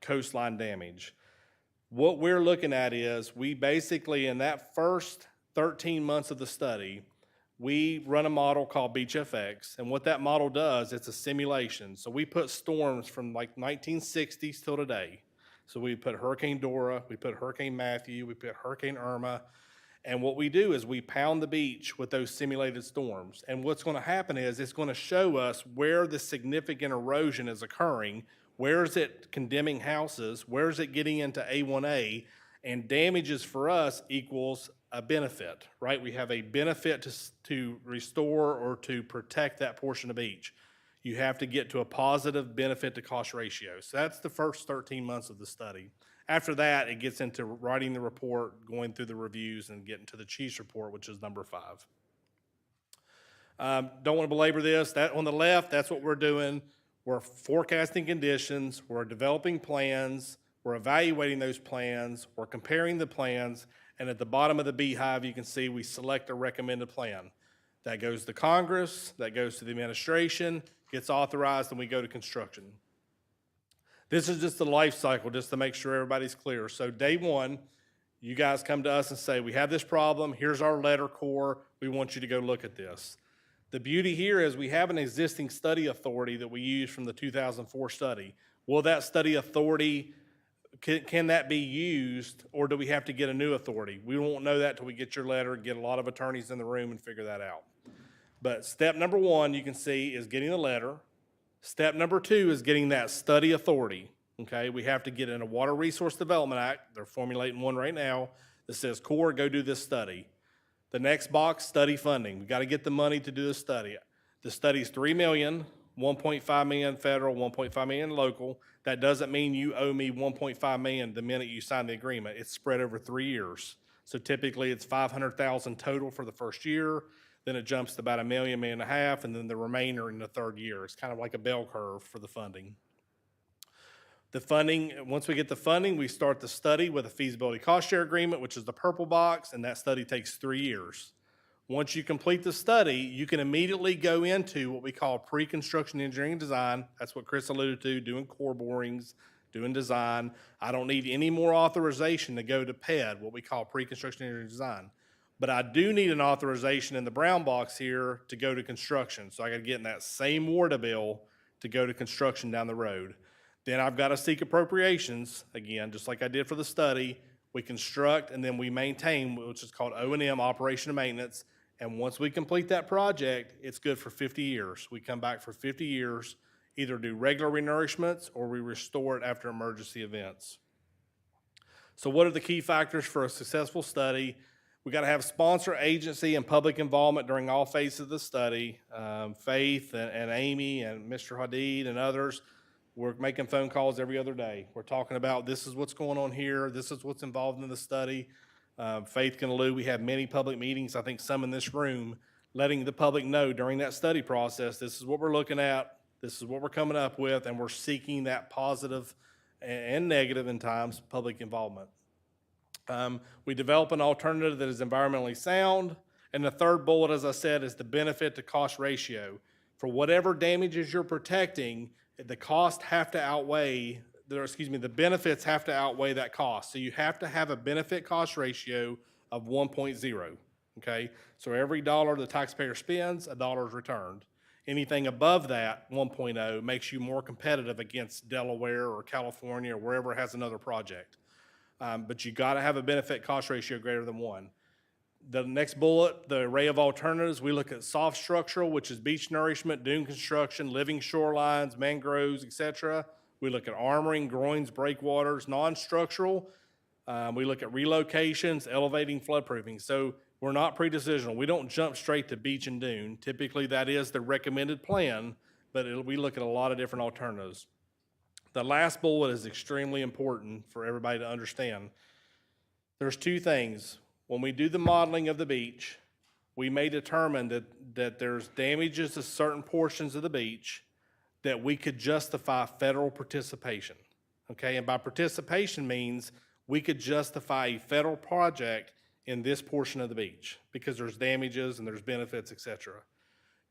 coastline damage. What we're looking at is we basically, in that first 13 months of the study, we run a model called BeachFX, and what that model does, it's a simulation. So we put storms from like 1960s till today. So we put Hurricane Dora, we put Hurricane Matthew, we put Hurricane Irma, and what we do is we pound the beach with those simulated storms. And what's going to happen is it's going to show us where the significant erosion is occurring, where is it condemning houses, where is it getting into A1A, and damages for us equals a benefit, right? We have a benefit to restore or to protect that portion of beach. You have to get to a positive benefit to cost ratio. So that's the first 13 months of the study. After that, it gets into writing the report, going through the reviews, and getting to the chief's report, which is number 5. Don't want to belabor this. That on the left, that's what we're doing. We're forecasting conditions, we're developing plans, we're evaluating those plans, we're comparing the plans, and at the bottom of the beehive, you can see we select a recommended plan. That goes to Congress, that goes to the administration, gets authorized, and we go to construction. This is just the life cycle, just to make sure everybody's clear. So day 1, you guys come to us and say, we have this problem, here's our letter core, we want you to go look at this. The beauty here is we have an existing study authority that we use from the 2004 study. Will that study authority, can that be used, or do we have to get a new authority? We won't know that till we get your letter, get a lot of attorneys in the room and figure that out. But step number 1, you can see, is getting the letter. Step number 2 is getting that study authority, okay? We have to get in a Water Resource Development Act. They're formulating one right now that says, Corps, go do this study. The next box, study funding. We got to get the money to do the study. The study's $3 million, $1.5 million federal, $1.5 million local. That doesn't mean you owe me $1.5 million the minute you sign the agreement. It's spread over 3 years. So typically it's $500,000 total for the first year. Then it jumps to about $1 million, $1.5 million, and then the remainder in the third year. It's kind of like a bell curve for the funding. The funding, once we get the funding, we start the study with a feasibility cost share agreement, which is the purple box, and that study takes 3 years. Once you complete the study, you can immediately go into what we call pre-construction engineering and design. That's what Chris alluded to, doing core borings, doing design. I don't need any more authorization to go to PED, what we call pre-construction engineering and design. But I do need an authorization in the brown box here to go to construction. So I got to get in that same WARDA bill to go to construction down the road. Then I've got to seek appropriations, again, just like I did for the study. We construct and then we maintain, which is called O&M, operation and maintenance. And once we complete that project, it's good for 50 years. We come back for 50 years, either do regular renourishments or we restore it after emergency events. So what are the key factors for a successful study? We got to have sponsor, agency, and public involvement during all phases of the study. Faith and Amy and Mr. Hadid and others, we're making phone calls every other day. We're talking about this is what's going on here, this is what's involved in the study. Faith can allude, we have many public meetings, I think some in this room, letting the public know during that study process, this is what we're looking at, this is what we're coming up with, and we're seeking that positive and negative in times public involvement. We develop an alternative that is environmentally sound. And the third bullet, as I said, is the benefit to cost ratio. For whatever damages you're protecting, the costs have to outweigh, the benefits have to outweigh that cost. So you have to have a benefit cost ratio of 1.0, okay? So every dollar the taxpayer spends, a dollar is returned. Anything above that, 1.0, makes you more competitive against Delaware or California or wherever has another project. But you got to have a benefit cost ratio greater than 1. The next bullet, the array of alternatives, we look at soft structural, which is beach nourishment, dune construction, living shorelines, mangroves, etc. We look at armoring, groins, breakwaters. Non-structural, we look at relocations, elevating, floodproofing. So we're not pre-decisional. We don't jump straight to beach and dune. Typically that is the recommended plan, but we look at a lot of different alternatives. The last bullet is extremely important for everybody to understand. There's 2 things. When we do the modeling of the beach, we may determine that there's damages to certain portions of the beach that we could justify federal participation, okay? And by participation means we could justify a federal project in this portion of the beach because there's damages and there's benefits, etc.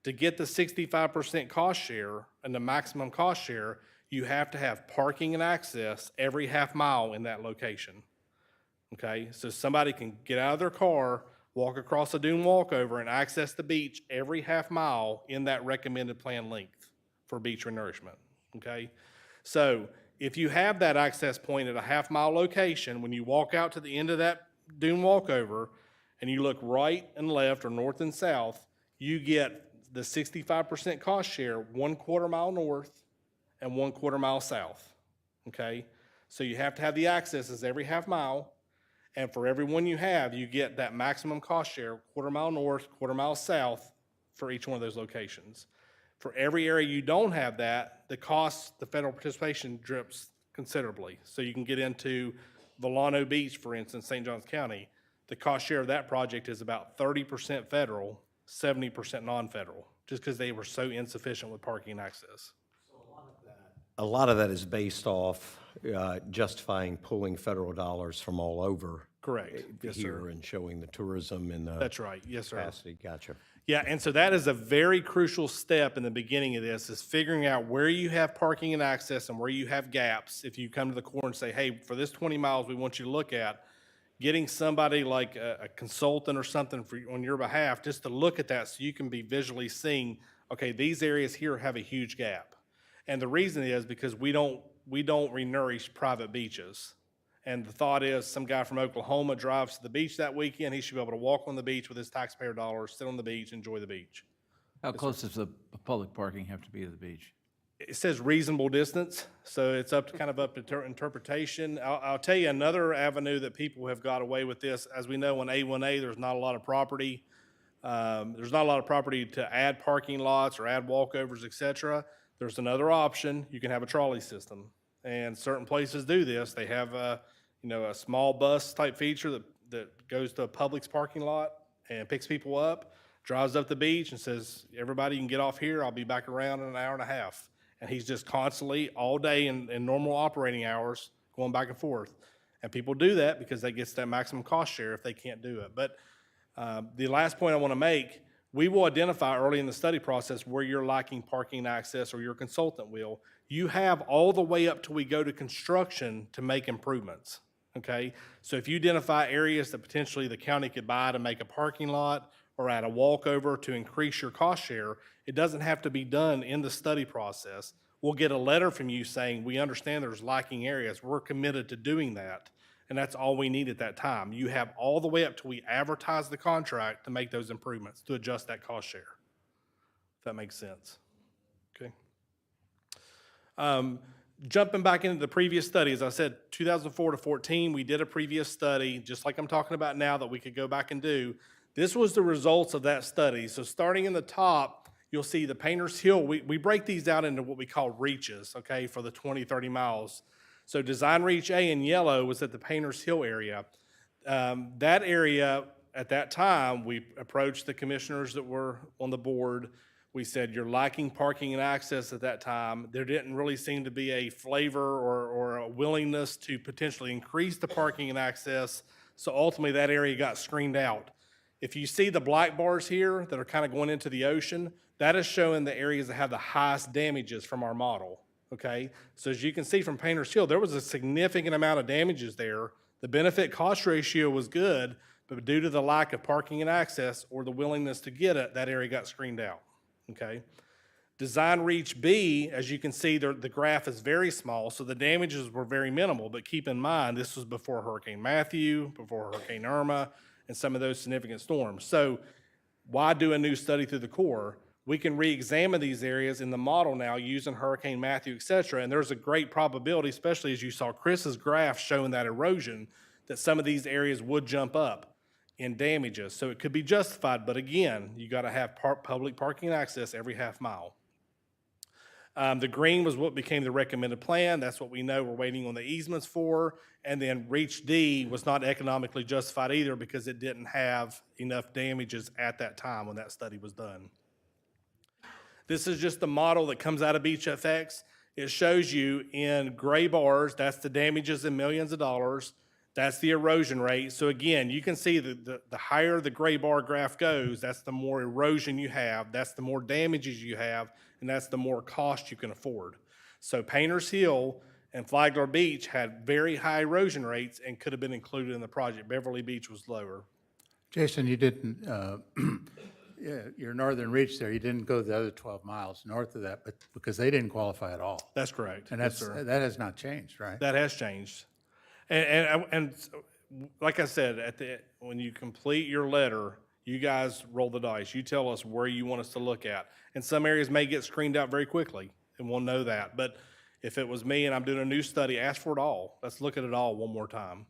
To get the 65% cost share and the maximum cost share, you have to have parking and access every half mile in that location, okay? So somebody can get out of their car, walk across a dune walkover, and access the beach every half mile in that recommended plan length for beach renourishment, okay? So if you have that access point at a half-mile location, when you walk out to the end of that dune walkover, and you look right and left or north and south, you get the 65% cost share 1/4 mile north and 1/4 mile south, okay? So you have to have the accesses every half mile, and for every one you have, you get that maximum cost share, 1/4 mile north, 1/4 mile south for each one of those locations. For every area you don't have that, the cost, the federal participation drips considerably. So you can get into Volano Beach, for instance, St. Johns County. The cost share of that project is about 30% federal, 70% non-federal, just because they were so insufficient with parking and access. A lot of that is based off justifying pulling federal dollars from all over. Correct. Yes, sir. Here and showing the tourism and the That's right. Yes, sir. capacity. Gotcha. Yeah, and so that is a very crucial step in the beginning of this, is figuring out where you have parking and access and where you have gaps. If you come to the Corps and say, hey, for this 20 miles we want you to look at, getting somebody like a consultant or something on your behalf just to look at that so you can be visually seeing, okay, these areas here have a huge gap. And the reason is because we don't renourish private beaches. And the thought is some guy from Oklahoma drives to the beach that weekend, he should be able to walk on the beach with his taxpayer dollars, sit on the beach, enjoy the beach. How close does the public parking have to be to the beach? It says reasonable distance, so it's up to interpretation. I'll tell you another avenue that people have got away with this. As we know, on A1A, there's not a lot of property. There's not a lot of property to add parking lots or add walkovers, et cetera. There's another option. You can have a trolley system, and certain places do this. They have a small bus type feature that goes to a Publix parking lot and picks people up, drives up the beach and says, everybody can get off here. I'll be back around in an hour and a half. And he's just constantly, all day in normal operating hours, going back and forth. And people do that because that gets that maximum cost share if they can't do it. But the last point I want to make, we will identify early in the study process where you're lacking parking access, or your consultant will. You have all the way up till we go to construction to make improvements, okay? So if you identify areas that potentially the county could buy to make a parking lot or add a walkover to increase your cost share, it doesn't have to be done in the study process. We'll get a letter from you saying, we understand there's lacking areas. We're committed to doing that. And that's all we need at that time. You have all the way up till we advertise the contract to make those improvements, to adjust that cost share. If that makes sense. Okay. Jumping back into the previous study, as I said, 2004 to 14, we did a previous study, just like I'm talking about now, that we could go back and do. This was the results of that study. So starting in the top, you'll see the Painter's Hill. We break these out into what we call reaches, okay, for the 20, 30 miles. So Design Reach A in yellow was at the Painter's Hill area. That area, at that time, we approached the commissioners that were on the board. We said, you're lacking parking and access at that time. There didn't really seem to be a flavor or a willingness to potentially increase the parking and access. So ultimately, that area got screened out. If you see the black bars here that are kind of going into the ocean, that is showing the areas that have the highest damages from our model, okay? So as you can see from Painter's Hill, there was a significant amount of damages there. The benefit cost ratio was good, but due to the lack of parking and access or the willingness to get it, that area got screened out, okay? Design Reach B, as you can see, the graph is very small, so the damages were very minimal, but keep in mind, this was before Hurricane Matthew, before Hurricane Irma, and some of those significant storms. So why do a new study through the Corps? We can re-examine these areas in the model now using Hurricane Matthew, et cetera, and there's a great probability, especially as you saw Chris's graph showing that erosion, that some of these areas would jump up in damages. So it could be justified, but again, you gotta have public parking access every half mile. The green was what became the recommended plan. That's what we know we're waiting on the easements for. And then Reach D was not economically justified either because it didn't have enough damages at that time when that study was done. This is just the model that comes out of BeachFX. It shows you in gray bars, that's the damages in millions of dollars. That's the erosion rate. So again, you can see the higher the gray bar graph goes, that's the more erosion you have, that's the more damages you have, and that's the more cost you can afford. So Painter's Hill and Flagler Beach had very high erosion rates and could have been included in the project. Beverly Beach was lower. Jason, you didn't your northern reach there, you didn't go the other 12 miles north of that, but because they didn't qualify at all. That's correct. And Yes, sir. that has not changed, right? That has changed. And like I said, when you complete your letter, you guys roll the dice. You tell us where you want us to look at. And some areas may get screened out very quickly, and we'll know that. But if it was me and I'm doing a new study, ask for it all. Let's look at it all one more time.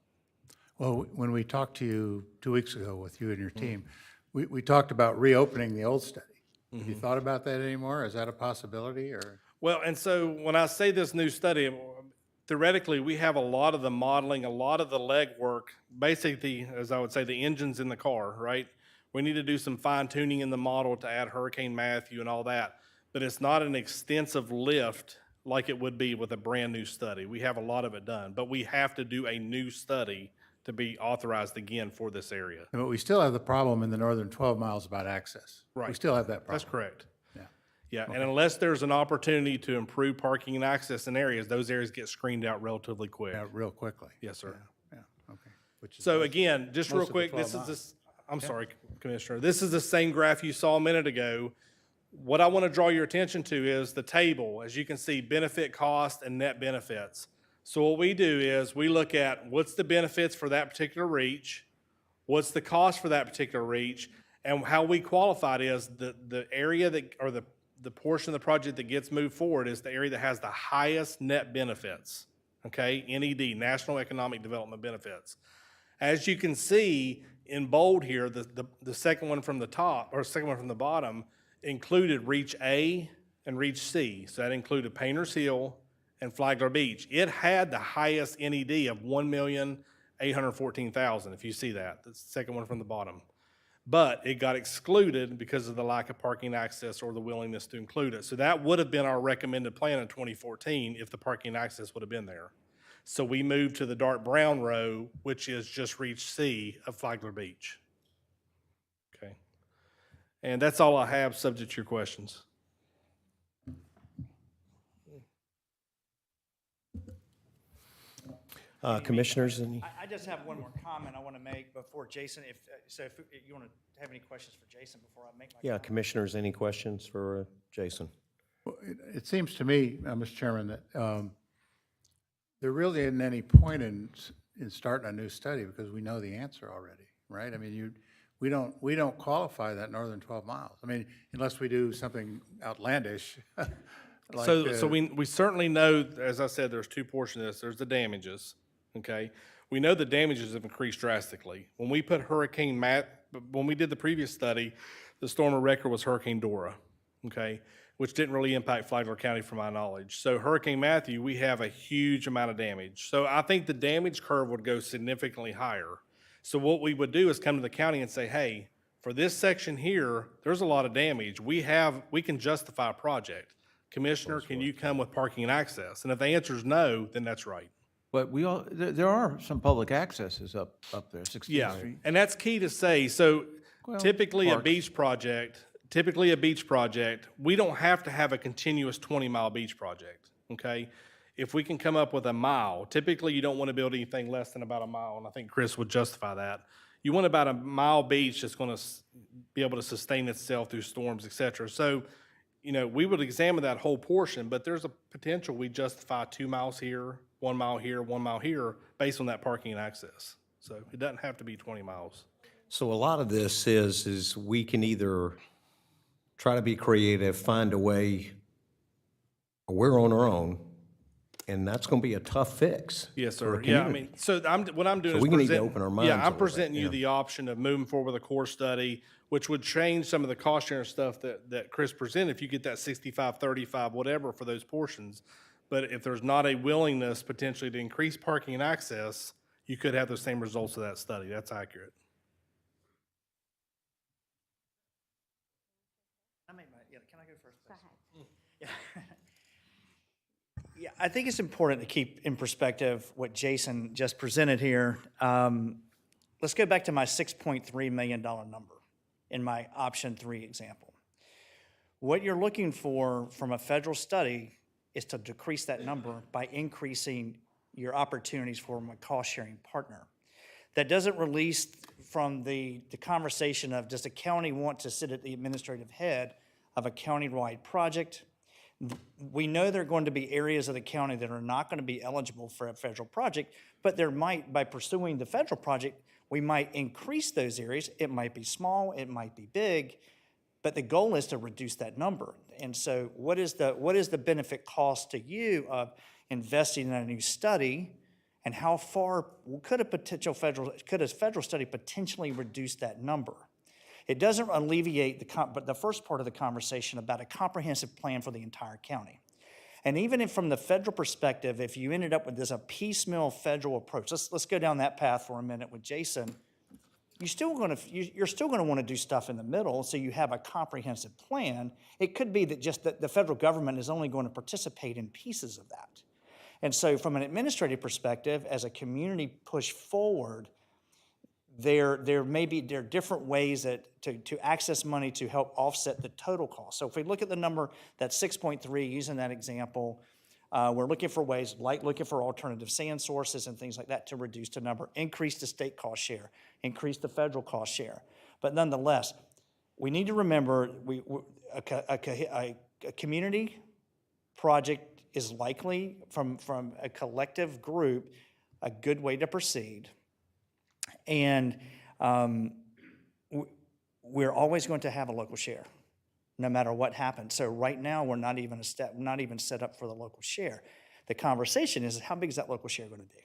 Well, when we talked to you 2 weeks ago with you and your team, we talked about reopening the old study. Have you thought about that anymore? Is that a possibility, or? Well, and so when I say this new study, theoretically, we have a lot of the modeling, a lot of the legwork, basically, as I would say, the engines in the car, right? We need to do some fine tuning in the model to add Hurricane Matthew and all that, but it's not an extensive lift like it would be with a brand new study. We have a lot of it done, but we have to do a new study to be authorized again for this area. But we still have the problem in the northern 12 miles about access. We Right. still have that problem. That's correct. Yeah. Yeah, and unless there's an opportunity to improve parking and access in areas, those areas get screened out relatively quick. Yeah, real quickly. Yes, sir. Yeah, okay. Which is So most- again, just real most of the quick, 12 this is miles. this, I'm sorry, Commissioner, this is the same graph you saw a minute ago. What I want to draw your attention to is the table. As you can see, benefit cost and net benefits. So what we do is we look at what's the benefits for that particular reach, what's the cost for that particular reach, and how we qualify it is the area that, or the portion of the project that gets moved forward is the area that has the highest net benefits, okay? NED, National Economic Development Benefits. As you can see in bold here, the second one from the top, or second one from the bottom, included Reach A and Reach C. So that included Painter's Hill and Flagler Beach. It had the highest NED of 1,814,000, if you see that. That's the second one from the bottom. But it got excluded because of the lack of parking access or the willingness to include it. So that would have been our recommended plan in 2014 if the parking access would have been there. So we moved to the dark brown row, which is just Reach C of Flagler Beach. Okay. And that's all I have, subject to your questions. Commissioners, any? I just have one more comment I want to make before Jason, if you want to have any questions for Jason before I make my Yeah, comment. Commissioners, any questions for Jason? Well, it seems to me, Mr. Chairman, that there really isn't any point in starting a new study because we know the answer already, right? I mean, we don't qualify that northern 12 miles. I mean, unless we do something outlandish. like, So we certainly know, as I said, there's two portions of this. There's the damages, okay? We know the damages have increased drastically. When we put when we did the previous study, the storm of record was Hurricane Dora, okay? Which didn't really impact Flagler County from my knowledge. So Hurricane Matthew, we have a huge amount of damage. So I think the damage curve would go significantly higher. So what we would do is come to the county and say, hey, for this section here, there's a lot of damage. We can justify a project. Commissioner, can you come with parking and access? And if the answer is no, then that's right. But there are some public accesses up there, 16th Yeah, Street. and that's key to say. So typically a parks. beach project, we don't have to have a continuous 20-mile beach project, okay? If we can come up with a mile, typically you don't want to build anything less than about a mile, and I think Chris would justify that. You want about a mile beach that's going to be able to sustain itself through storms, et cetera. So, we would examine that whole portion, but there's a potential we justify 2 miles here, 1 mile here, 1 mile here, based on that parking and access. So it doesn't have to be 20 miles. So a lot of this is we can either try to be creative, find a way, or we're on our own, and that's going to be a tough fix. Yes, for a sir. Yeah, I community. mean, so what I'm doing So is we need to present- open our minds a Yeah, I'm little bit, presenting you yeah. the option of moving forward with a core study, which would change some of the cost sharing stuff that Chris presented, if you get that 65, 35, whatever for those portions. But if there's not a willingness potentially to increase parking and access, you could have the same results of that study. That's accurate. Can I go first? Go ahead. Yeah, I think it's important to keep in perspective what Jason just presented here. Let's go back to my $6.3 million number in my option 3 example. What you're looking for from a federal study is to decrease that number by increasing your opportunities for a cost-sharing partner. That doesn't release from the conversation of, does the county want to sit at the administrative head of a county-wide project? We know there are going to be areas of the county that are not going to be eligible for a federal project, but there might, by pursuing the federal project, we might increase those areas. It might be small, it might be big, but the goal is to reduce that number. And so what is the benefit cost to you of investing in a new study, and how far could a federal study potentially reduce that number? It doesn't alleviate but the first part of the conversation about a comprehensive plan for the entire county. And even if from the federal perspective, if you ended up with this a piecemeal federal approach, let's go down that path for a minute with Jason. You're still going to want to do stuff in the middle, so you have a comprehensive plan. It could be that just the federal government is only going to participate in pieces of that. And so from an administrative perspective, as a community push forward, there are different ways to access money to help offset the total cost. So if we look at the number, that's 6.3, using that example, we're looking for ways, like looking for alternative sand sources and things like that to reduce the number, increase the state cost share, increase the federal cost share. But nonetheless, we need to remember a community project is likely, from a collective group, a good way to proceed. And we're always going to have a local share, no matter what happens. So right now, we're not even set up for the local share. The conversation is, how big is that local share going to be?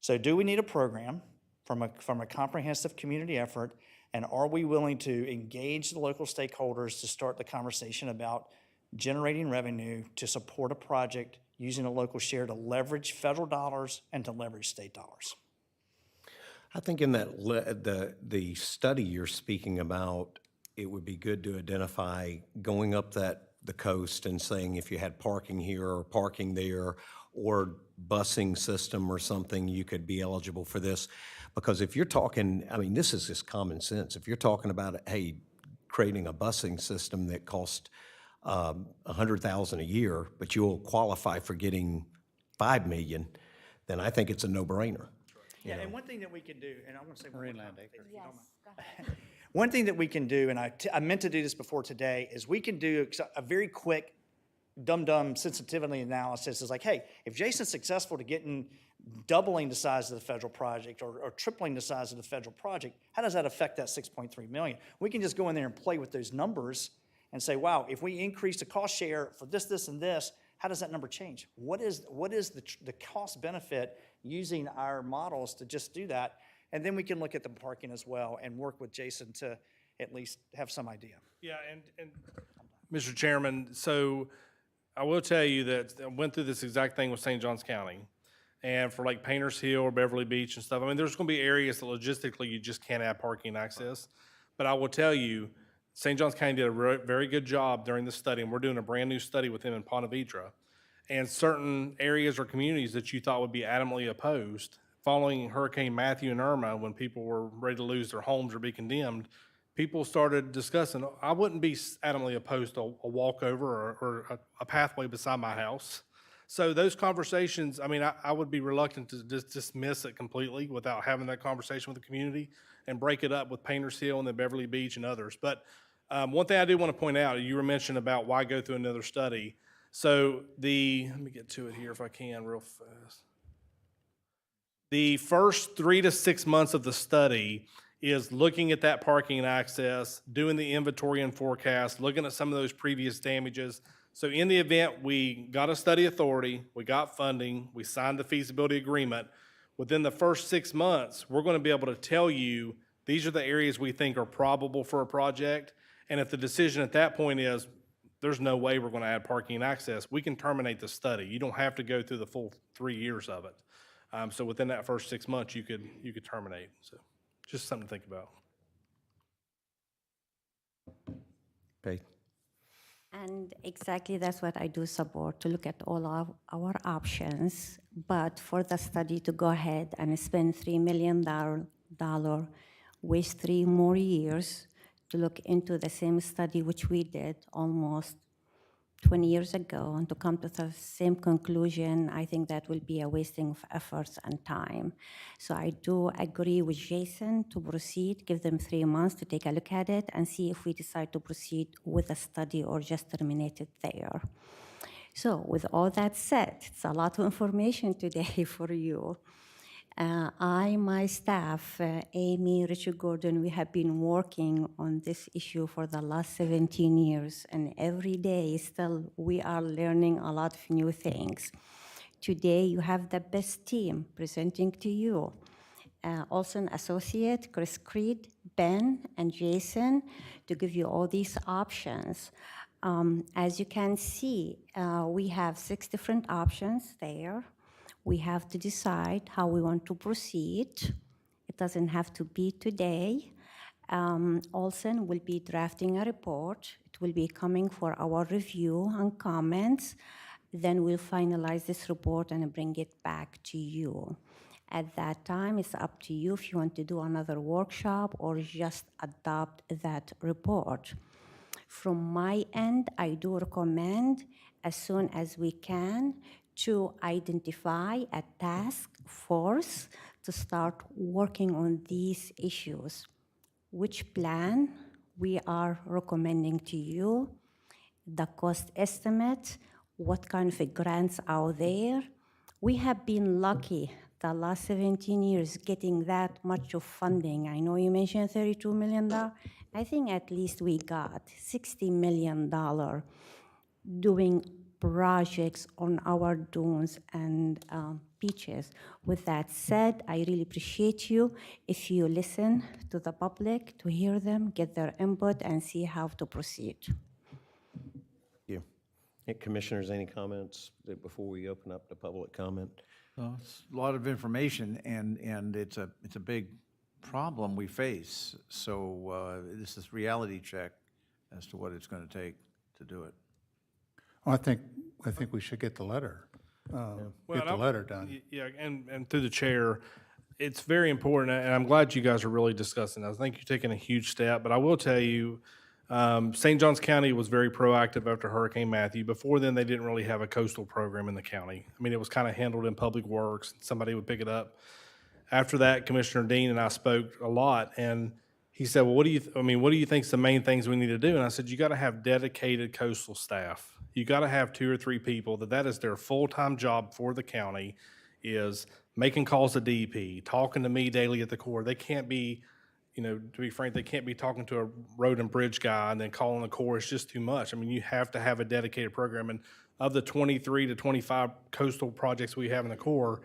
So do we need a program from a comprehensive community effort, and are we willing to engage the local stakeholders to start the conversation about generating revenue to support a project using a local share to leverage federal dollars and to leverage state dollars? I think in that, the study you're speaking about, it would be good to identify going up the coast and saying if you had parking here or parking there or busing system or something, you could be eligible for this. Because if you're talking, I mean, this is just common sense. If you're talking about, hey, creating a busing system that costs $100,000 a year, but you'll qualify for getting $5 million, then I think it's a no-brainer. Yeah, and one thing that we can do, and I want to say one more time, if you don't mind. One thing that we can do, and I meant to do this before today, is we can do a very quick, dumb sensitivity analysis. Is like, hey, if Jason's successful to doubling the size of the federal project or tripling the size of the federal project, how does that affect that 6.3 million? We can just go in there and play with those numbers and say, wow, if we increase the cost share for this, this, and this, how does that number change? What is the cost benefit using our models to just do that? And then we can look at the parking as well and work with Jason to at least have some idea. Yeah, and Mr. Chairman, so I will tell you that I went through this exact thing with St. Johns County. And for like Painters Hill or Beverly Beach and stuff, I mean, there's going to be areas that logistically you just can't have parking access. But I will tell you, St. Johns County did a very good job during the study, and we're doing a brand new study with them in Ponte Vedra. And certain areas or communities that you thought would be adamantly opposed, following Hurricane Matthew and Irma, when people were ready to lose their homes or be condemned, people started discussing, I wouldn't be adamantly opposed to a walkover or a pathway beside my house. So those conversations, I mean, I would be reluctant to just dismiss it completely without having that conversation with the community and break it up with Painters Hill and then Beverly Beach and others. But one thing I do want to point out, you were mentioning about why go through another study. So let me get to it here if I can real fast. The first 3 to 6 months of the study is looking at that parking and access, doing the inventory and forecast, looking at some of those previous damages. So in the event we got a study authority, we got funding, we signed the feasibility agreement, within the first 6 months, we're going to be able to tell you these are the areas we think are probable for a project. And if the decision at that point is there's no way we're going to add parking and access, we can terminate the study. You don't have to go through the full 3 years of it. So within that first 6 months, you could terminate. So just something to think about. Okay. And exactly that's what I do support, to look at all of our options. But for the study to go ahead and spend $3 million, waste 3 more years to look into the same study which we did almost 20 years ago, and to come to the same conclusion, I think that will be a wasting of efforts and time. So I do agree with Jason to proceed, give them 3 months to take a look at it and see if we decide to proceed with a study or just terminate it there. So with all that said, it's a lot of information today for you. My staff, Amy, Richard Gordon, we have been working on this issue for the last 17 years, and every day still we are learning a lot of new things. Today you have the best team presenting to you. Olson Associate, Chris Creed, Ben, and Jason to give you all these options. As you can see, we have 6 different options there. We have to decide how we want to proceed. It doesn't have to be today. Olson will be drafting a report. It will be coming for our review and comments. Then we'll finalize this report and bring it back to you. At that time, it's up to you if you want to do another workshop or just adopt that report. From my end, I do recommend, as soon as we can, to identify a task force to start working on these issues. Which plan we are recommending to you, the cost estimate, what kind of grants out there. We have been lucky the last 17 years getting that much of funding. I know you mentioned $32 million. I think at least we got $60 million doing projects on our dunes and beaches. With that said, I really appreciate you if you listen to the public, to hear them, get their input, and see how to proceed. You. Commissioners, any comments before we open up to public comment? It's a lot of information, and it's a big problem we face. So this is reality check as to what it's going to take to do it. Well, I think we should get the letter, get the letter done. Yeah, and through the chair, it's very important, and I'm glad you guys are really discussing this. I think you're taking a huge step, but I will tell you, St. Johns County was very proactive after Hurricane Matthew. Before then, they didn't really have a coastal program in the county. I mean, it was kind of handled in Public Works. Somebody would pick it up. After that, Commissioner Dean and I spoke a lot, and he said, well, what do you think is the main things we need to do? And I said, you got to have dedicated coastal staff. You got to have 2 or 3 people that is their full-time job for the county, is making calls to DEP, talking to me daily at the Corps. They can't be, to be frank, they can't be talking to a road and bridge guy and then calling the Corps. It's just too much. I mean, you have to have a dedicated program. And of the 23 to 25 coastal projects we have in the Corps,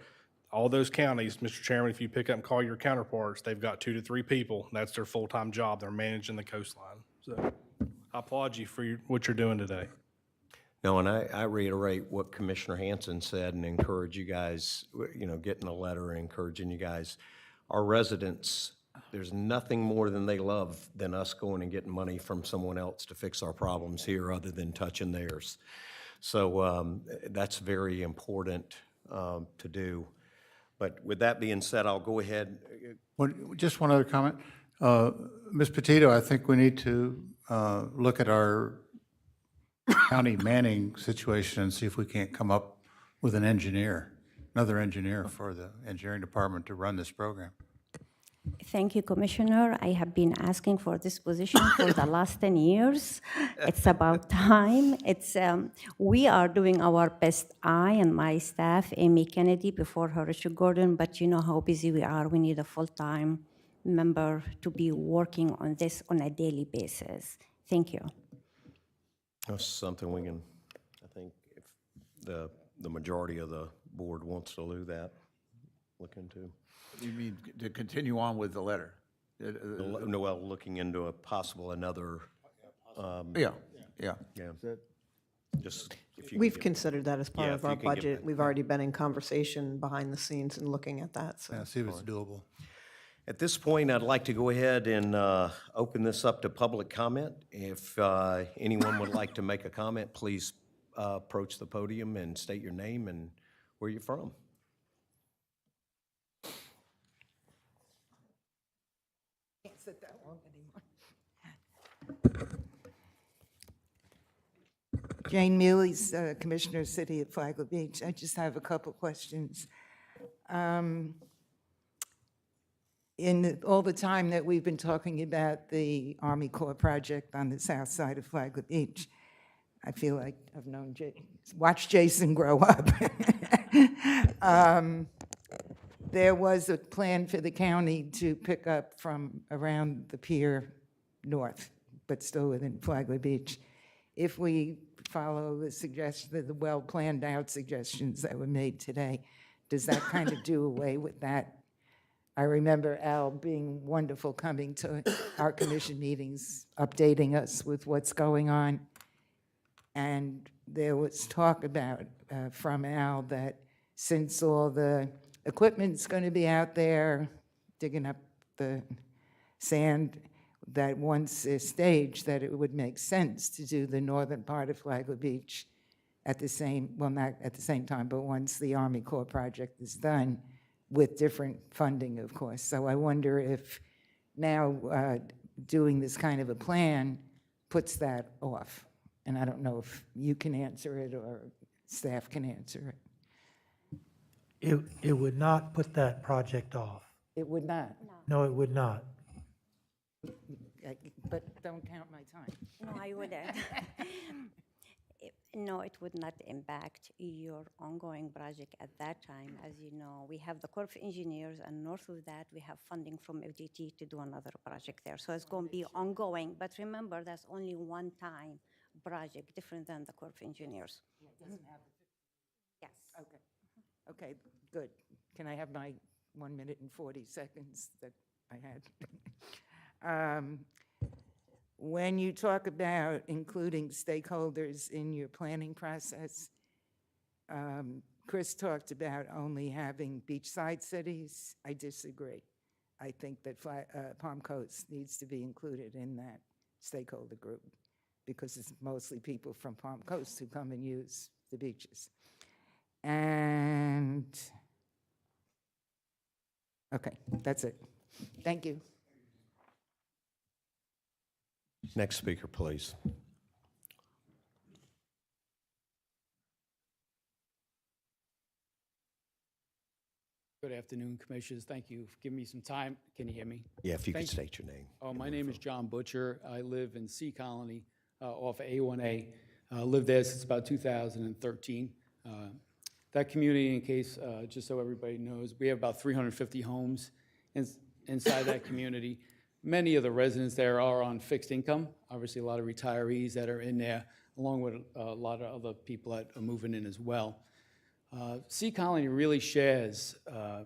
all those counties, Mr. Chairman, if you pick up and call your counterparts, they've got 2 to 3 people. And that's their full-time job. They're managing the coastline. So I applaud you for what you're doing today. No, and I reiterate what Commissioner Hanson said and encourage you guys, getting a letter and encouraging you guys. Our residents, there's nothing more than they love than us going and getting money from someone else to fix our problems here other than touching theirs. So that's very important to do. But with that being said, I'll go ahead. Just one other comment. Ms. Petito, I think we need to look at our county manning situation and see if we can't come up with an engineer, another engineer for the engineering department to run this program. Thank you, Commissioner. I have been asking for this position for the last 10 years. It's about time. We are doing our best, I and my staff, Amy Kennedy, before her, Richard Gordon, but you know how busy we are. We need a full-time member to be working on this on a daily basis. Thank you. That's something we can, I think, if the majority of the board wants to do that, look into. You mean to continue on with the letter? Well, looking into a possible another. Yeah. Yeah. Just if you. We've considered that as part Yeah, of if our you can get budget. that. We've already been in conversation behind the scenes and looking at that, so. Yeah, see if it's doable. At this point, I'd like to go ahead and open this up to public comment. If anyone would like to make a comment, please approach the podium and state your name and where you're from. Can't sit that long anymore. Jane Mealy's Commissioner of City at Flagler Beach. I just have a couple questions. All the time that we've been talking about the Army Corps project on the south side of Flagler Beach, I feel like I've watched Jason grow up. There was a plan for the county to pick up from around the pier north, but still within Flagler Beach. If we follow the well-planned out suggestions that were made today, does that kind of do away with that? I remember Al being wonderful, coming to our commission meetings, updating us with what's going on. And there was talk about, from Al, that since all the equipment's going to be out there digging up the sand, that once they're staged, that it would make sense to do the northern part of Flagler Beach at the same, well, not at the same time, but once the Army Corps project is done, with different funding, of course. So I wonder if now doing this kind of a plan puts that off. And I don't know if you can answer it or staff can answer it. It would not put that project off. It would not. No, it would not. But don't count my time. No, I wouldn't. No, it would not impact your ongoing project at that time. As you know, we have the Corps of Engineers, and north of that, we have funding from FDT to do another project there. So it's going to be ongoing. But remember, that's only one-time project, different than the Corps of Engineers. Yeah, it doesn't have Yes. Okay. Okay, good. Can I have my 1 minute and 40 seconds that I had? When you talk about including stakeholders in your planning process, Chris talked about only having beachside cities. I disagree. I think that Palm Coast needs to be included in that stakeholder group because it's mostly people from Palm Coast who come and use the beaches. And, okay, that's it. Thank you. Next speaker, please. Good afternoon, Commissioners. Thank you for giving me some time. Can you hear me? Yeah, if you could Thank you. state your name. Oh, my name is John Butcher. I live in Sea Colony off of A1A. Lived there since about 2013. That community, in case, just so everybody knows, we have about 350 homes inside that community. Many of the residents there are on fixed income. Obviously, a lot of retirees that are in there, along with a lot of other people that are moving in as well. Sea Colony really shares a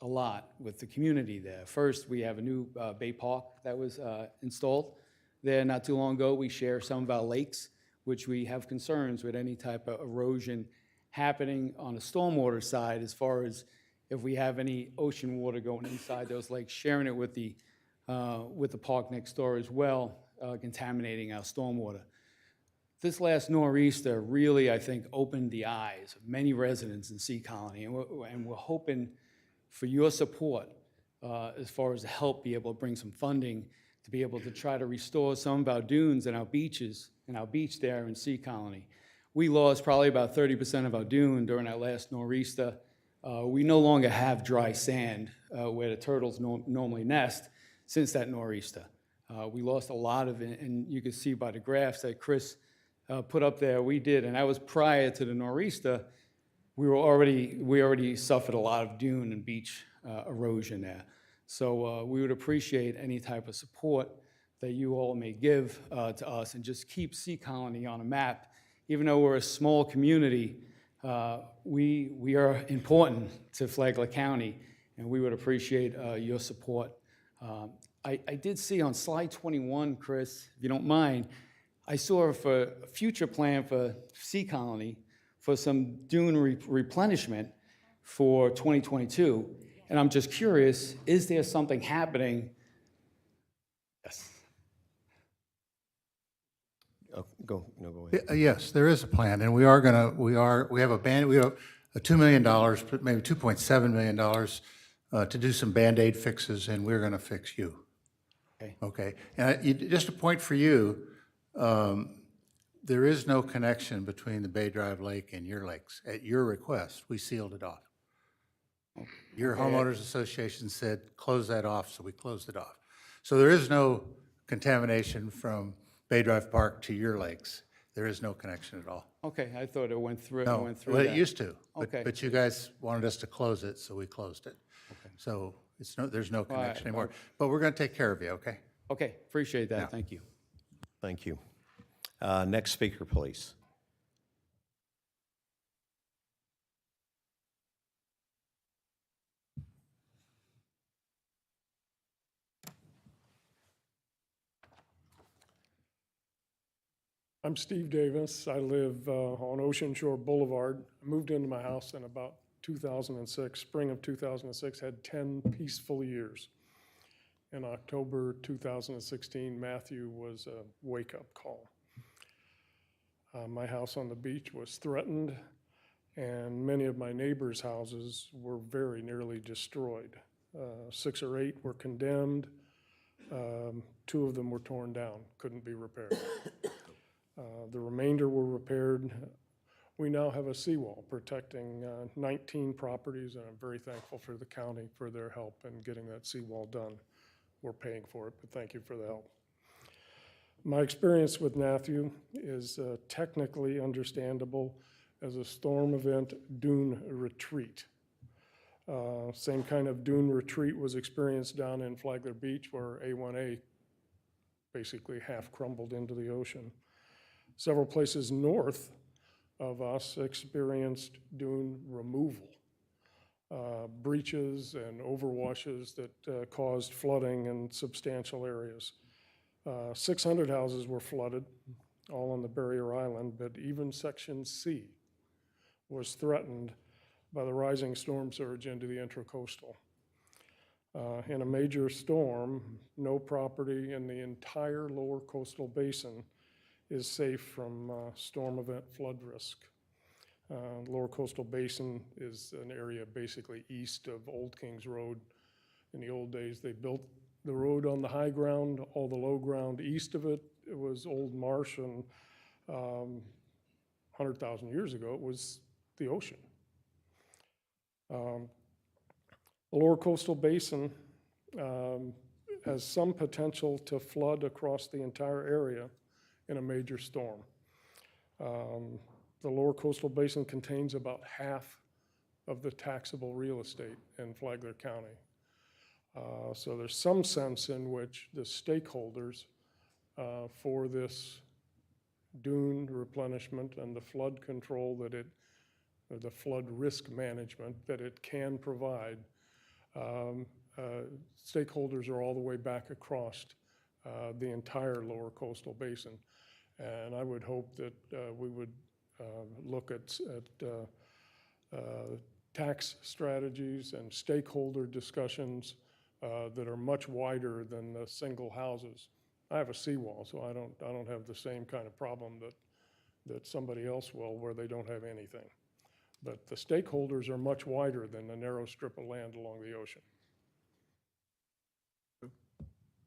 lot with the community there. First, we have a new Bay Park that was installed there not too long ago. We share some of our lakes, which we have concerns with any type of erosion happening on the stormwater side, as far as if we have any ocean water going inside those lakes, sharing it with the park next door as well, contaminating our stormwater. This last nor'easter really, I think, opened the eyes of many residents in Sea Colony, and we're hoping for your support as far as to help be able to bring some funding to be able to try to restore some of our dunes and our beaches and our beach there in Sea Colony. We lost probably about 30% of our dune during that last nor'easter. We no longer have dry sand where the turtles normally nest since that nor'easter. We lost a lot of it, and you can see by the graphs that Chris put up there, we did, and that was prior to the nor'easter. We already suffered a lot of dune and beach erosion there. So we would appreciate any type of support that you all may give to us, and just keep Sea Colony on a map. Even though we're a small community, we are important to Flagler County, and we would appreciate your support. I did see on slide 21, Chris, if you don't mind, I saw for a future plan for Sea Colony for some dune replenishment for 2022. And I'm just curious, is there something happening? Yes. Go ahead. Yes, there is a plan, and we have a $2 million, maybe $2.7 million to do some Band-Aid fixes, and we're gonna fix you. Okay. Okay, and just a point for you, There is no connection between the Bay Drive Lake and your lakes. At your request, we sealed it off. Your homeowners association said, close that off, so we closed it off. So there is no contamination from Bay Drive Park to your lakes. There is no connection at all. Okay, I thought it went through, No, well, it that. used to. but- Okay. But you guys wanted us to close it, so we closed it. So it's no, there's no connection anymore. But we're going to take care of you, okay? Okay, appreciate that, thank you. Thank you. Next speaker, please. I'm Steve Davis. I live on Ocean Shore Boulevard. I moved into my house in about 2006, spring of 2006, had 10 peaceful years. In October 2016, Matthew was a wake-up call. My house on the beach was threatened, and many of my neighbors' houses were very nearly destroyed. 6 or 8 were condemned. 2 of them were torn down, couldn't be repaired. The remainder were repaired. We now have a seawall protecting 19 properties, and I'm very thankful for the county for their help in getting that seawall done. We're paying for it, but thank you for the help. My experience with Matthew is technically understandable as a storm event dune retreat. Same kind of dune retreat was experienced down in Flagler Beach, where A1A basically half crumbled into the ocean. Several places north of us experienced dune removal, breaches and overwashes that caused flooding in substantial areas. 600 houses were flooded, all on the barrier island, but even Section C was threatened by the rising storm surge into the intracoastal. In a major storm, no property in the entire lower coastal basin is safe from storm event flood risk. Lower coastal basin is an area basically east of Old Kings Road. In the old days, they built the road on the high ground. All the low ground east of it, it was old marsh, and 100,000 years ago, it was the ocean. The lower coastal basin has some potential to flood across the entire area in a major storm. The lower coastal basin contains about half of the taxable real estate in Flagler County. So there's some sense in which the stakeholders for this dune replenishment and the flood control that it, or the flood risk management that it can provide, stakeholders are all the way back across the entire lower coastal basin. And I would hope that we would look at tax strategies and stakeholder discussions that are much wider than the single houses. I have a seawall, so I don't have the same kind of problem that somebody else will, where they don't have anything. But the stakeholders are much wider than the narrow strip of land along the ocean.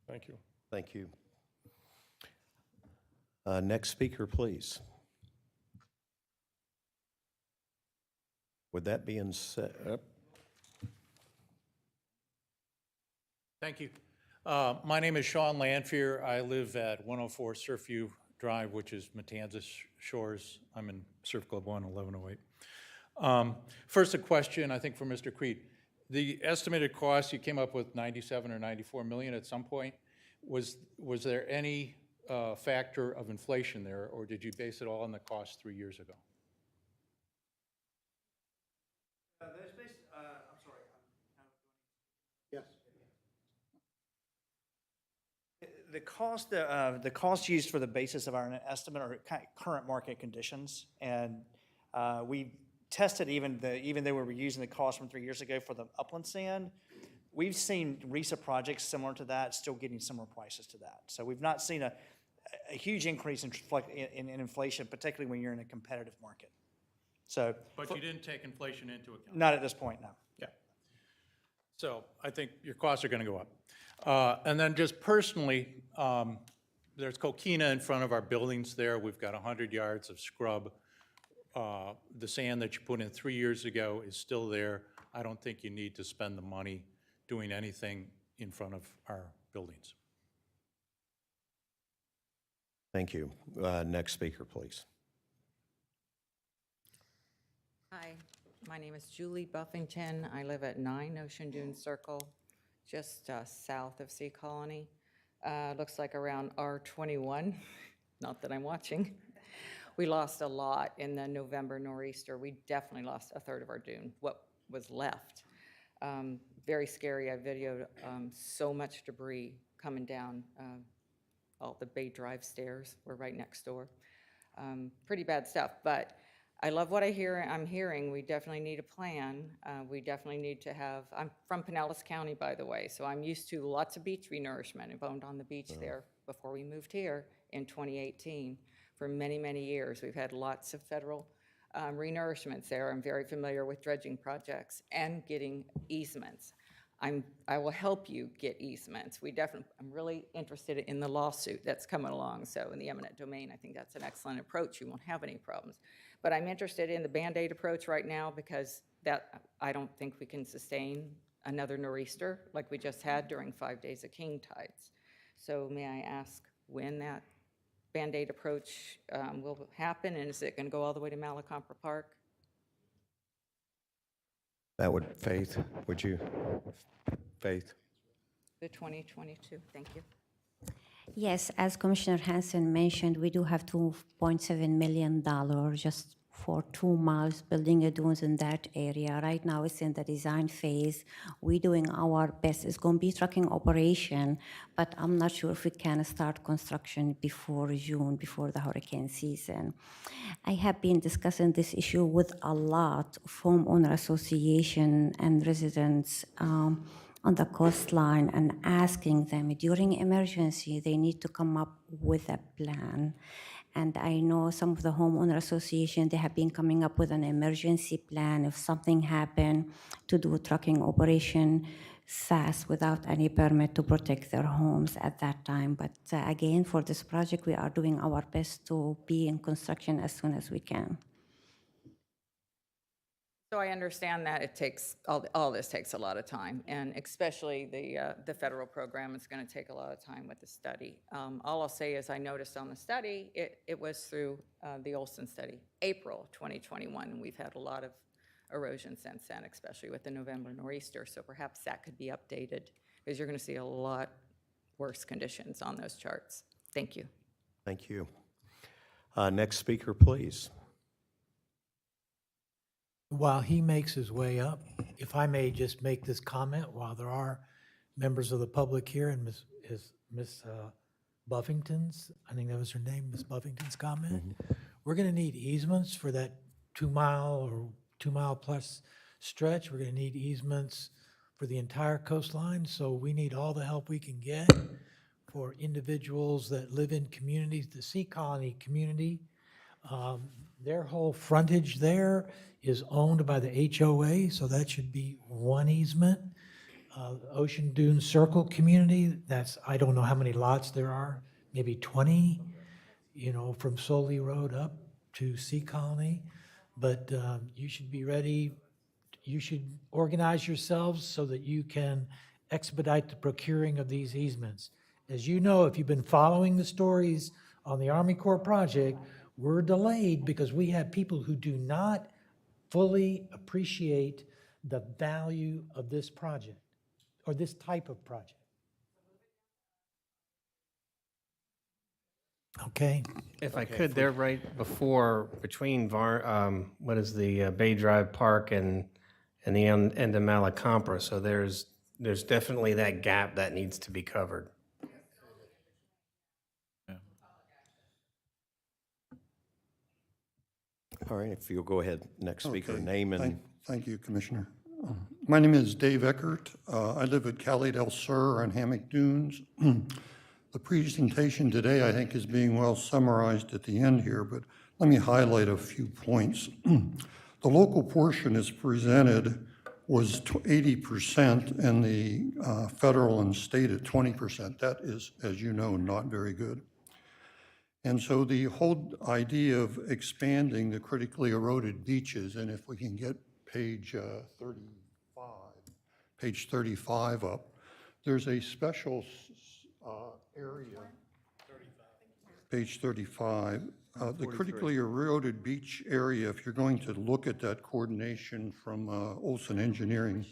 Thank you. Thank you. Next speaker, please. With that being said, Thank you. My name is Sean Lanfear. I live at 104 Surfview Drive, which is Matanzas Shores. I'm in Surf Club 1, 1108. First, a question, I think, for Mr. Creed. The estimated cost, you came up with 97 or 94 million at some point. Was there any factor of inflation there, or did you base it all on the cost 3 years ago? That's based, I'm sorry. yes. The cost used for the basis of our estimate are current market conditions, and we tested even though we were using the cost from 3 years ago for the upland sand. We've seen recent projects similar to that still getting similar prices to that. So we've not seen a huge increase in inflation, particularly when you're in a competitive market. So, But you didn't take inflation into account? Not at this point, no. Yeah. So I think your costs are going to go up. And then just personally, there's coquina in front of our buildings there. We've got 100 yards of scrub. The sand that you put in 3 years ago is still there. I don't think you need to spend the money doing anything in front of our buildings. Thank you. Next speaker, please. Hi, my name is Julie Buffington. I live at 9 Ocean Dune Circle, just south of Sea Colony. Looks like around R21, not that I'm watching. We lost a lot in the November nor'easter. We definitely lost a third of our dune, what was left. Very scary. I videoed so much debris coming down. All the Bay Drive stairs were right next door. Pretty bad stuff, but I love what I'm hearing. We definitely need a plan. We definitely need to have, I'm from Pinellas County, by the way, so I'm used to lots of beach renourishment. I've owned on the beach there before we moved here in 2018. For many, many years, we've had lots of federal renourishments there. I'm very familiar with dredging projects and getting easements. I will help you get easements. I'm really interested in the lawsuit that's coming along. So in the eminent domain, I think that's an excellent approach. You won't have any problems. But I'm interested in the Band-Aid approach right now because I don't think we can sustain another nor'easter like we just had during 5 days of king tides. So may I ask when that Band-Aid approach will happen, and is it going to go all the way to Malacompra Park? That would, Faith, would you? Faith? The 2022, thank you. Yes, as Commissioner Hansen mentioned, we do have $2.7 million just for 2 miles building a dunes in that area. Right now it's in the design phase. We're doing our best. It's going to be trucking operation, but I'm not sure if we can start construction before June, before the hurricane season. I have been discussing this issue with a lot of homeowner association and residents on the coastline and asking them during emergency, they need to come up with a plan. And I know some of the homeowner association, they have been coming up with an emergency plan if something happened to do trucking operation fast without any permit to protect their homes at that time. But again, for this project, we are doing our best to be in construction as soon as we can. So I understand that it takes, all this takes a lot of time, and especially the federal program is going to take a lot of time with the study. All I'll say is I noticed on the study, it was through the Olson study, April 2021, and we've had a lot of erosion since then, especially with the November nor'easter, so perhaps that could be updated, because you're going to see a lot worse conditions on those charts. Thank you. Thank you. Next speaker, please. While he makes his way up, if I may just make this comment, while there are members of the public here, and Miss Buffington's, I think that was her name, Miss Buffington's comment, we're going to need easements for that 2 mile or 2 mile plus stretch. We're going to need easements for the entire coastline, so we need all the help we can get for individuals that live in communities, the Sea Colony community. Their whole frontage there is owned by the HOA, so that should be one easement. Ocean Dune Circle community, that's, I don't know how many lots there are, maybe 20, from Soley Road up to Sea Colony. But you should be ready, you should organize yourselves so that you can expedite the procuring of these easements. As you know, if you've been following the stories on the Army Corps project, we're delayed because we have people who do not fully appreciate the value of this project or this type of project. Okay. If I could, they're right before, between Bay Drive Park and the end of Malacompra, so there's definitely that gap that needs to be covered. All right, if you'll go ahead, next speaker, name and... Thank you, Commissioner. My name is Dave Eckert. I live at Cali del Sur on Hammock Dunes. The presentation today, I think, is being well summarized at the end here, but let me highlight a few points. The local portion is presented was 80%, and the federal and state at 20%. That is, as you know, not very good. And so the whole idea of expanding the critically eroded beaches, and if we can get page 35 up, there's a special area. Page 35, the critically eroded beach area, if you're going to look at that coordination from Olson Engineering.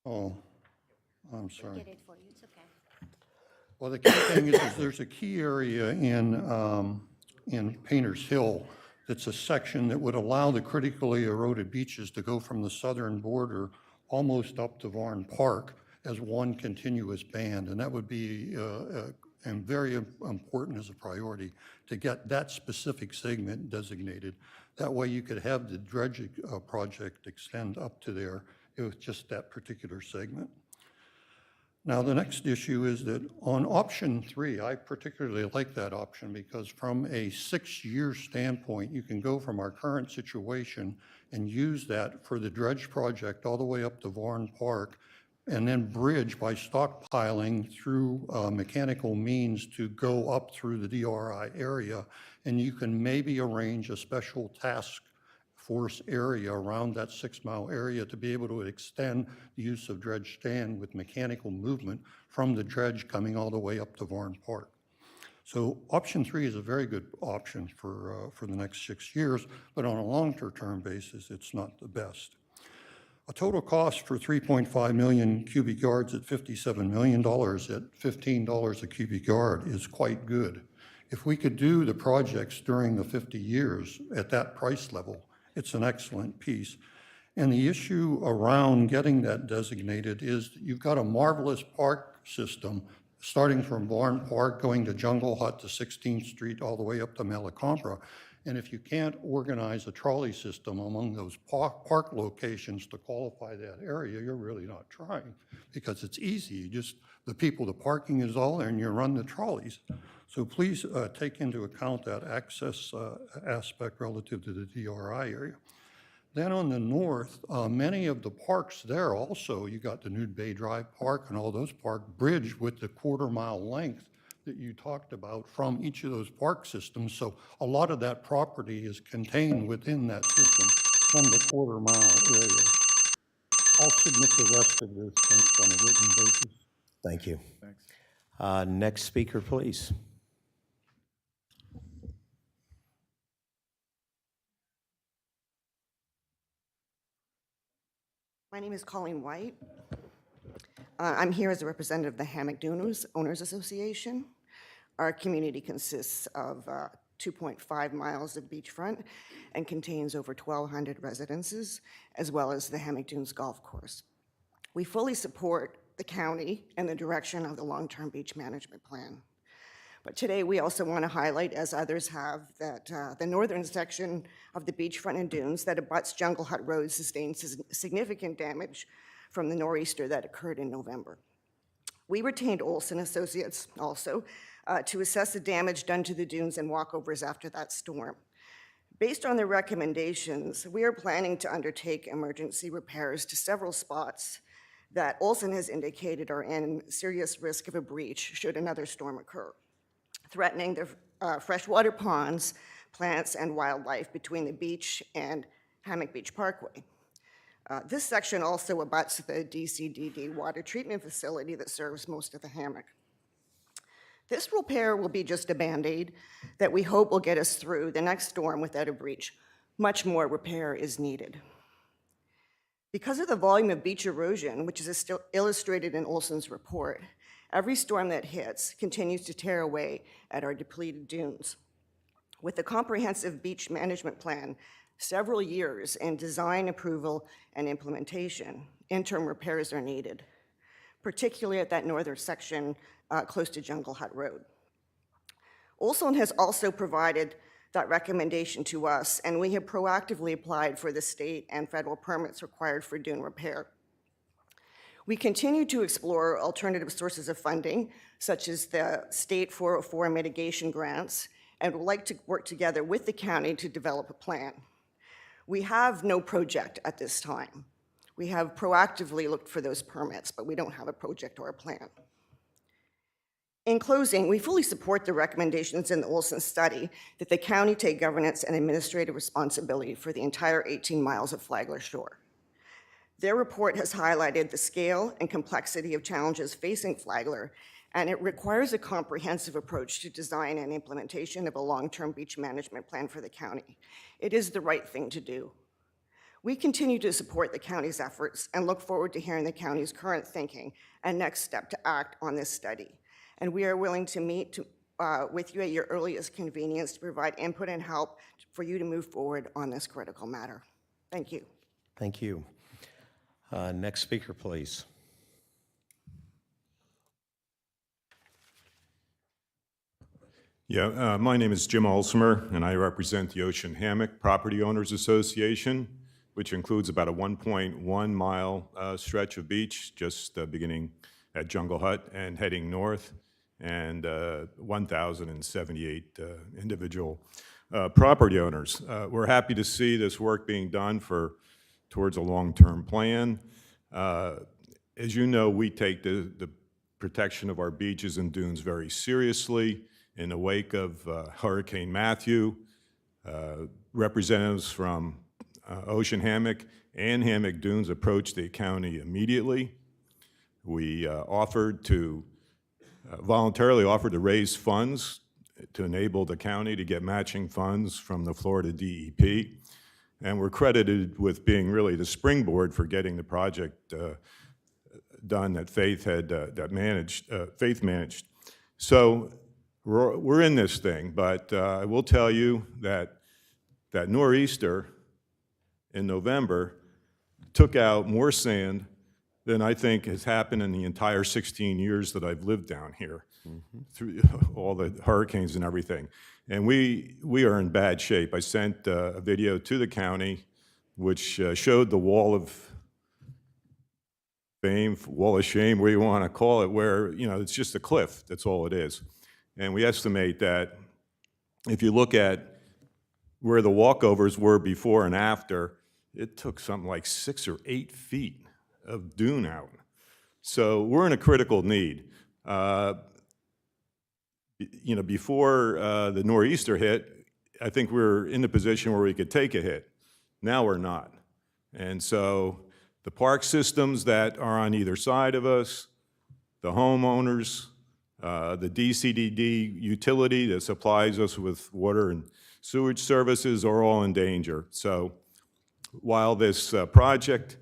Oh, I'm sorry. Well, the key thing is there's a key area in Painter's Hill that's a section that would allow the critically eroded beaches to go from the southern border almost up to Varn Park as one continuous band, and that would be and very important as a priority to get that specific segment designated. That way you could have the dredge project extend up to there with just that particular segment. Now, the next issue is that on option 3, I particularly like that option because from a 6-year standpoint, you can go from our current situation and use that for the dredge project all the way up to Varn Park and then bridge by stockpiling through mechanical means to go up through the DRI area. And you can maybe arrange a special task force area around that 6-mile area to be able to extend the use of dredge stand with mechanical movement from the dredge coming all the way up to Varn Park. So option 3 is a very good option for the next 6 years, but on a long-term basis, it's not the best. A total cost for 3.5 million cubic yards at $57 million at $15 a cubic yard is quite good. If we could do the projects during the 50 years at that price level, it's an excellent piece. And the issue around getting that designated is that you've got a marvelous park system starting from Varn Park, going to Jungle Hut to 16th Street, all the way up to Malacompra. And if you can't organize a trolley system among those park locations to qualify that area, you're really not trying because it's easy. You just, the people, the parking is all there and you run the trolleys. So please take into account that access aspect relative to the DRI area. Then on the north, many of the parks there also, you got the Nude Bay Drive Park and all those parks bridge with the quarter-mile length that you talked about from each of those park systems. So a lot of that property is contained within that system from the quarter-mile area. I'll submit the rest of this things on a written basis. Thank you. Thanks. Next speaker, please. My name is Colleen White. I'm here as a representative of the Hammock Dunes Owners Association. Our community consists of 2.5 miles of beachfront and contains over 1,200 residences, as well as the Hammock Dunes Golf Course. We fully support the county and the direction of the long-term beach management plan. But today we also want to highlight, as others have, that the northern section of the beachfront and dunes that abuts Jungle Hut Road sustained significant damage from the nor'easter that occurred in November. We retained Olson Associates also to assess the damage done to the dunes and walkovers after that storm. Based on their recommendations, we are planning to undertake emergency repairs to several spots that Olson has indicated are in serious risk of a breach should another storm occur, threatening the freshwater ponds, plants, and wildlife between the beach and Hammock Beach Parkway. This section also abuts the DCDD water treatment facility that serves most of the hammock. This repair will be just a Band-Aid that we hope will get us through the next storm without a breach. Much more repair is needed. Because of the volume of beach erosion, which is still illustrated in Olson's report, every storm that hits continues to tear away at our depleted dunes. With the comprehensive beach management plan, several years in design, approval, and implementation, interim repairs are needed, particularly at that northern section close to Jungle Hut Road. Olson has also provided that recommendation to us, and we have proactively applied for the state and federal permits required for dune repair. We continue to explore alternative sources of funding, such as the state 404 mitigation grants, and would like to work together with the county to develop a plan. We have no project at this time. We have proactively looked for those permits, but we don't have a project or a plan. In closing, we fully support the recommendations in the Olson study that the county take governance and administrative responsibility for the entire 18 miles of Flagler shore. Their report has highlighted the scale and complexity of challenges facing Flagler, and it requires a comprehensive approach to design and implementation of a long-term beach management plan for the county. It is the right thing to do. We continue to support the county's efforts and look forward to hearing the county's current thinking and next step to act on this study. And we are willing to meet with you at your earliest convenience to provide input and help for you to move forward on this critical matter. Thank you. Thank you. Next speaker, please. Yeah, my name is Jim Olsmer, and I represent the Ocean Hammock Property Owners Association, which includes about a 1.1 mile stretch of beach, just beginning at Jungle Hut and heading north, and 1,078 individual property owners. We're happy to see this work being done towards a long-term plan. As you know, we take the protection of our beaches and dunes very seriously. In the wake of Hurricane Matthew, representatives from Ocean Hammock and Hammock Dunes approached the county immediately. We voluntarily offered to raise funds to enable the county to get matching funds from the Florida DEP, and we're credited with being really the springboard for getting the project done that Faith managed. So we're in this thing, but I will tell you that that nor'easter in November took out more sand than I think has happened in the entire 16 years that I've lived down here, through all the hurricanes and everything. And we are in bad shape. I sent a video to the county which showed the wall of fame, wall of shame, where you want to call it, where, you know, it's just a cliff, that's all it is. And we estimate that if you look at where the walkovers were before and after, it took something like 6 or 8 feet of dune out. So we're in a critical need. You know, before the nor'easter hit, I think we were in the position where we could take a hit. Now we're not. And so the park systems that are on either side of us, the homeowners, the DCDD utility that supplies us with water and sewage services are all in danger. So while this project,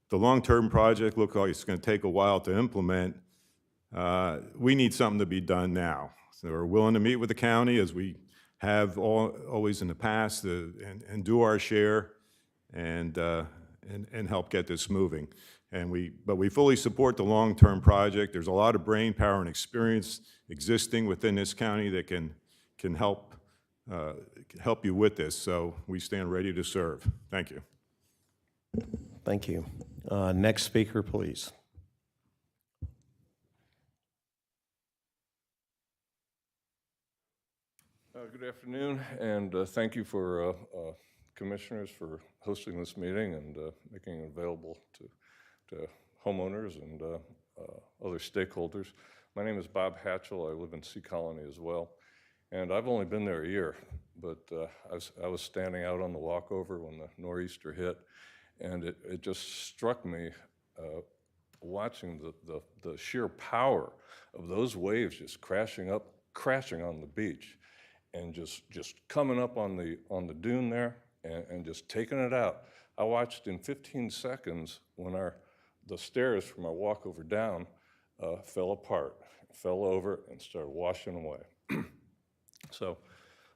the long-term project, looks like it's going to take a while to implement, we need something to be done now. So we're willing to meet with the county, as we have always in the past, and do our share and help get this moving. But we fully support the long-term project. There's a lot of brain power and experience existing within this county that can help you with this. So we stand ready to serve. Thank you. Thank you. Next speaker, please. Good afternoon, and thank you for commissioners for hosting this meeting and making it available to homeowners and other stakeholders. My name is Bob Hatchell. I live in Sea Colony as well, and I've only been there a year, but I was standing out on the walkover when the nor'easter hit, and it just struck me watching the sheer power of those waves just crashing on the beach, and just coming up on the dune there and just taking it out. I watched in 15 seconds when the stairs from our walkover down fell apart, fell over, and started washing away. So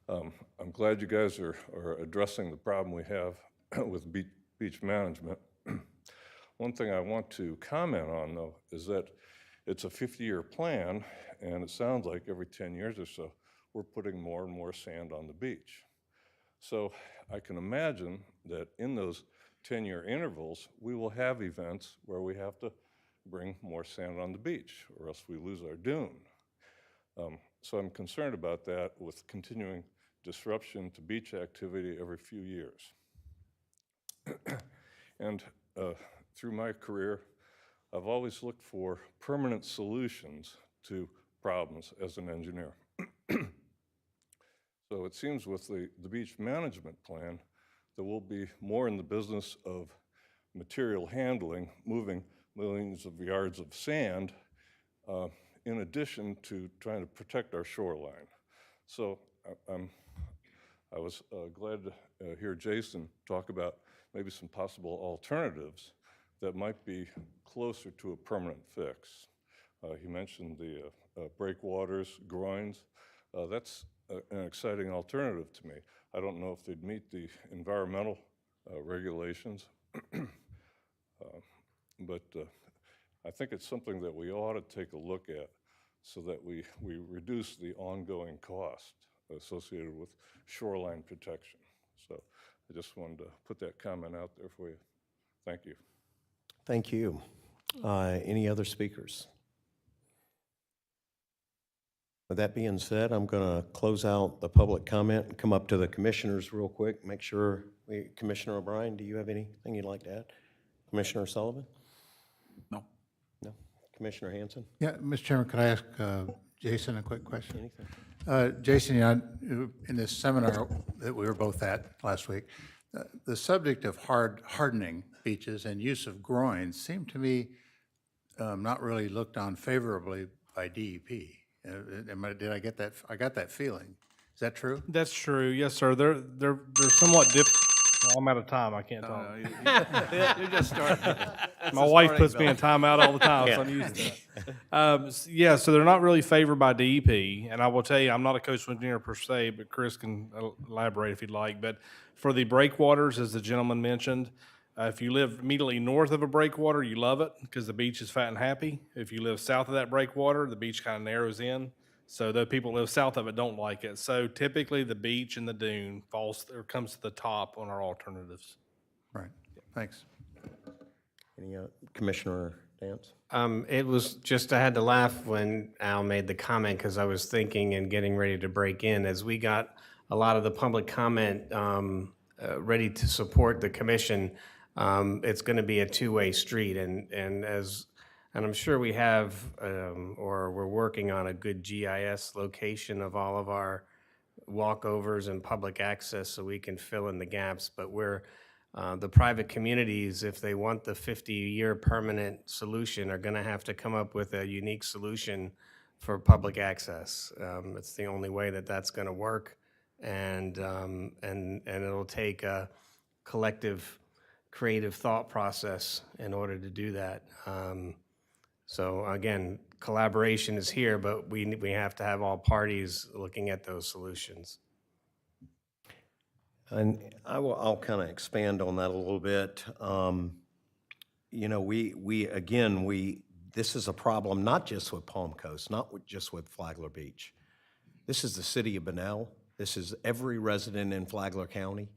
I'm glad you guys are addressing the problem we have with beach management. One thing I want to comment on, though, is that it's a 50-year plan, and it sounds like every 10 years or so, we're putting more and more sand on the beach. So I can imagine that in those 10-year intervals, we will have events where we have to bring more sand on the beach, or else we lose our dune. So I'm concerned about that with continuing disruption to beach activity every few years. And through my career, I've always looked for permanent solutions to problems as an engineer. So it seems with the beach management plan that we'll be more in the business of material handling, moving millions of yards of sand, in addition to trying to protect our shoreline. So I was glad to hear Jason talk about maybe some possible alternatives that might be closer to a permanent fix. He mentioned the breakwaters, groins. That's an exciting alternative to me. I don't know if they'd meet the environmental regulations, but I think it's something that we ought to take a look at so that we reduce the ongoing cost associated with shoreline protection. So I just wanted to put that comment out there for you. Thank you. Thank you. Any other speakers? With that being said, I'm going to close out the public comment and come up to the commissioners real quick. Make sure, Commissioner O'Brien, do you have anything you'd like to add? Commissioner Sullivan? No. No. Commissioner Hanson? Yeah, Mr. Chairman, could I ask Jason a quick question? Anything? Jason, you know, in this seminar that we were both at last week, the subject of hardening beaches and use of groins seemed to me not really looked on favorably by DEP. Did I get that? I got that feeling. Is that true? That's true. Yes, sir. They're somewhat different. Well, I'm out of time. I can't talk. You just started. My wife puts me in timeout all the time, so I'm used to that. Yeah, so they're not really favored by DEP, and I will tell you, I'm not a coastal engineer per se, but Chris can elaborate if he'd like. But for the breakwaters, as the gentleman mentioned, if you live immediately north of a breakwater, you love it because the beach is fat and happy. If you live south of that breakwater, the beach kind of narrows in. So the people who live south of it don't like it. So typically the beach and the dune comes to the top on our alternatives. Right. Thanks. Any Commissioner Dance? It was just, I had to laugh when Al made the comment because I was thinking and getting ready to break in as we got a lot of the public comment ready to support the commission. It's going to be a two-way street, and I'm sure we have, or we're working on a good GIS location of all of our walkovers and public access so we can fill in the gaps. But the private communities, if they want the 50-year permanent solution, are going to have to come up with a unique solution for public access. It's the only way that that's going to work, and it'll take a collective creative thought process in order to do that. So again, collaboration is here, but we have to have all parties looking at those solutions. And I'll kind of expand on that a little bit. You know, this is a problem not just with Palm Coast, not just with Flagler Beach. This is the city of Bunnell. This is every resident in Flagler County.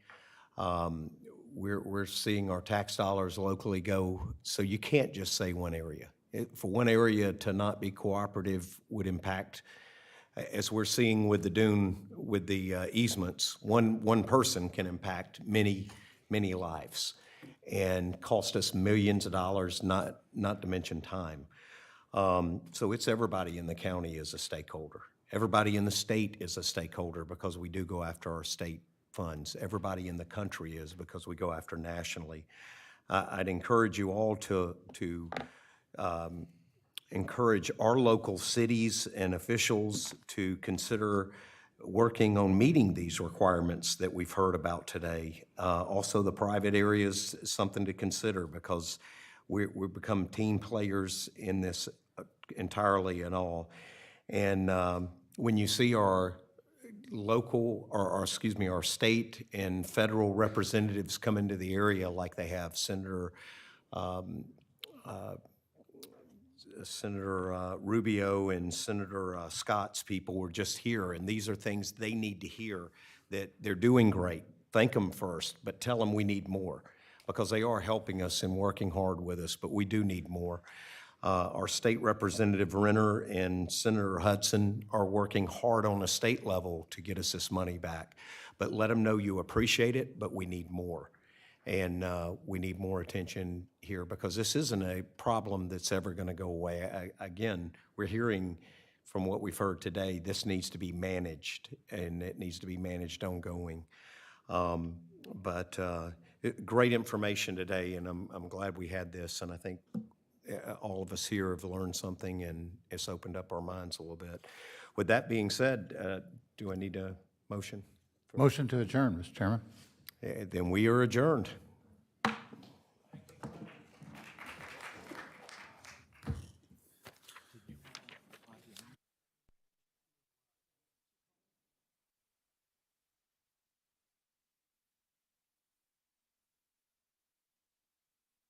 We're seeing our tax dollars locally go, so you can't just say one area. For one area to not be cooperative would impact, as we're seeing with the dune, with the easements, one person can impact many lives and cost us millions of dollars, not to mention time. So it's everybody in the county is a stakeholder. Everybody in the state is a stakeholder because we do go after our state funds. Everybody in the country is because we go after nationally. I'd encourage you all to encourage our local cities and officials to consider working on meeting these requirements that we've heard about today. Also, the private areas is something to consider because we've become team players in this entirely and all. And when you see our local, or excuse me, our state and federal representatives come into the area like they have, Senator Rubio and Senator Scott's people were just here, and these are things they need to hear, that they're doing great. Thank them first, but tell them we need more, because they are helping us and working hard with us, but we do need more. Our state representative Renner and Senator Hudson are working hard on a state level to get us this money back, but let them know you appreciate it, but we need more. And we need more attention here because this isn't a problem that's ever going to go away. Again, we're hearing from what we've heard today, this needs to be managed, and it needs to be managed ongoing. Great information today, and I'm glad we had this, and I think all of us here have learned something, and it's opened up our minds a little bit. With that being said, do I need a motion? Motion to adjourn, Mr. Chairman. Then we are adjourned.